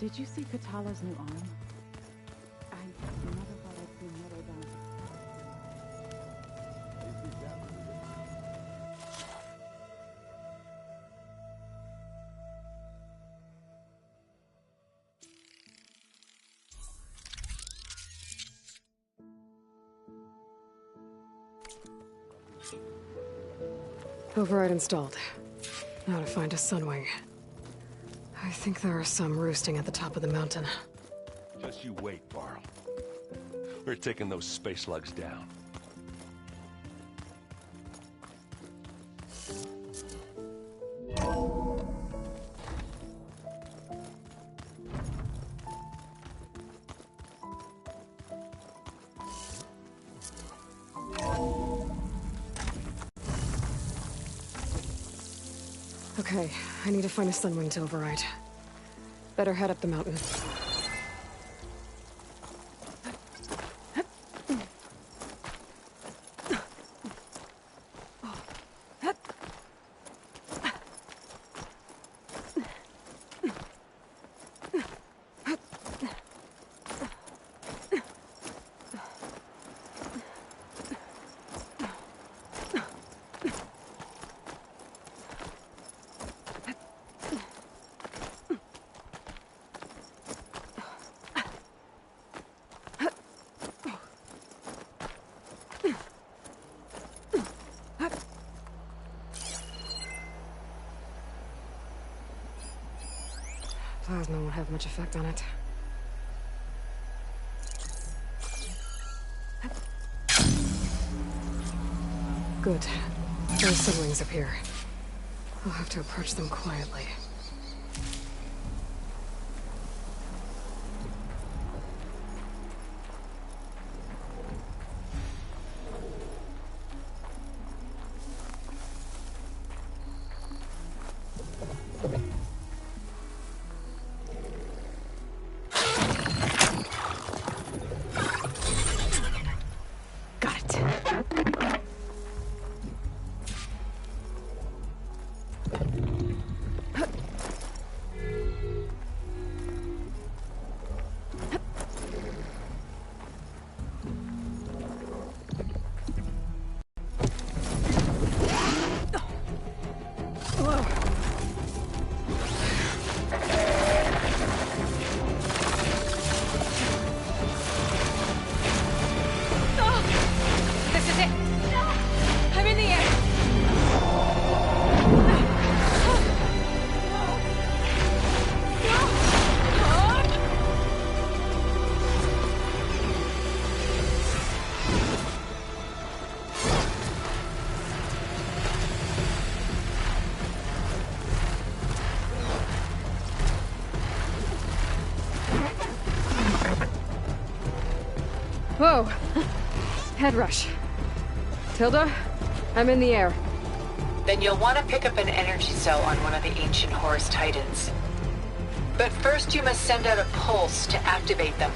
Did you see Kotallo's new arm? I never thought I'd see metal down. Override installed. Now to find a Sunwing. I think there are some roosting at the top of the mountain. Just you wait, Varl. We're taking those space slugs down. Okay, I need to find a Sunwing to override. Better head up the mountain. poison won't have much effect on it. Good. There's siblings up here. I'll have to approach them quietly. Whoa! Head rush. Tilda, I'm in the air. Then you'll want to pick up an energy cell on one of the ancient Horus Titans. But first you must send out a pulse to activate them.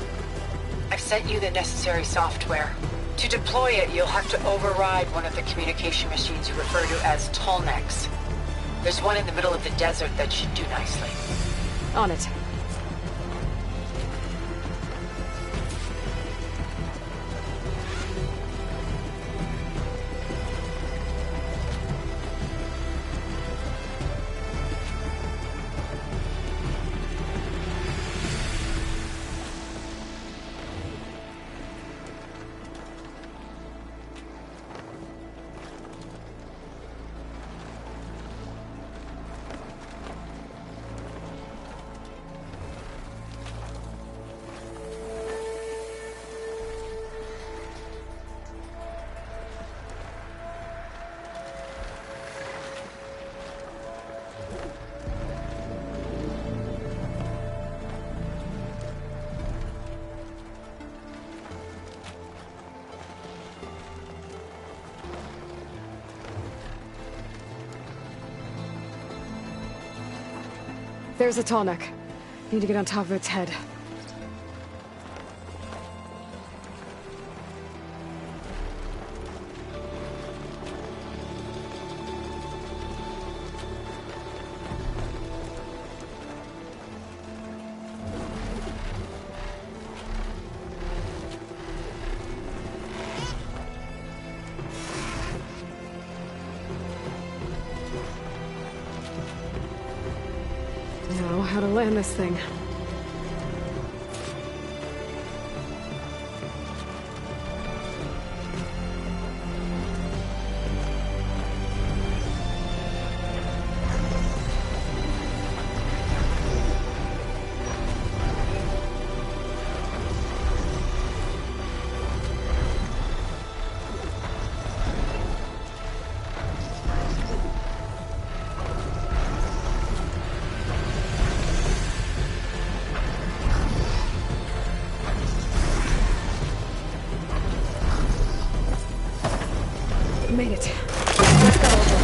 I've sent you the necessary software. To deploy it, you'll have to override one of the communication machines you refer to as Tolnecs. There's one in the middle of the desert that should do nicely. On it. There's a Tallneck. Need to get on top of its head. Now, how to land this thing. Made it. Let's go over.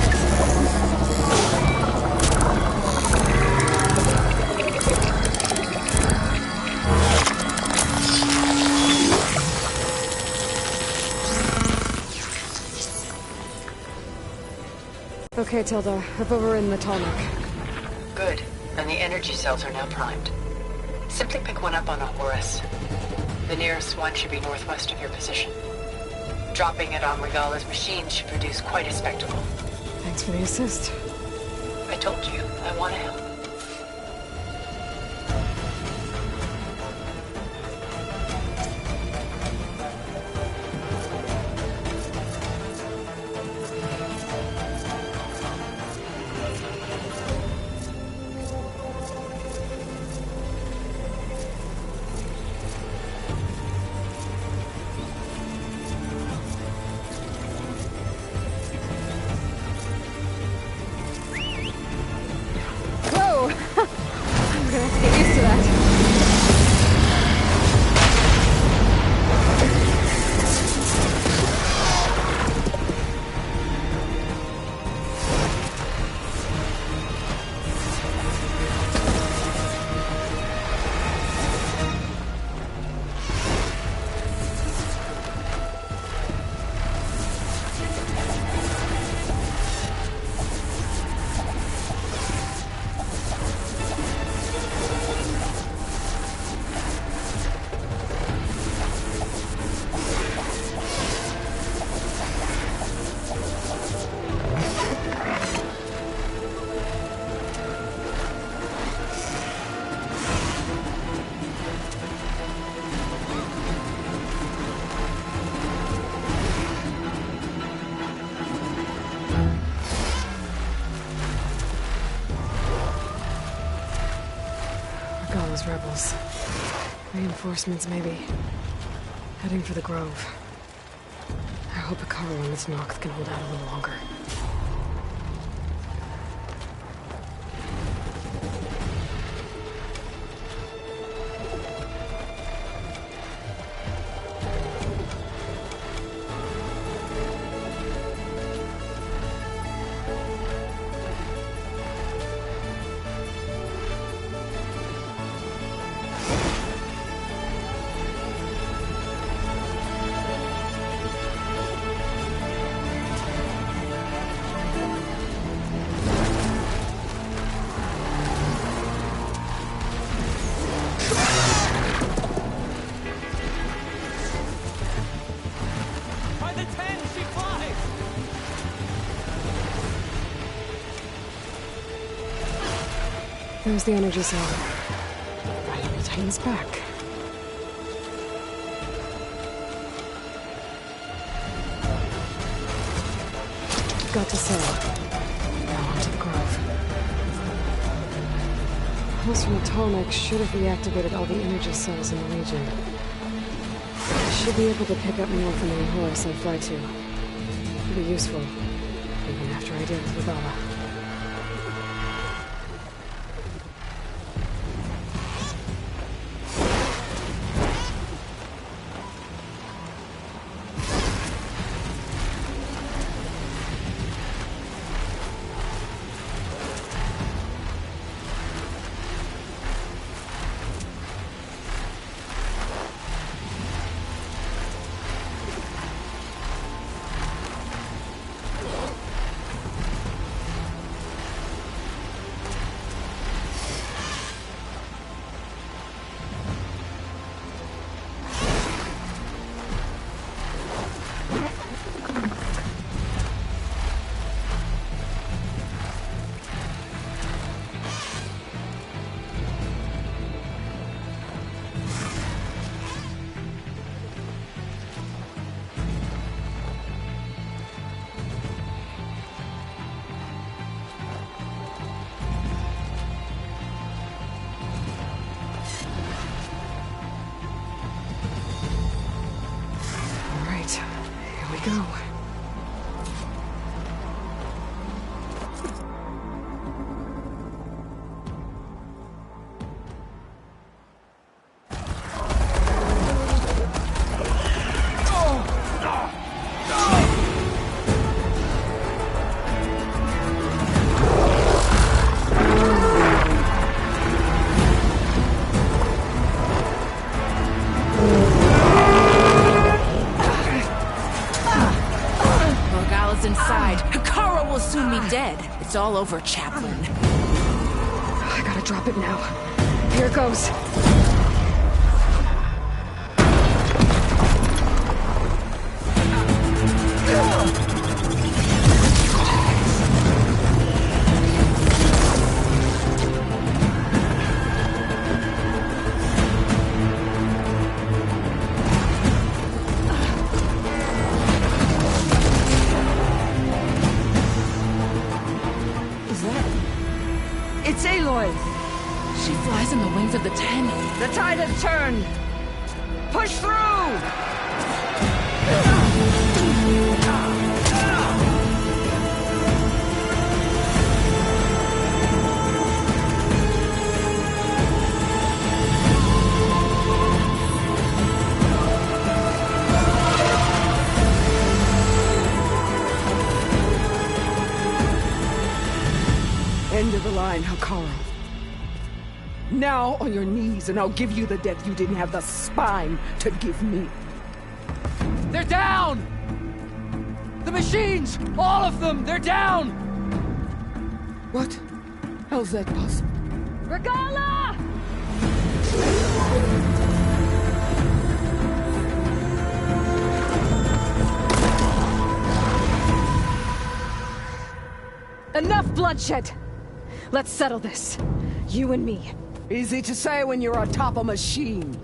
Okay, Tilda. I've overridden the Tallneck. Good. And the energy cells are now primed. Simply pick one up on a Horus. The nearest one should be northwest of your position. Dropping it on Regala's machine should produce quite a spectacle. Thanks for the assist. I told you, I want to help. Reinforcements, maybe. Heading for the Grove. I hope Hikaru and this Noct can hold out a little longer. There's the energy cell. Valuable Titan's back. Got to sail. Now on to the Grove. Pulse from the Tallneck should have reactivated all the energy cells in the region. I should be able to pick up more from any horse I fly to. It'll be useful, even after I deal with Regala. Go. It's all over, Chaplain. I gotta drop it now. Here it goes. She flies on the wings of the 10. The tide has turned! Push through! End of the line, Hikaru. Now on your knees, and I'll give you the death you didn't have the spine to give me. They're down! The machines! All of them! They're down! What? How's that possible? Regala! Enough bloodshed! Let's settle this. You and me. Easy to say when you're atop a machine.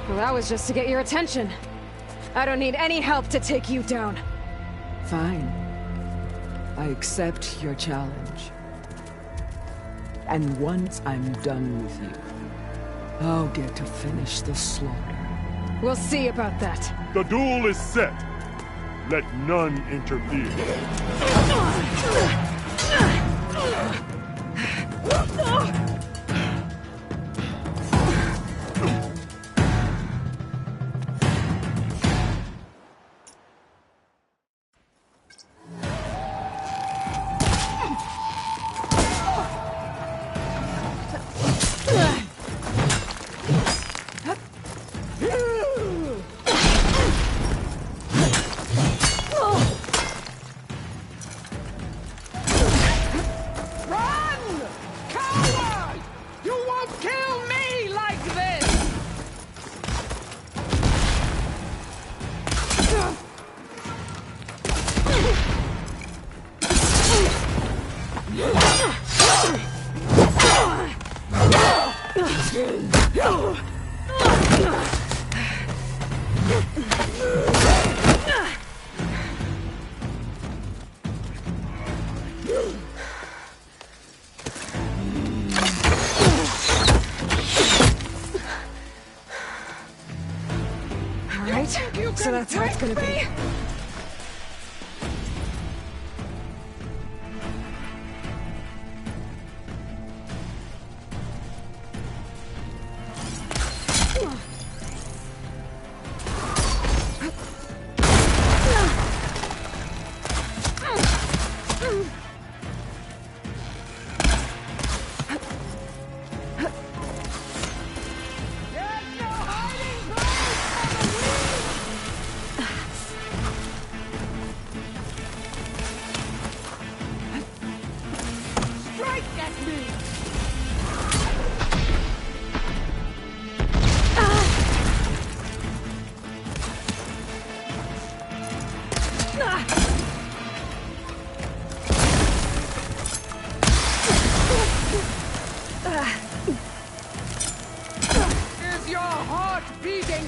Well, that was just to get your attention. I don't need any help to take you down. Fine. I accept your challenge. And once I'm done with you, I'll get to finish the slaughter. We'll see about that. The duel is set. Let none interfere. So that's how it's gonna be. Is your heart beating?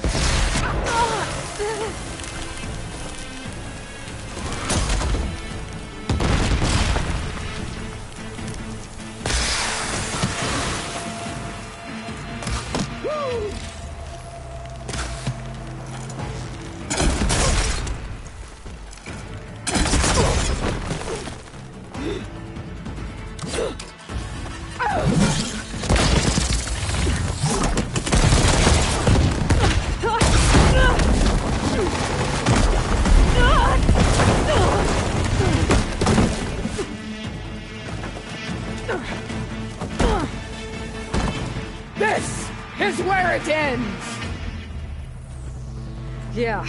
This is where it ends! Yeah,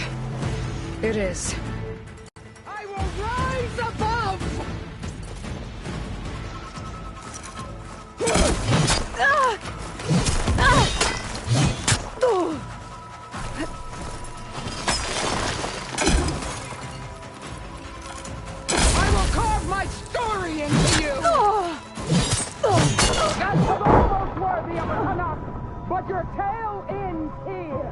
it is. I will rise above! I will carve my story into you! That's almost worthy of a Canuck, but your tale ends here!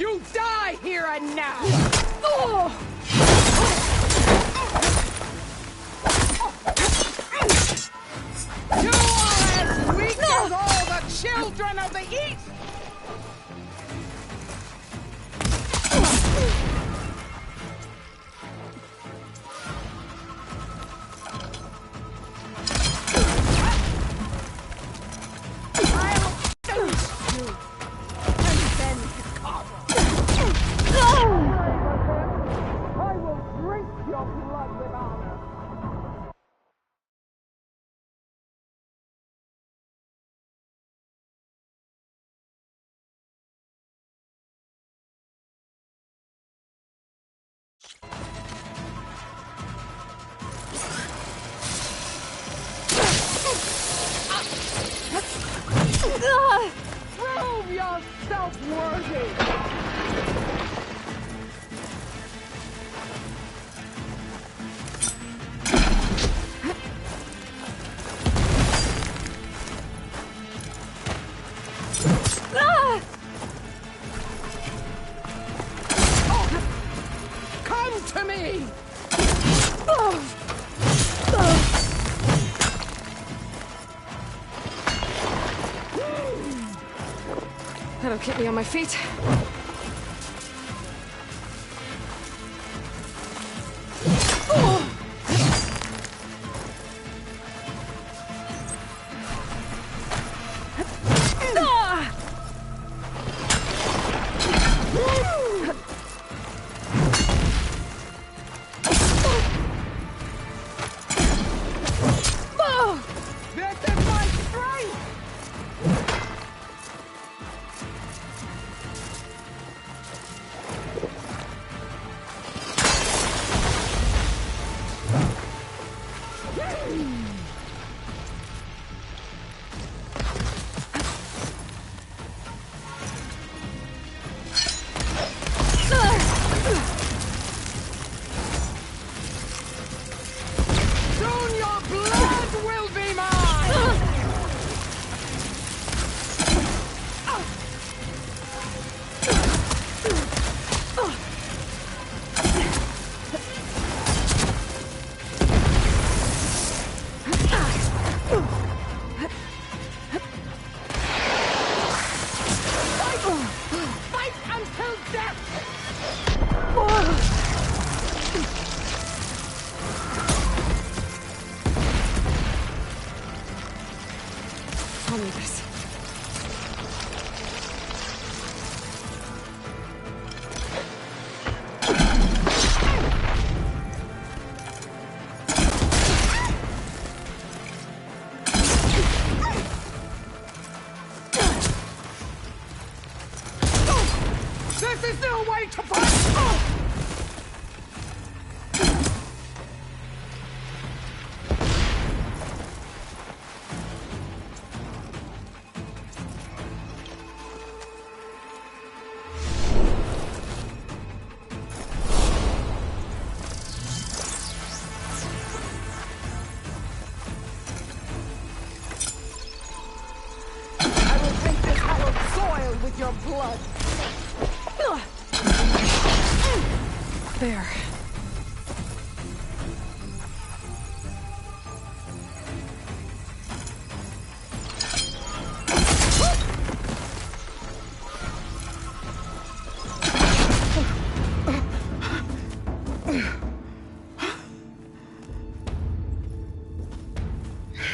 You die here and now! You are as weak as all the children of the East! Prove yourself worthy! Come to me! That'll keep me on my feet. This is my strength! Soon your blood will be mine! Fight until death! I'll need this. This is no way to fight! I will paint this hallowed soil with your blood! There.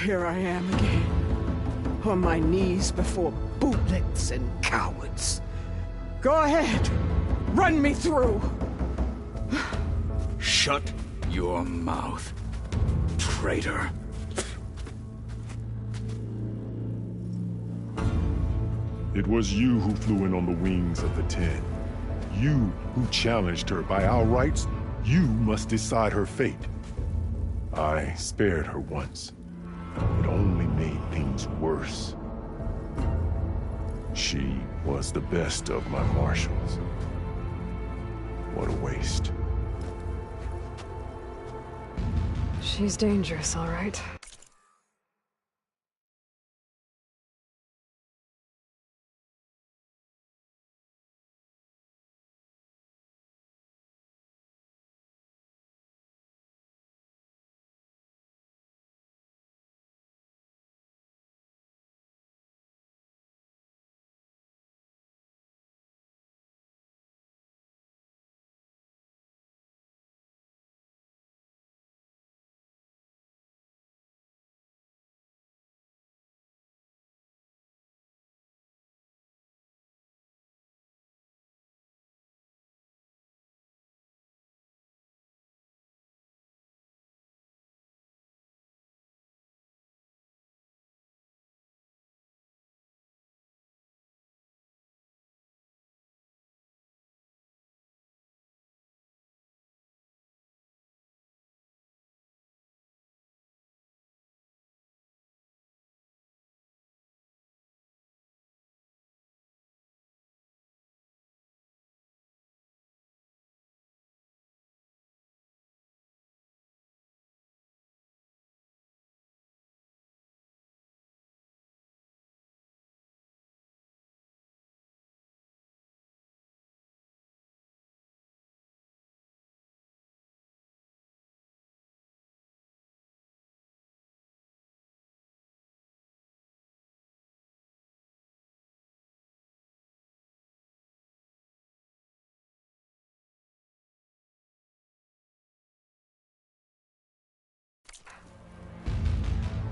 Here I am again, on my knees before bootlicks and cowards. Go ahead, run me through. Shut your mouth, traitor. It was you who flew in on the wings of the Ten. You who challenged her by our rights. You must decide her fate. I spared her once. It only made things worse. She was the best of my marshals. What a waste. She's dangerous, all right.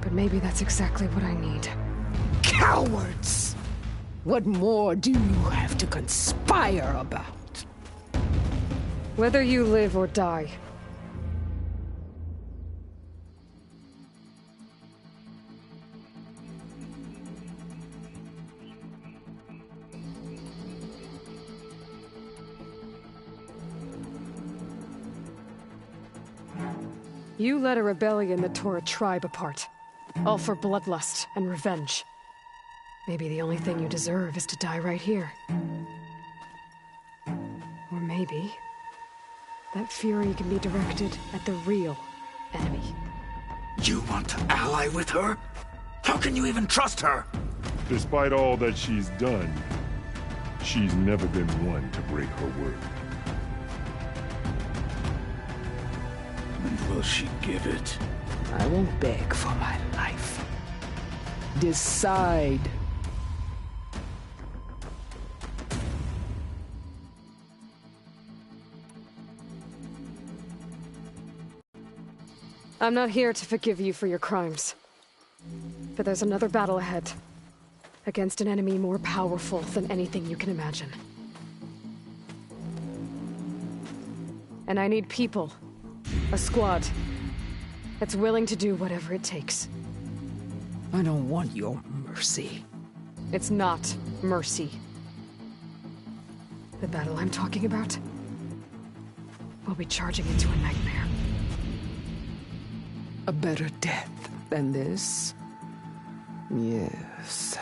But maybe that's exactly what I need. Cowards! What more do you have to conspire about? Whether you live or die. You led a rebellion that tore a tribe apart. All for bloodlust and revenge. Maybe the only thing you deserve is to die right here. Or maybe that fury can be directed at the real enemy. You want to ally with her? How can you even trust her? Despite all that she's done, she's never been one to break her word. And will she give it? I won't beg for my life. Decide. I'm not here to forgive you for your crimes. But there's another battle ahead. Against an enemy more powerful than anything you can imagine. And I need people. A squad. That's willing to do whatever it takes. I don't want your mercy. It's not mercy. The battle I'm talking about will be charging into a nightmare. A better death than this? Yes.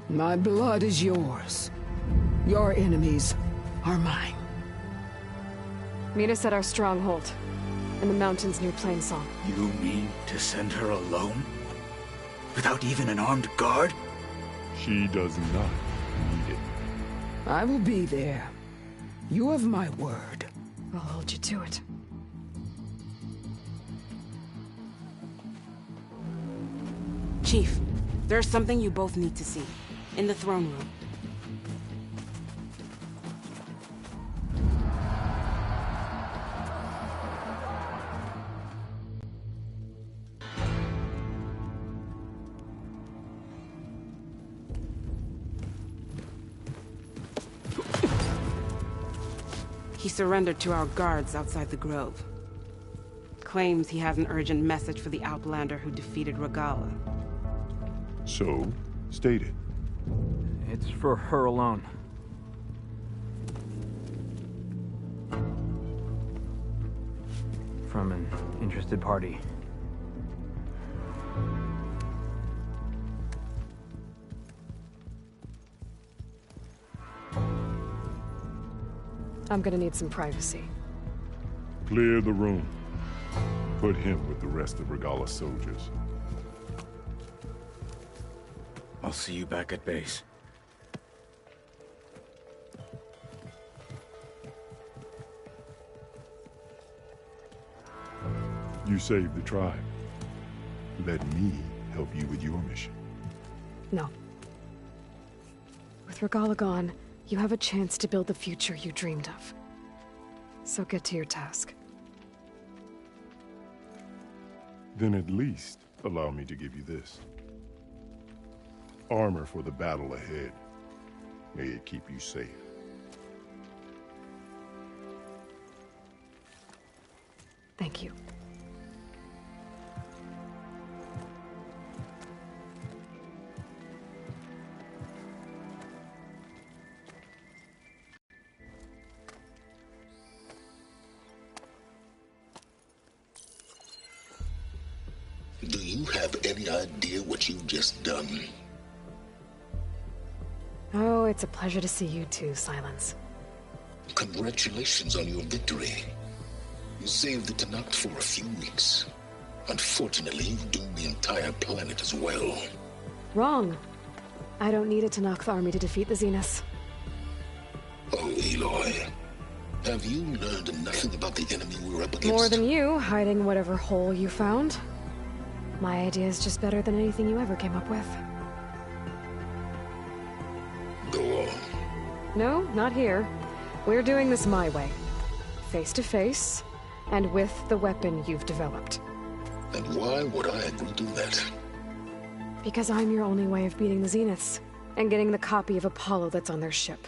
My blood is yours. Your enemies are mine. Meet us at our stronghold, in the mountains near Plainsong. You mean to send her alone? Without even an armed guard? She does not need it. I will be there. You have my word. I'll hold you to it. Chief, there's something you both need to see. In the throne room. He surrendered to our guards outside the grove. Claims he has an urgent message for the Outlander who defeated Regala. So, state it. It's for her alone. From an interested party. I'm gonna need some privacy. Clear the room. Put him with the rest of Regala's soldiers. I'll see you back at base. You saved the tribe. Let me help you with your mission. No. With Regala gone, you have a chance to build the future you dreamed of. So get to your task. Then at least allow me to give you this. Armor for the battle ahead. May it keep you safe. Thank you. Do you have any idea what you've just done? Oh, it's a pleasure to see you too, Silence. Congratulations on your victory. You saved the Tanakh for a few weeks. Unfortunately, you've doomed the entire planet as well. Wrong. I don't need a Tanakh army to defeat the Zeniths. Oh, Aloy. Have you learned nothing about the enemy we're up against? More than you, hiding whatever hole you found. My idea is just better than anything you ever came up with. Go on. No, not here. We're doing this my way. Face to face, And with the weapon you've developed. And why would I agree to that? Because I'm your only way of beating the Zeniths, and getting the copy of Apollo that's on their ship.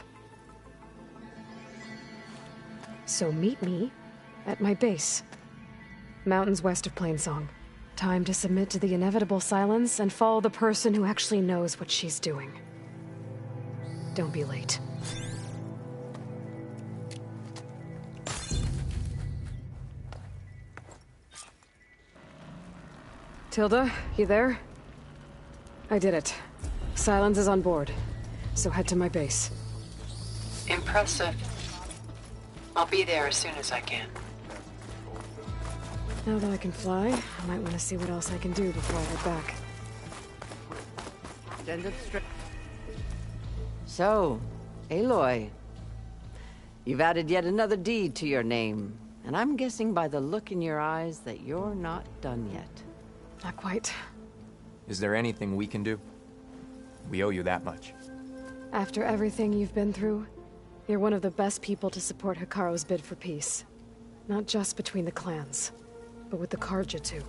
So meet me at my base. Mountains west of Plainsong. Time to submit to the inevitable silence and follow the person who actually knows what she's doing. Don't be late. Tilda, you there? I did it. Silence is on board, so head to my base. Impressive. I'll be there as soon as I can. Now that I can fly, I might want to see what else I can do before I head back. Send it straight. So, Aloy. You've added yet another deed to your name, and I'm guessing by the look in your eyes that you're not done yet. Not quite. Is there anything we can do? We owe you that much. After everything you've been through, you're one of the best people to support Hikaru's bid for peace. Not just between the clans, but with the Carja too.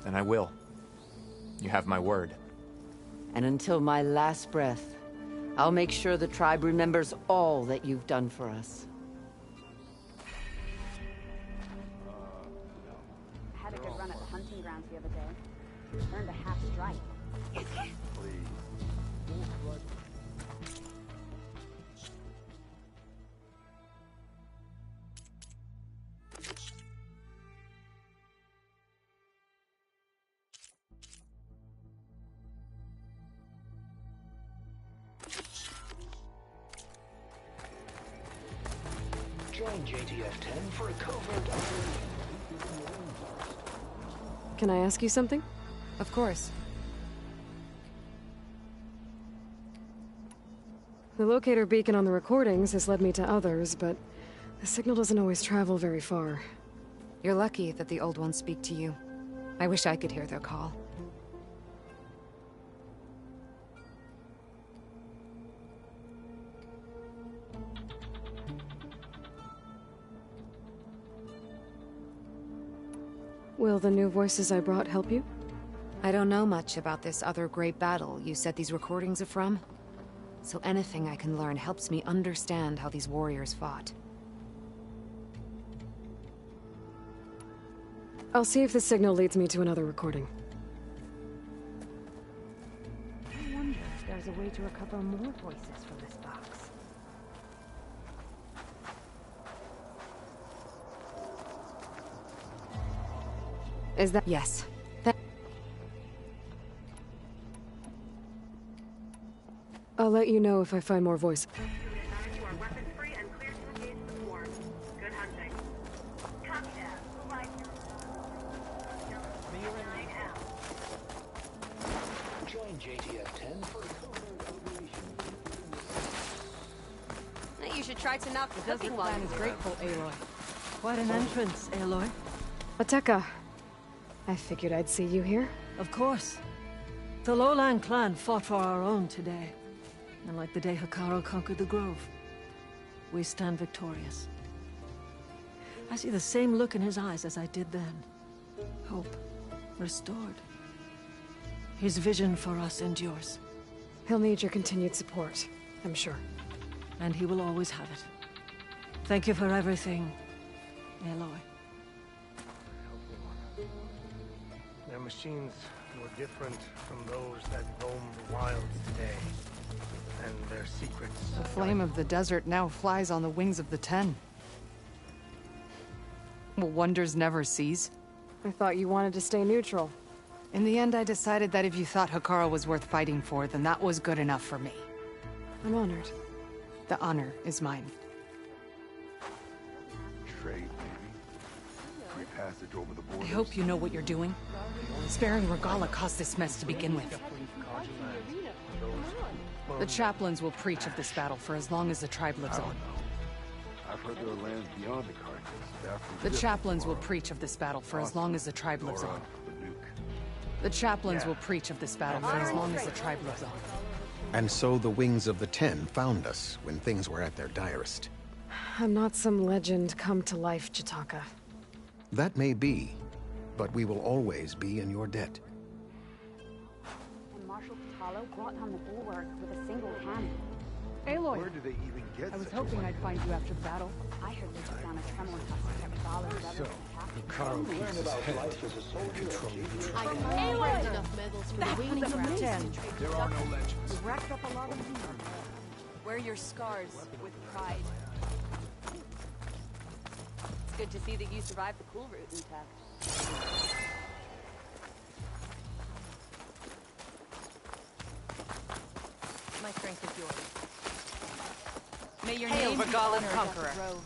Then I will. You have my word. And until my last breath, I'll make sure the tribe remembers all that you've done for us. I had a good run at the hunting grounds the other day. Earned a half strike. Join JTF-10 for a covert operation. Can I ask you something? Of course. The locator beacon on the recordings has led me to others, but the signal doesn't always travel very far. You're lucky that the old ones speak to you. I wish I could hear their call. Will the new voices I brought help you? I don't know much about this other great battle you said these recordings are from. So anything I can learn helps me understand how these warriors fought. I'll see if the signal leads me to another recording. I wonder if there's a way to recover more voices from this box. Is that— Yes. I'll let you know if I find more voices. Join JTF-10 for a covert operation. You should try to knock the cooking while plan is you're grateful, Aloy. Quite an entrance, Aloy. Ateka. I figured I'd see you here. Of course. The Lowland clan fought for our own today. And like the day Hikaru conquered the Grove, we stand victorious. I see the same look in his eyes as I did then. Hope. Restored. His vision for us endures. He'll need your continued support, I'm sure. And he will always have it. Thank you for everything, Aloy. Their machines were different from those that roam the wilds today. And their secrets... The flame of the desert now flies on the wings of the Ten. Will wonders never cease? I thought you wanted to stay neutral. In the end, I decided that if you thought Hikaru was worth fighting for, then that was good enough for me. I'm honored. The honor is mine. Trade, maybe. Free passage over the border. I hope you know what you're doing. Sparing Regala caused this mess to begin with. The chaplains will preach of this battle for as long as the tribe lives on. I've heard there are lands beyond the Carthage. The chaplains will preach of this battle for as long as the tribe lives on. The chaplains will preach of this battle for as long as the tribe lives on. And so the Wings of the Ten found us when things were at their direst. I'm not some legend come to life, Jataka. That may be, but we will always be in your debt. And Marshal Patalo brought down the bulwark with a single hand. Aloy! Where do they even get I was such a hoping weapon? I'd find you after the battle. I heard they took down a Tremor tusk that kept Valor So, Caro keeps his head and control the I Aloy! have enough medals for the wing That's round. amazing. There are no legends. We've racked up a lot of them. Wear your scars with pride. It's good to see that you survived the cool route intact. My strength is yours. May your Hail, name be Regalla's honored conqueror. at the grove.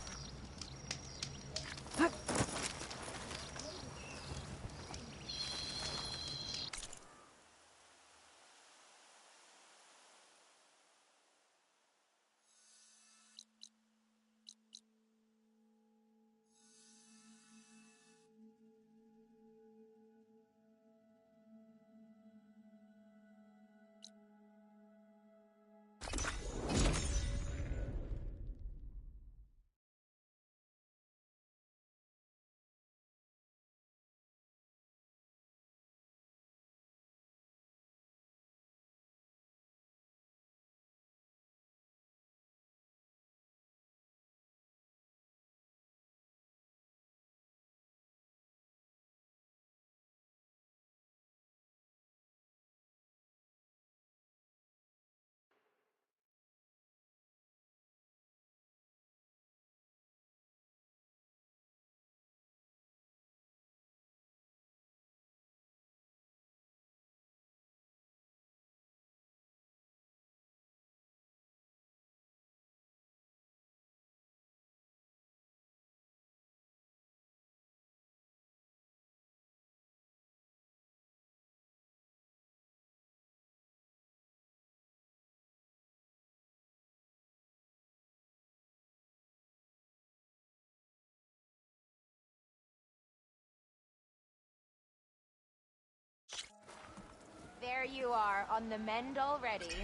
There you are, on the mend already.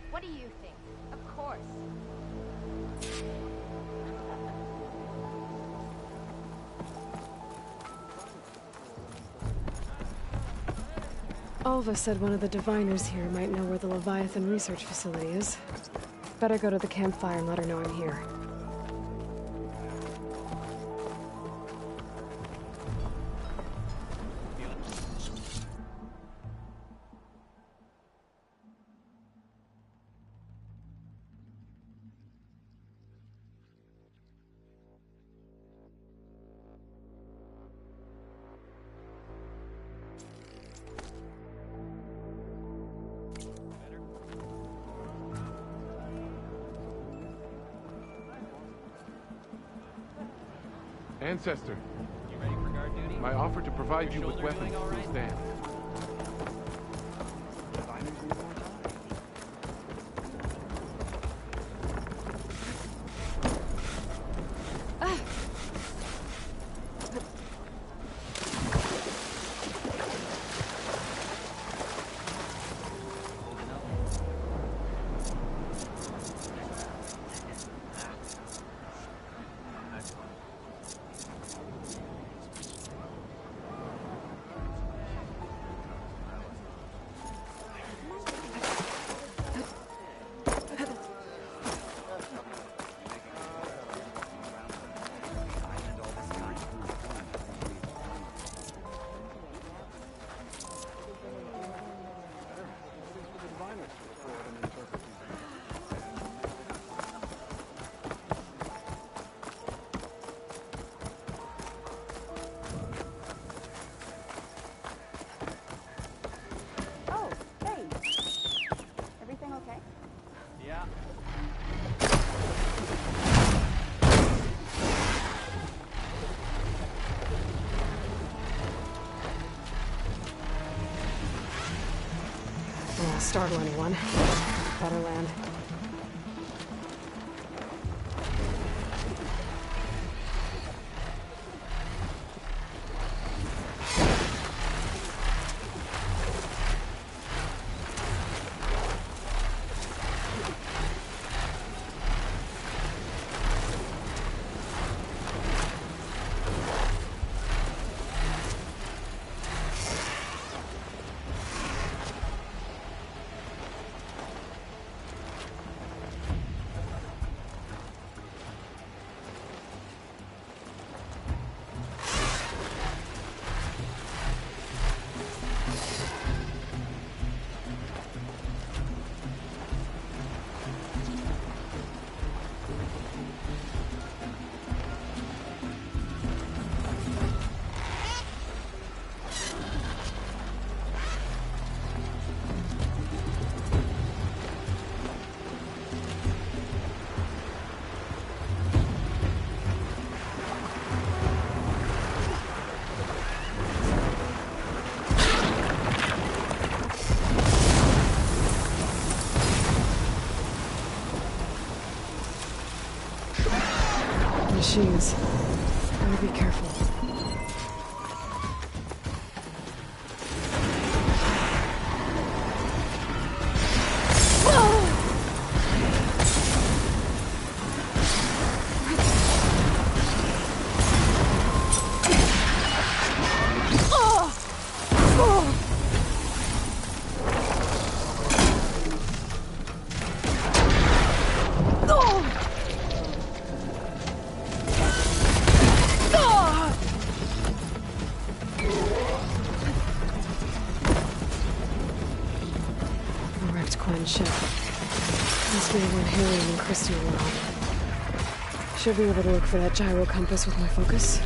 What do you think? Of course. Alva said one of the diviners here might know where the Leviathan research facility is. Better go to the campfire and let her know I'm here. Ancestor, you ready for guard duty? My offer to provide you with weapons still stands. Oh, hey. Everything okay? Yeah. Won't startle anyone. Better land. machines. Gotta be careful. Ship. Must be the one Harry and Christy were on. Should be able to look for that gyro compass with my focus.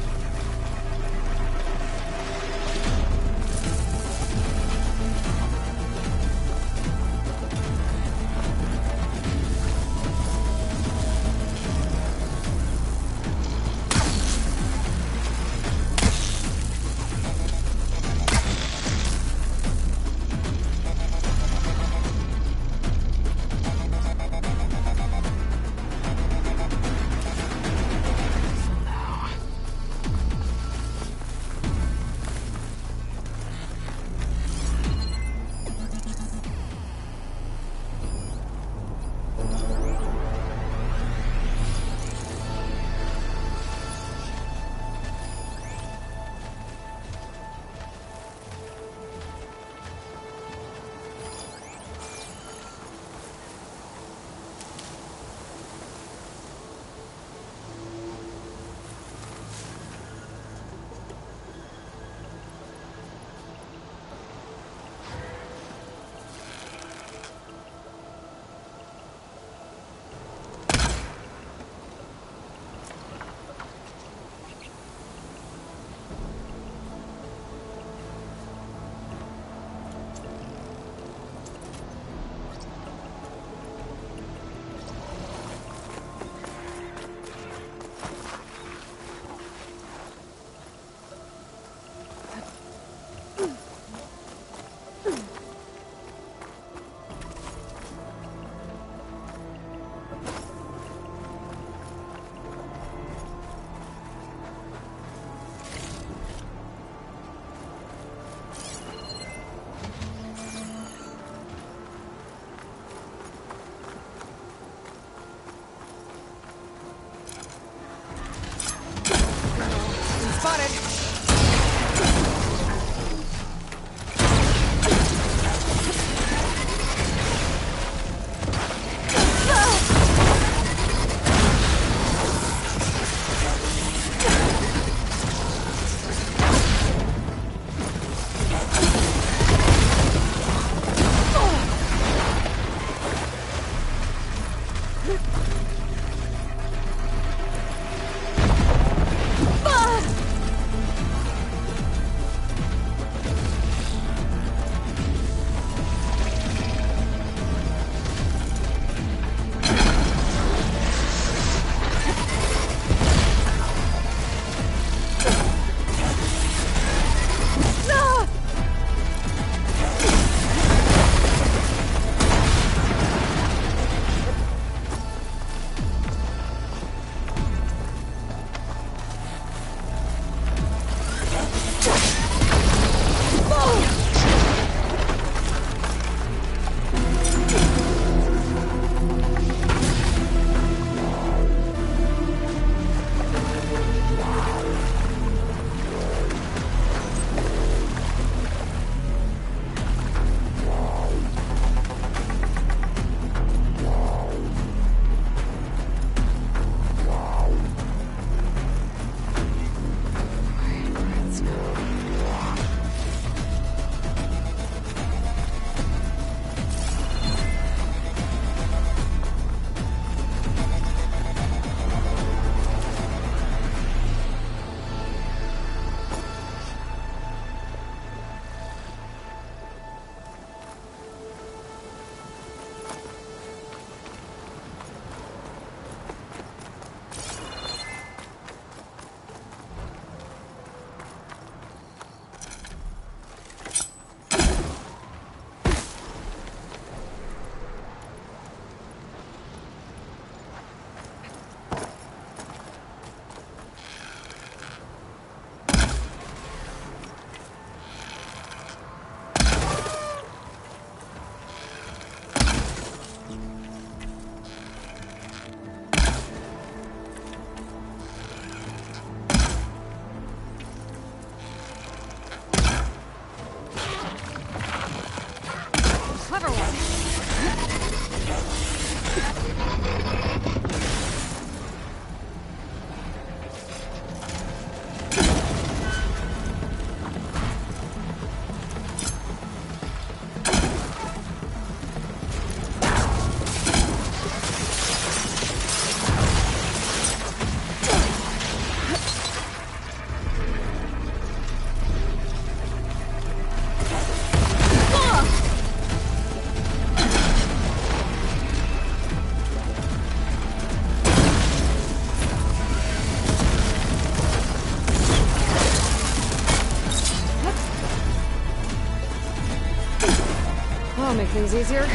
easier.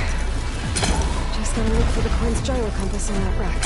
Just gotta look for the coin's gyro compass in that rack.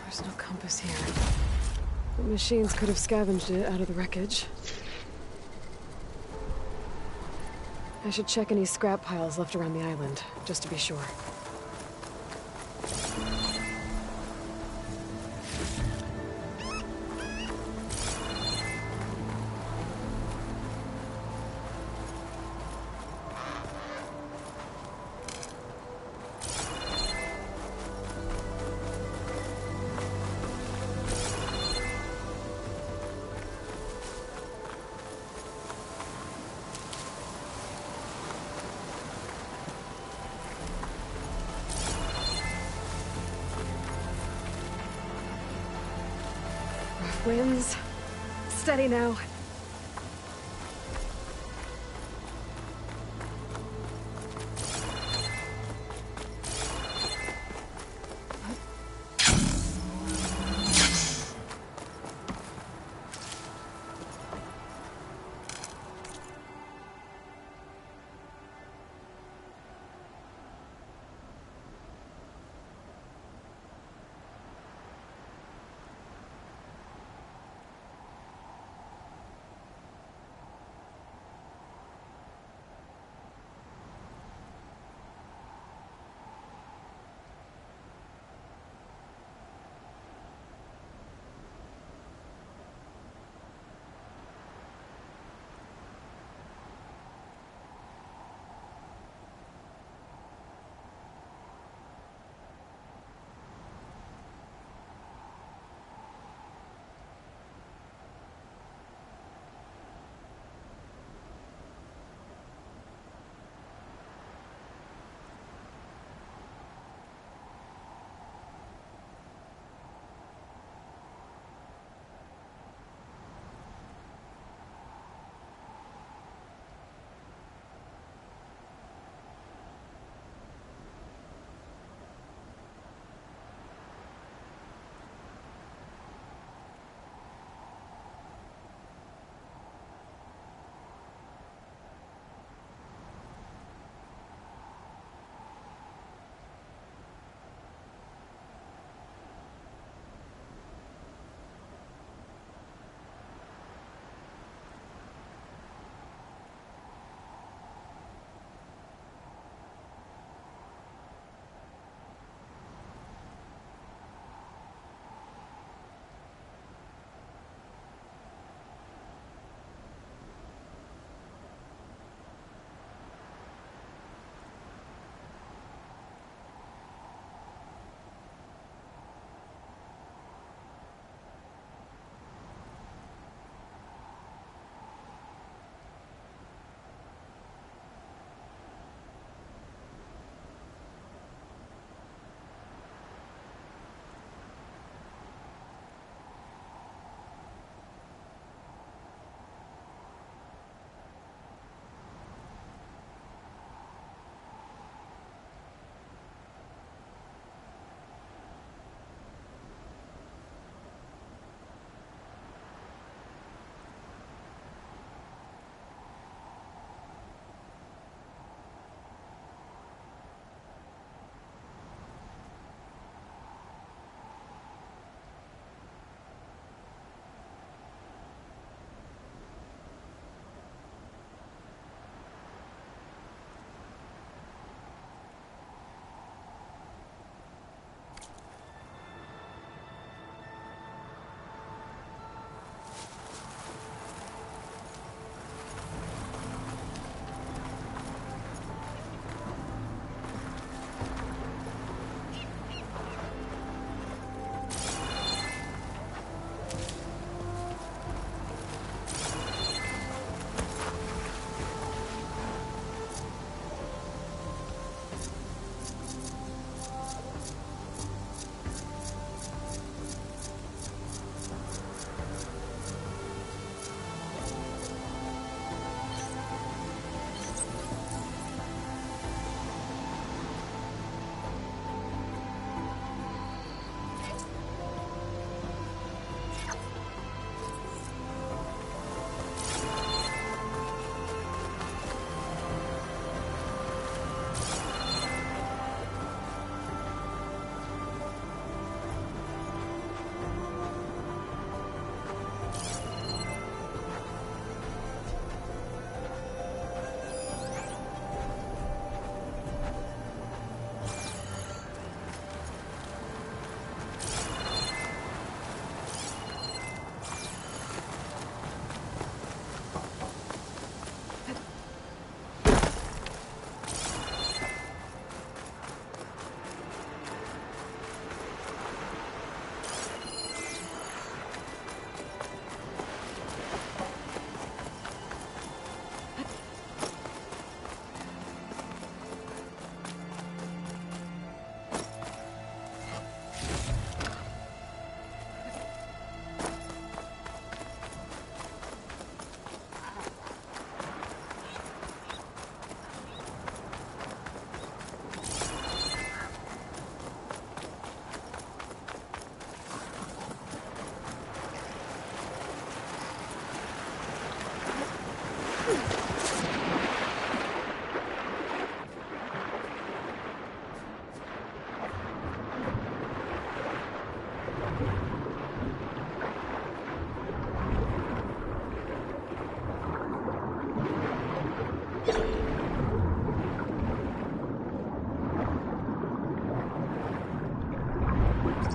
There's no compass here. The machines could have scavenged it out of the wreckage. I should check any scrap piles left around the island, just to be sure. Winds. Steady now.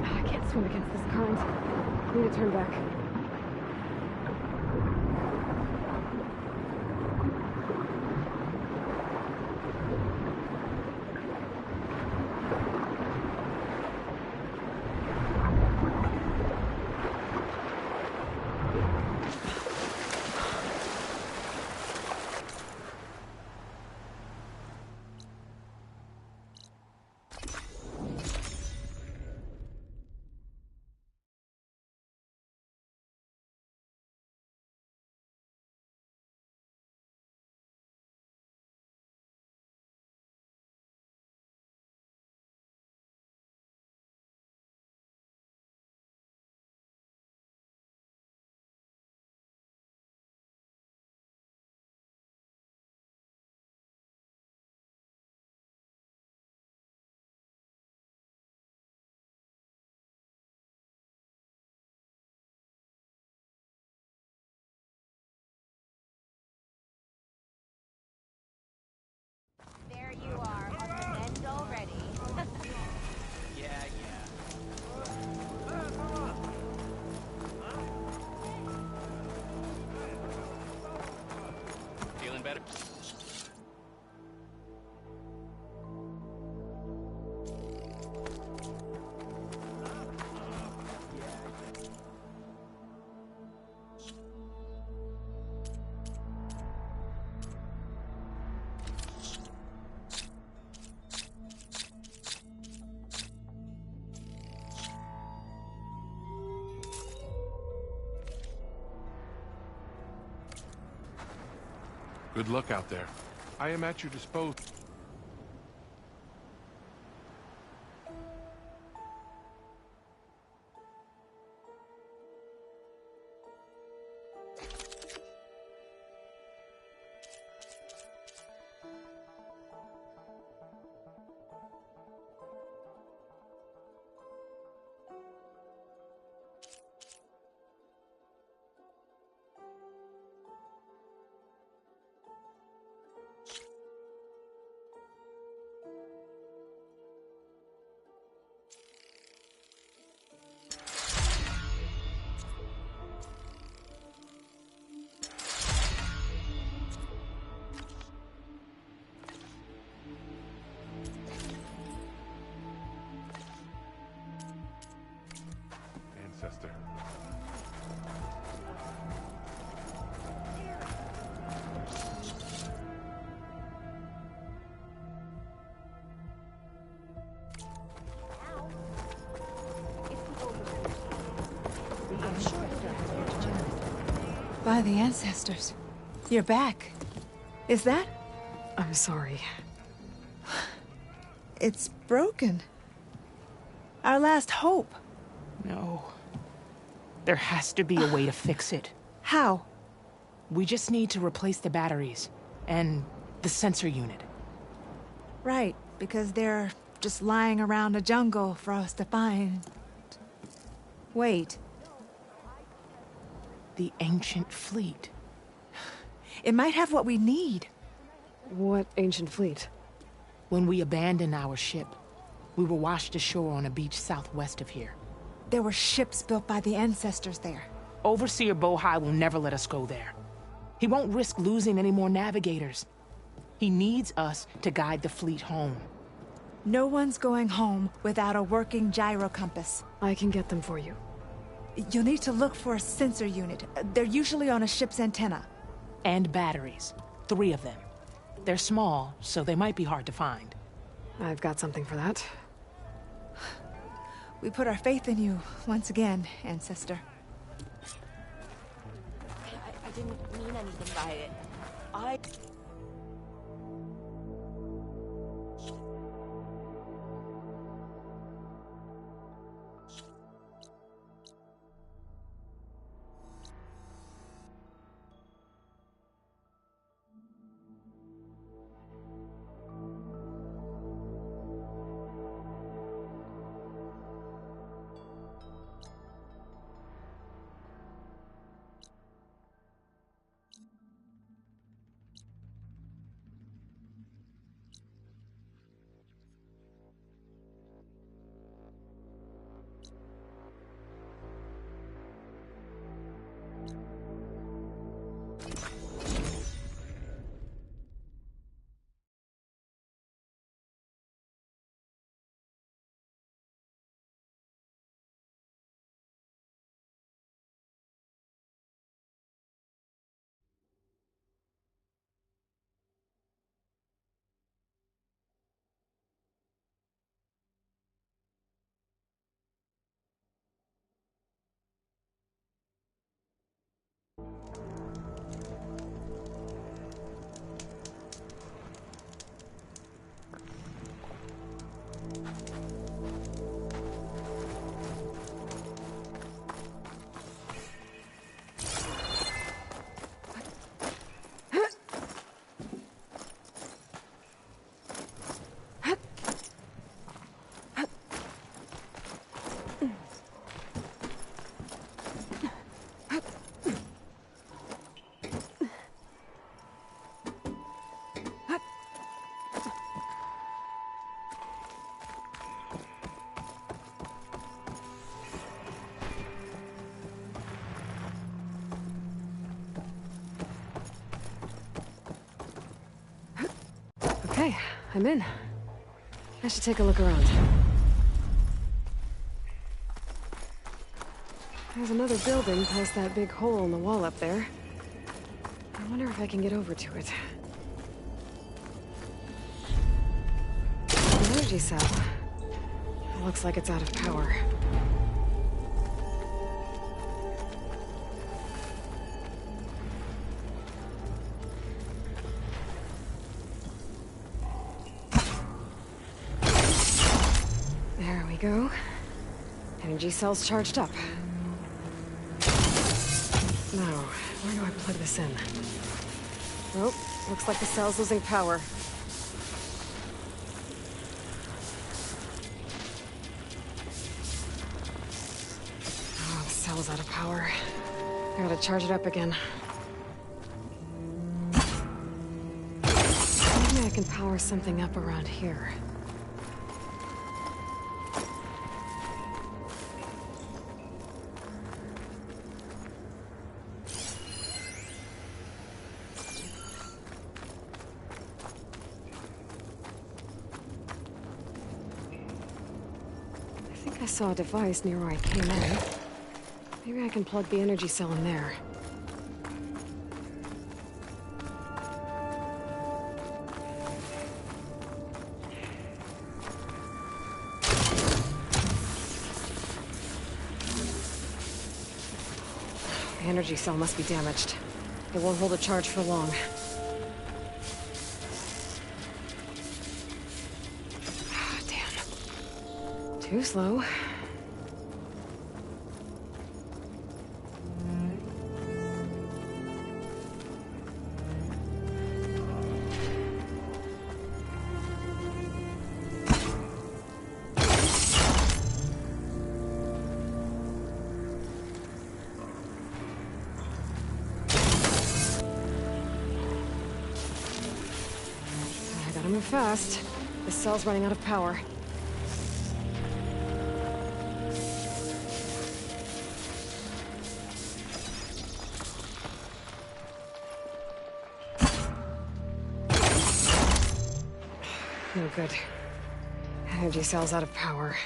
I can't swim against this current. I need to turn back. There you are, on the mend already. Yeah, yeah. Feeling better? Good luck out there. I am at your disposal. Ancestor. By the ancestors. You're back. Is that? I'm sorry. It's broken. Our last hope. No. There has to be a way to fix it. How? We just need to replace the batteries and the sensor unit. Right, because they're just lying around a jungle for us to find. Wait. The ancient fleet. It might have what we need. What ancient fleet? When we abandoned our ship, we were washed ashore on a beach southwest of here. There were ships built by the ancestors there. Overseer Bohai will never let us go there. He won't risk losing any more navigators. He needs us to guide the fleet home. No one's going home without a working gyro compass. I can get them for you. You'll need to look for a sensor unit. They're usually on a ship's antenna. And batteries. 3 of them. They're small, so they might be hard to find. I've got something for that. We put our faith in you once again, Ancestor. I didn't mean anything by it. I... Okay, I'm in. I should take a look around. There's another building past that big hole in the wall up there. I wonder if I can get over to it. An energy cell. It looks like it's out of power. There we go. Energy cell's charged up. Now, where do I plug this in? Oh, looks like the cell's losing power. Oh, the cell's out of power. I gotta charge it up again. Maybe I can power something up around here. I saw a device near where I came in. Maybe I can plug the energy cell in there. The energy cell must be damaged. It won't hold a charge for long. Too slow. I gotta move fast. This cell's running out of power. No good. Energy cell's out of power.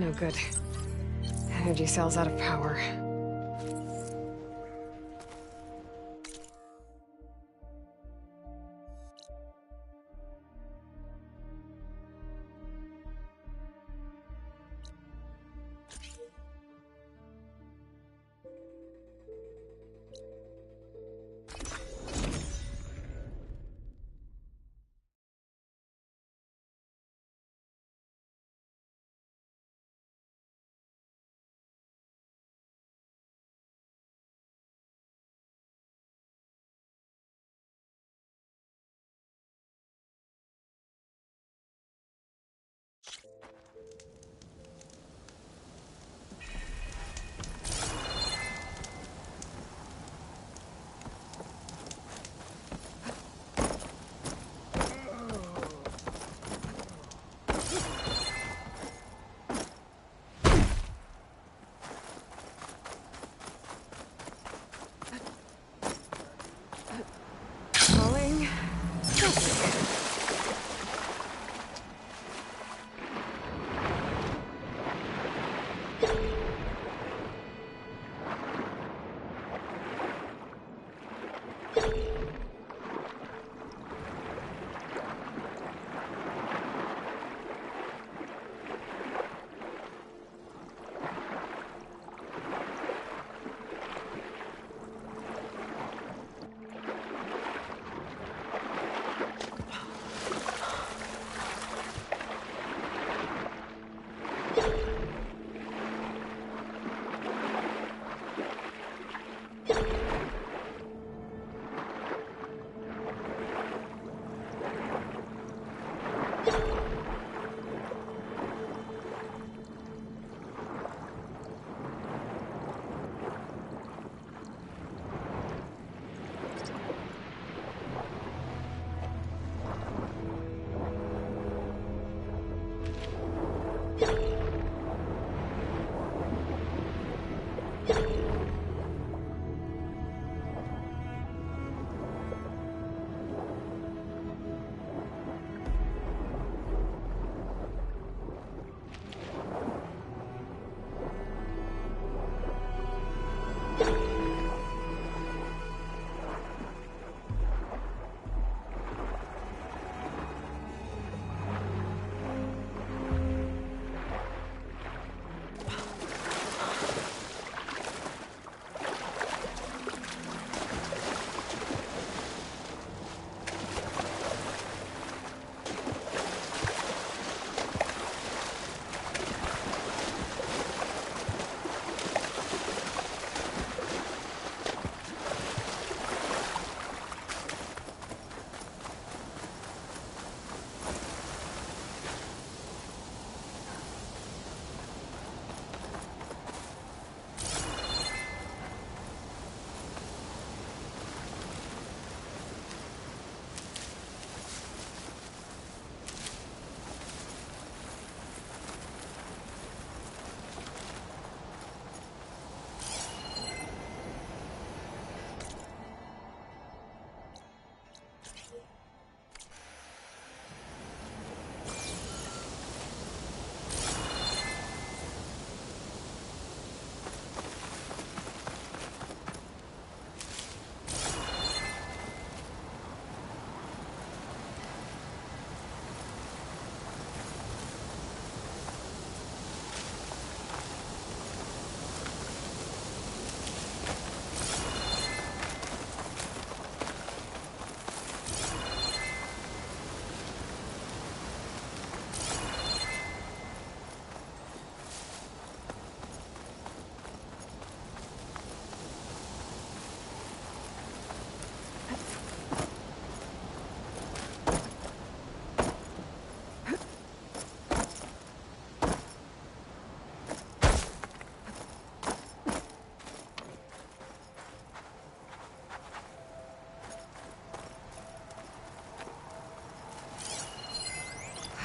No good. Energy cells out of power.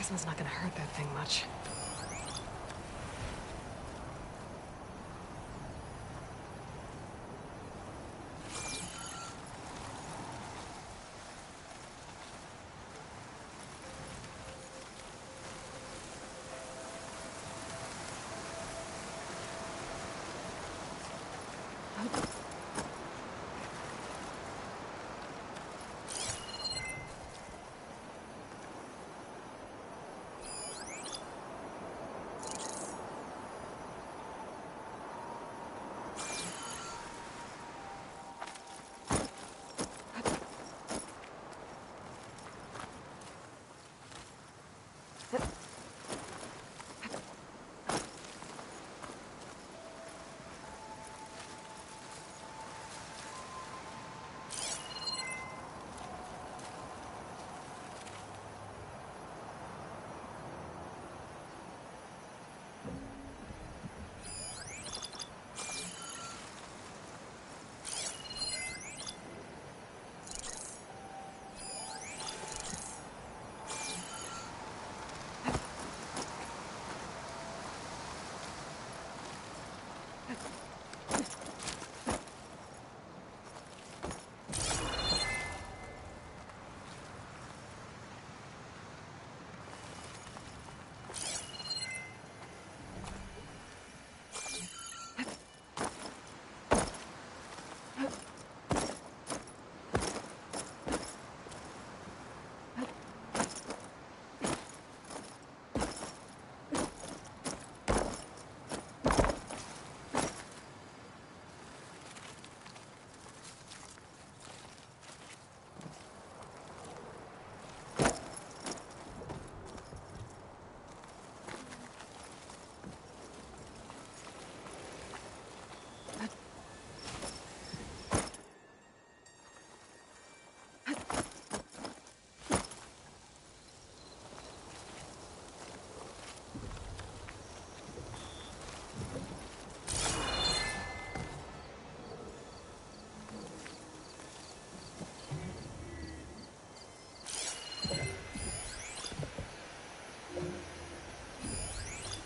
This one's not gonna hurt that thing much.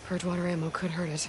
Purge water ammo could hurt it.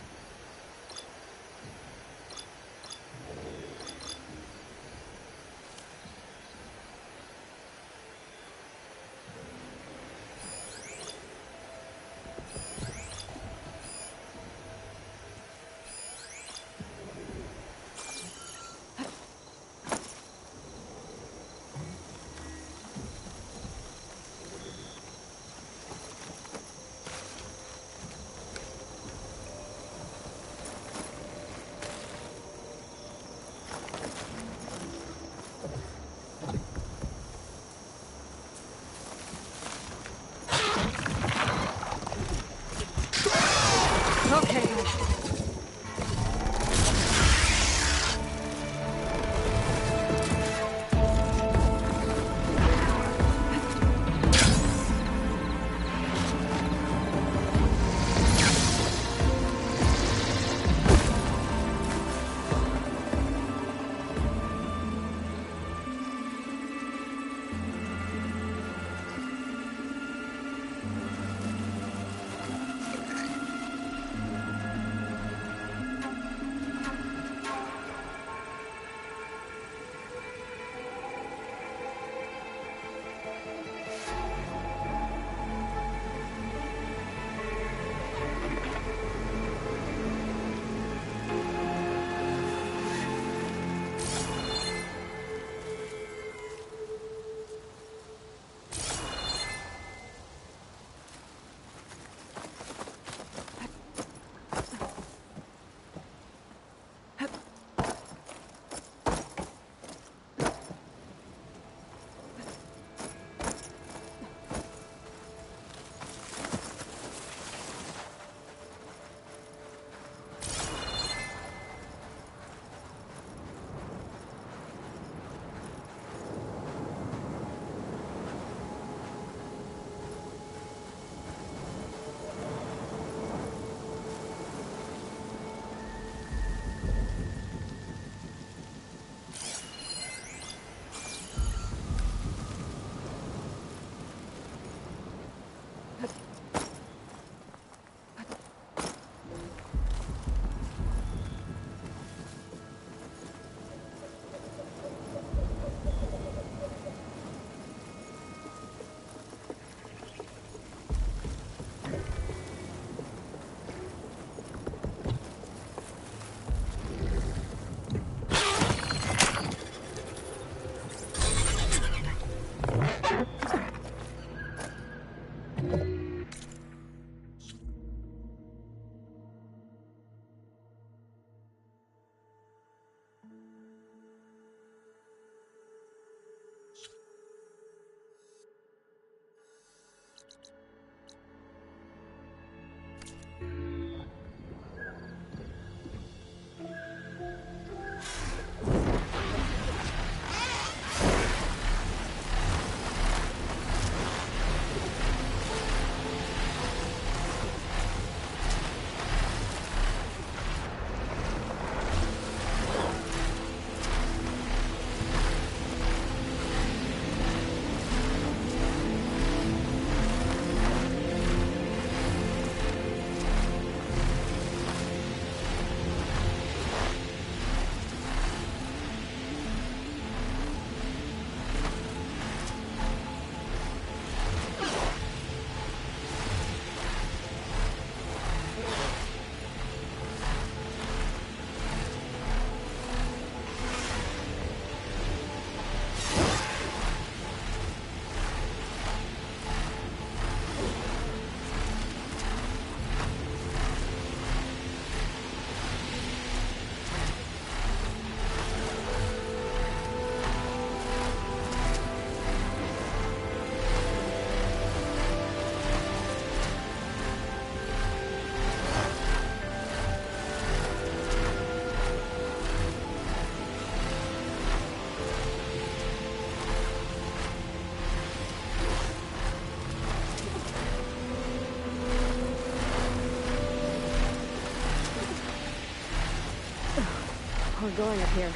We're going up here.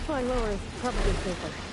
Flying lower is probably safer.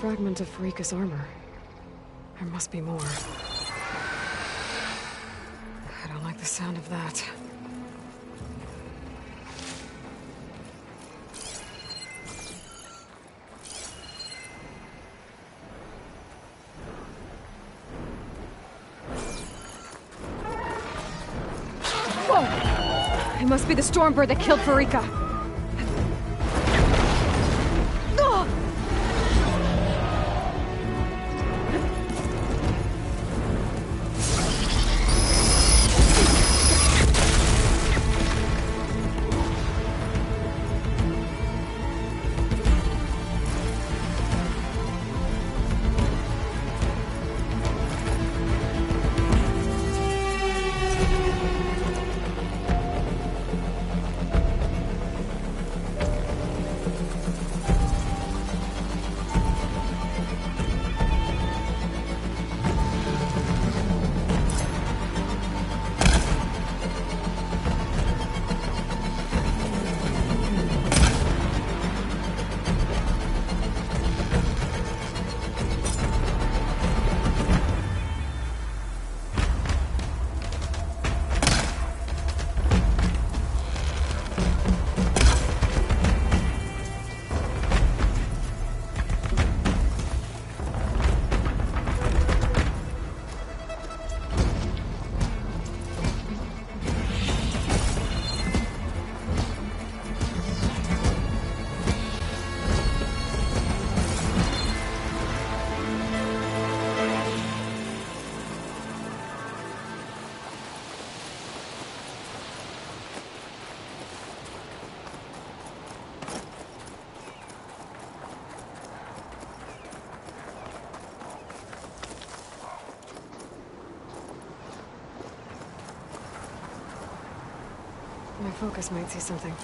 fragment of Farika's armor. There must be more. I don't like the sound of that. Whoa! It must be the Stormbird that killed Farika. My focus might see something.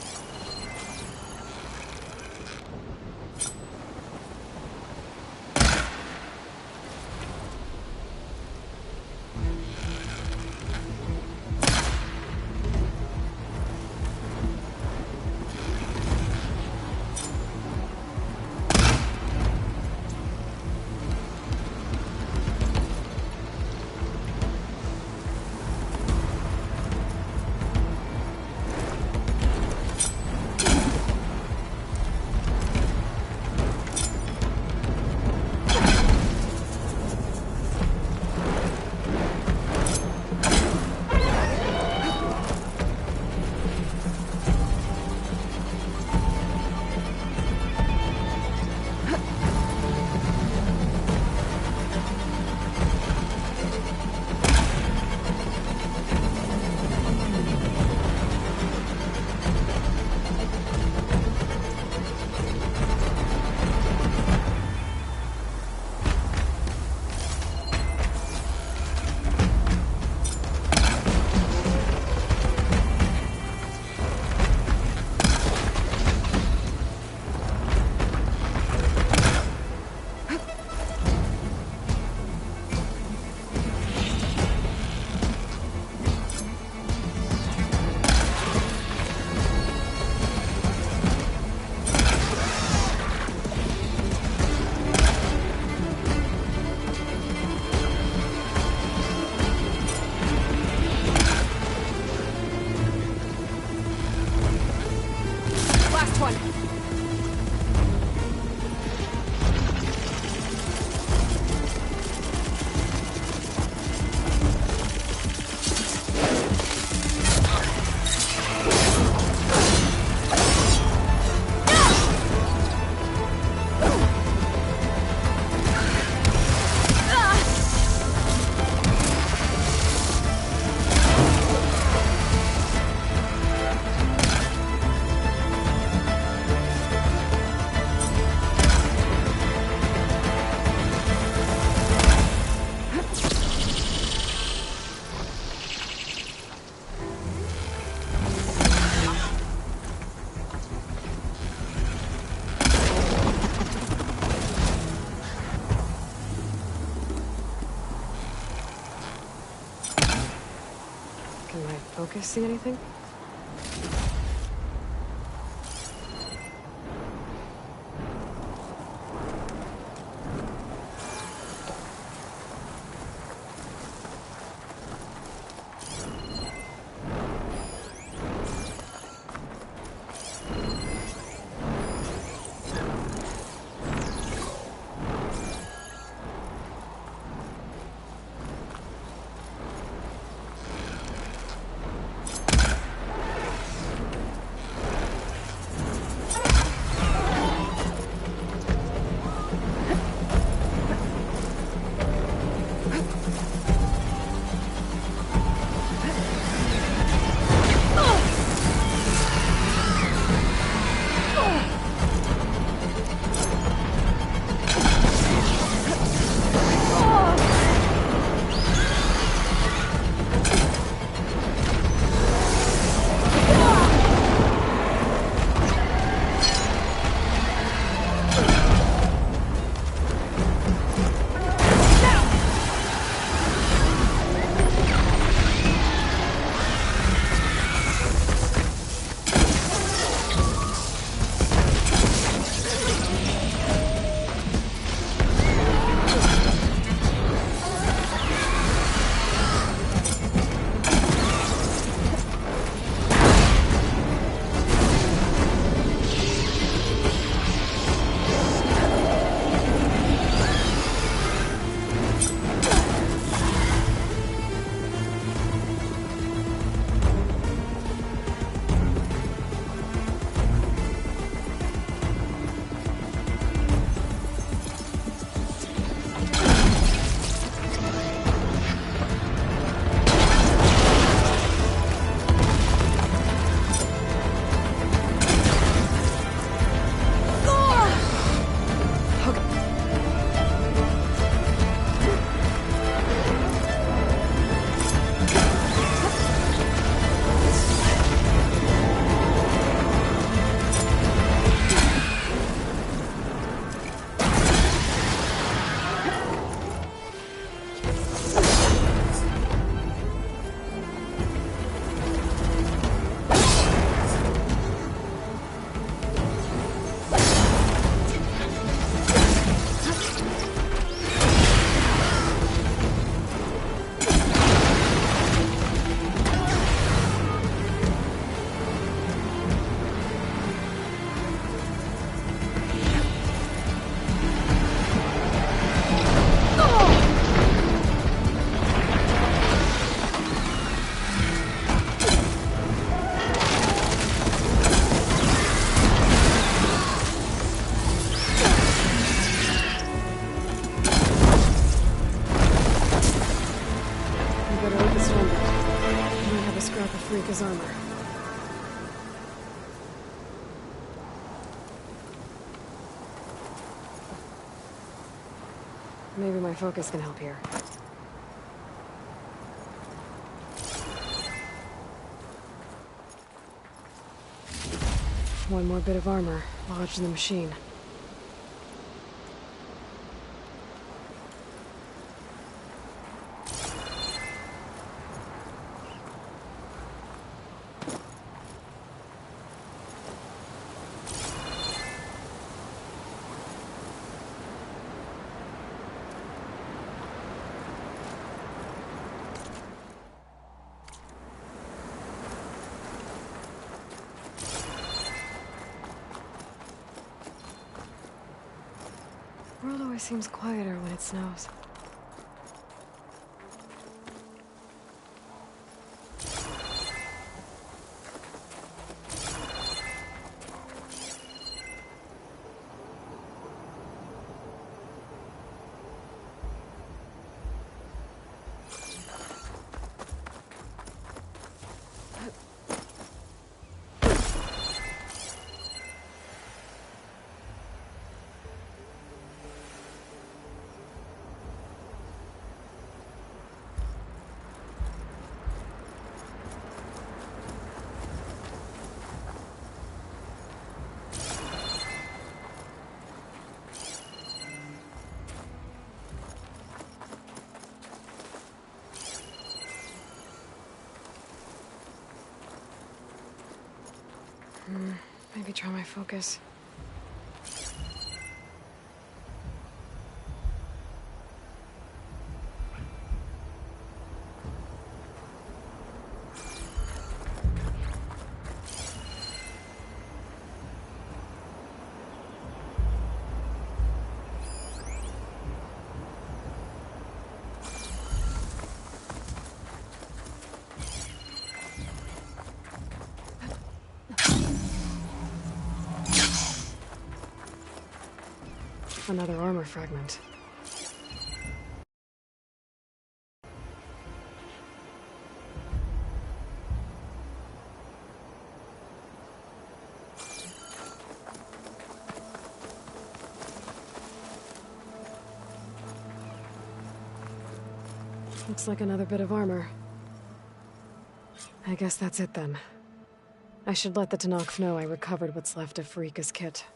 Can my focus see anything? Maybe my focus can help here. One more bit of armor lodged in the machine. The world always seems quieter when it snows. Maybe try my focus. Another armor fragment. Looks like another bit of armor. I guess that's it then. I should let the Tenakth know I recovered what's left of Farika's kit.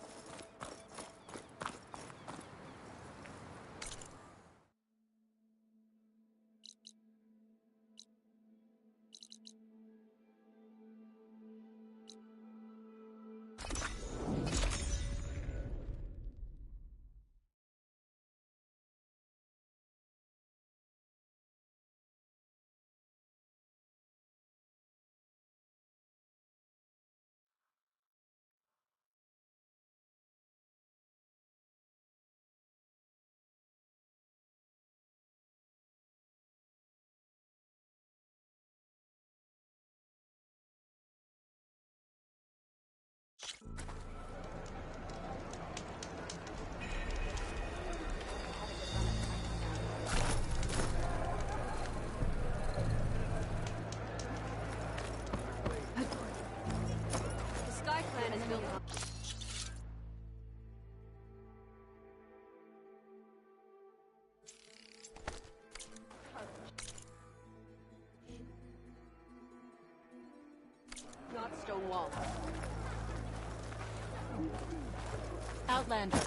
Outlander,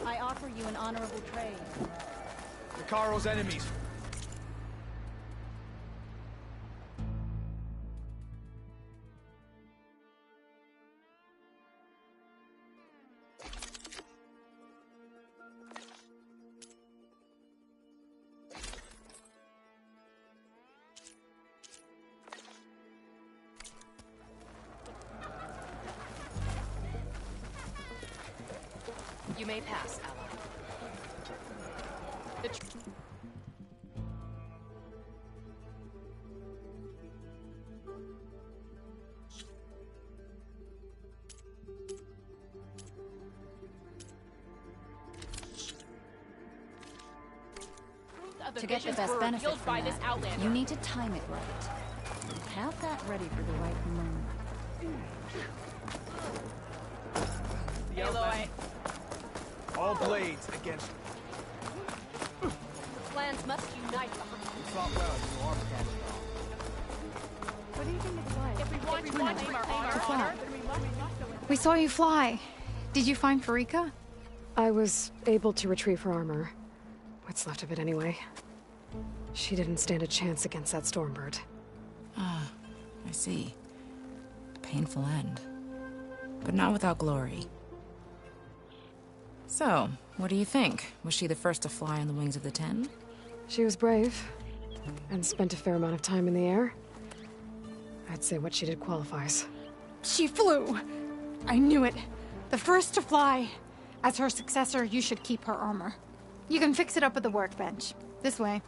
I offer you an honorable trade. Hikaro's enemies. You may pass, ally. To get the best benefit from that, you need to time it right. Have that ready for the right moment. Aloy. All blades against... fought well, you are catching on. What do you think it's like? If we want to claim our honor, fly. then we must go. We saw you fly. Did you find Farika? I was able to retrieve her armor. What's left of it, anyway. She didn't stand a chance against that Stormbird. Ah, I see. Painful end. But not without glory. So, what do you think? Was she the first to fly on the wings of the Ten? She was brave, and spent a fair amount of time in the air. I'd say what she did qualifies. She flew. I knew it. The first to fly. As her successor, you should keep her armor. You can fix it up at the workbench. This way.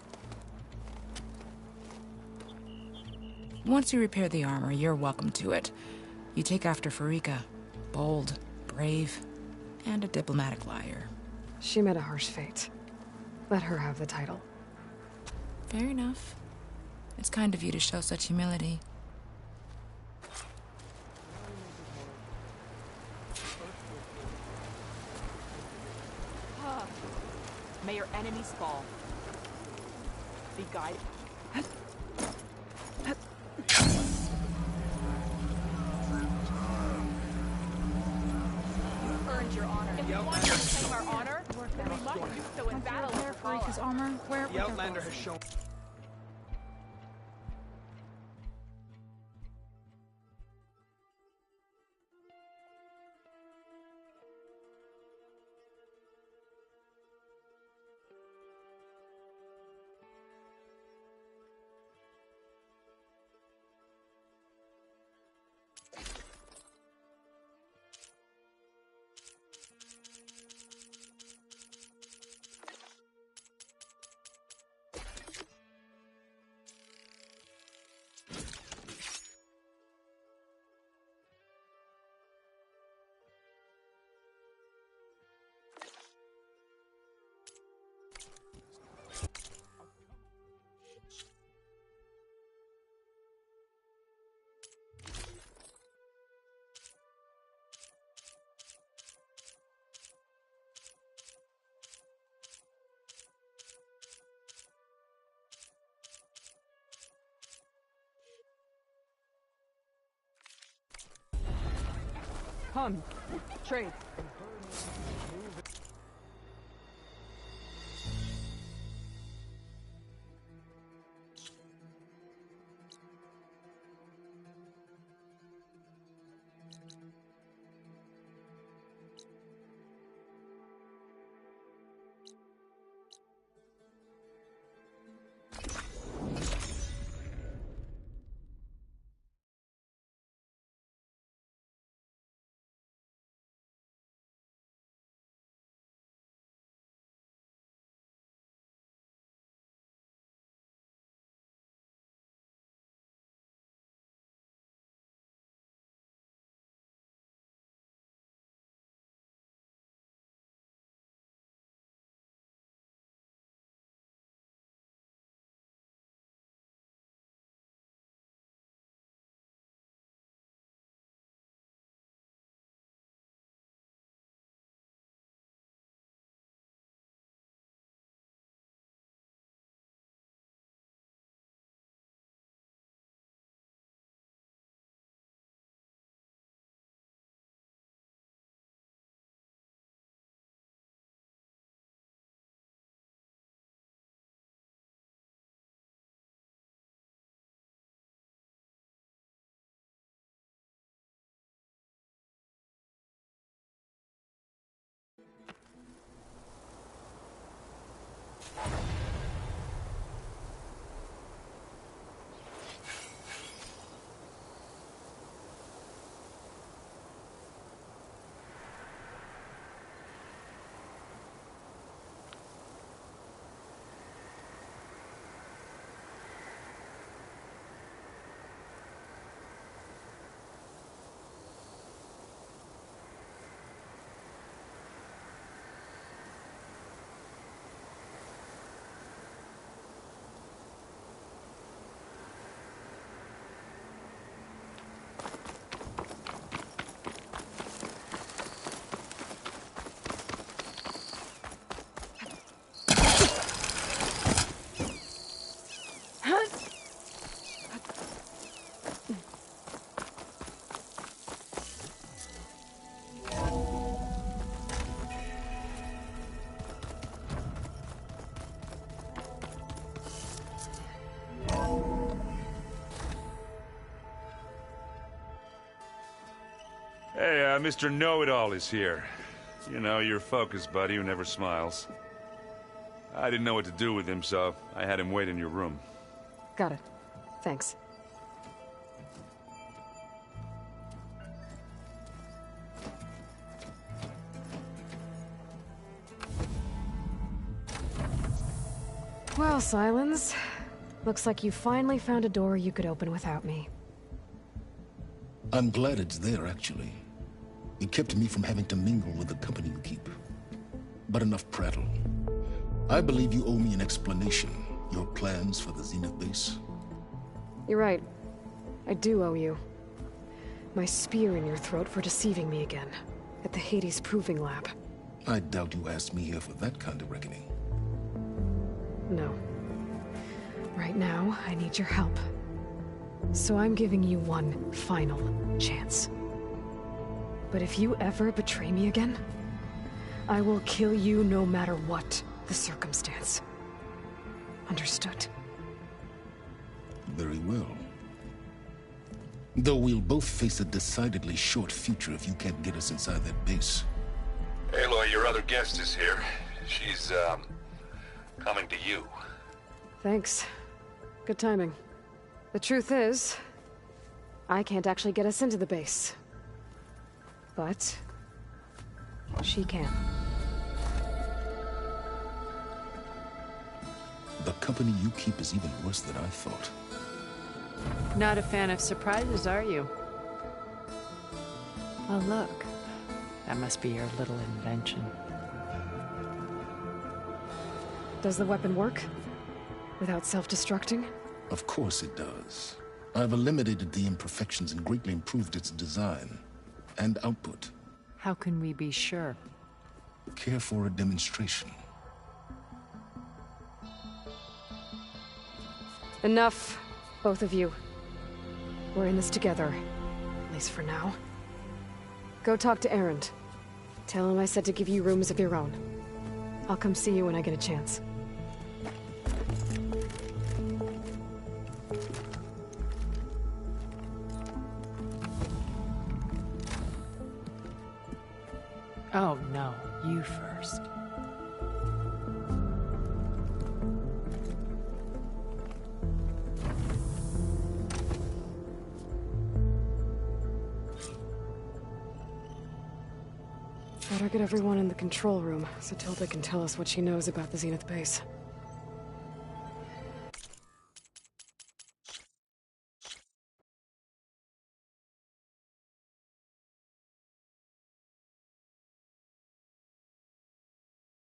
Once you repair the armor, you're welcome to it. You take after Farika. Bold, brave, and a diplomatic liar. She met a harsh fate. Let her have the title. Fair enough. It's kind of you to show such humility. May your enemies fall. Be guided. Earned your honor. If you want to reclaim our honor, then we must do so in battle with Farika's armor. Where? The Outlander has shown... Come, trade. Hey, Mr. Know-It-All is here. You know, your focus buddy who never smiles. I didn't know what to do with him, so I had him wait in your room. Got it. Thanks. Well, Silence. Looks like you finally found a door you could open without me. I'm glad it's there, actually. It kept me from having to mingle with the company you keep. But enough prattle. I believe you owe me an explanation. Your plans for the Zenith base. You're right. I do owe you. My spear in your throat for deceiving me again. At the Hades Proving Lab. I doubt you asked me here for that kind of reckoning. No. Right now, I need your help. So I'm giving you one final chance. But if you ever betray me again, I will kill you no matter what the circumstance. Understood? Very well. Though we'll both face a decidedly short future if you can't get us inside that base. Aloy, your other guest is here. She's, coming to you. Thanks. Good timing. The truth is, I can't actually get us into the base. But she can. The company you keep is even worse than I thought. Not a fan of surprises, are you? Oh, look. That must be your little invention. Does the weapon work? Without self-destructing? Of course it does. I've eliminated the imperfections and greatly improved its design and output. How can we be sure? Care for a demonstration? Enough, both of you. We're in this together, at least for now. Go talk to Erend. Tell him I said to give you rooms of your own. I'll come see you when I get a chance. Oh, no. You first. Better get everyone in the control room so Tilda can tell us what she knows about the Zenith base.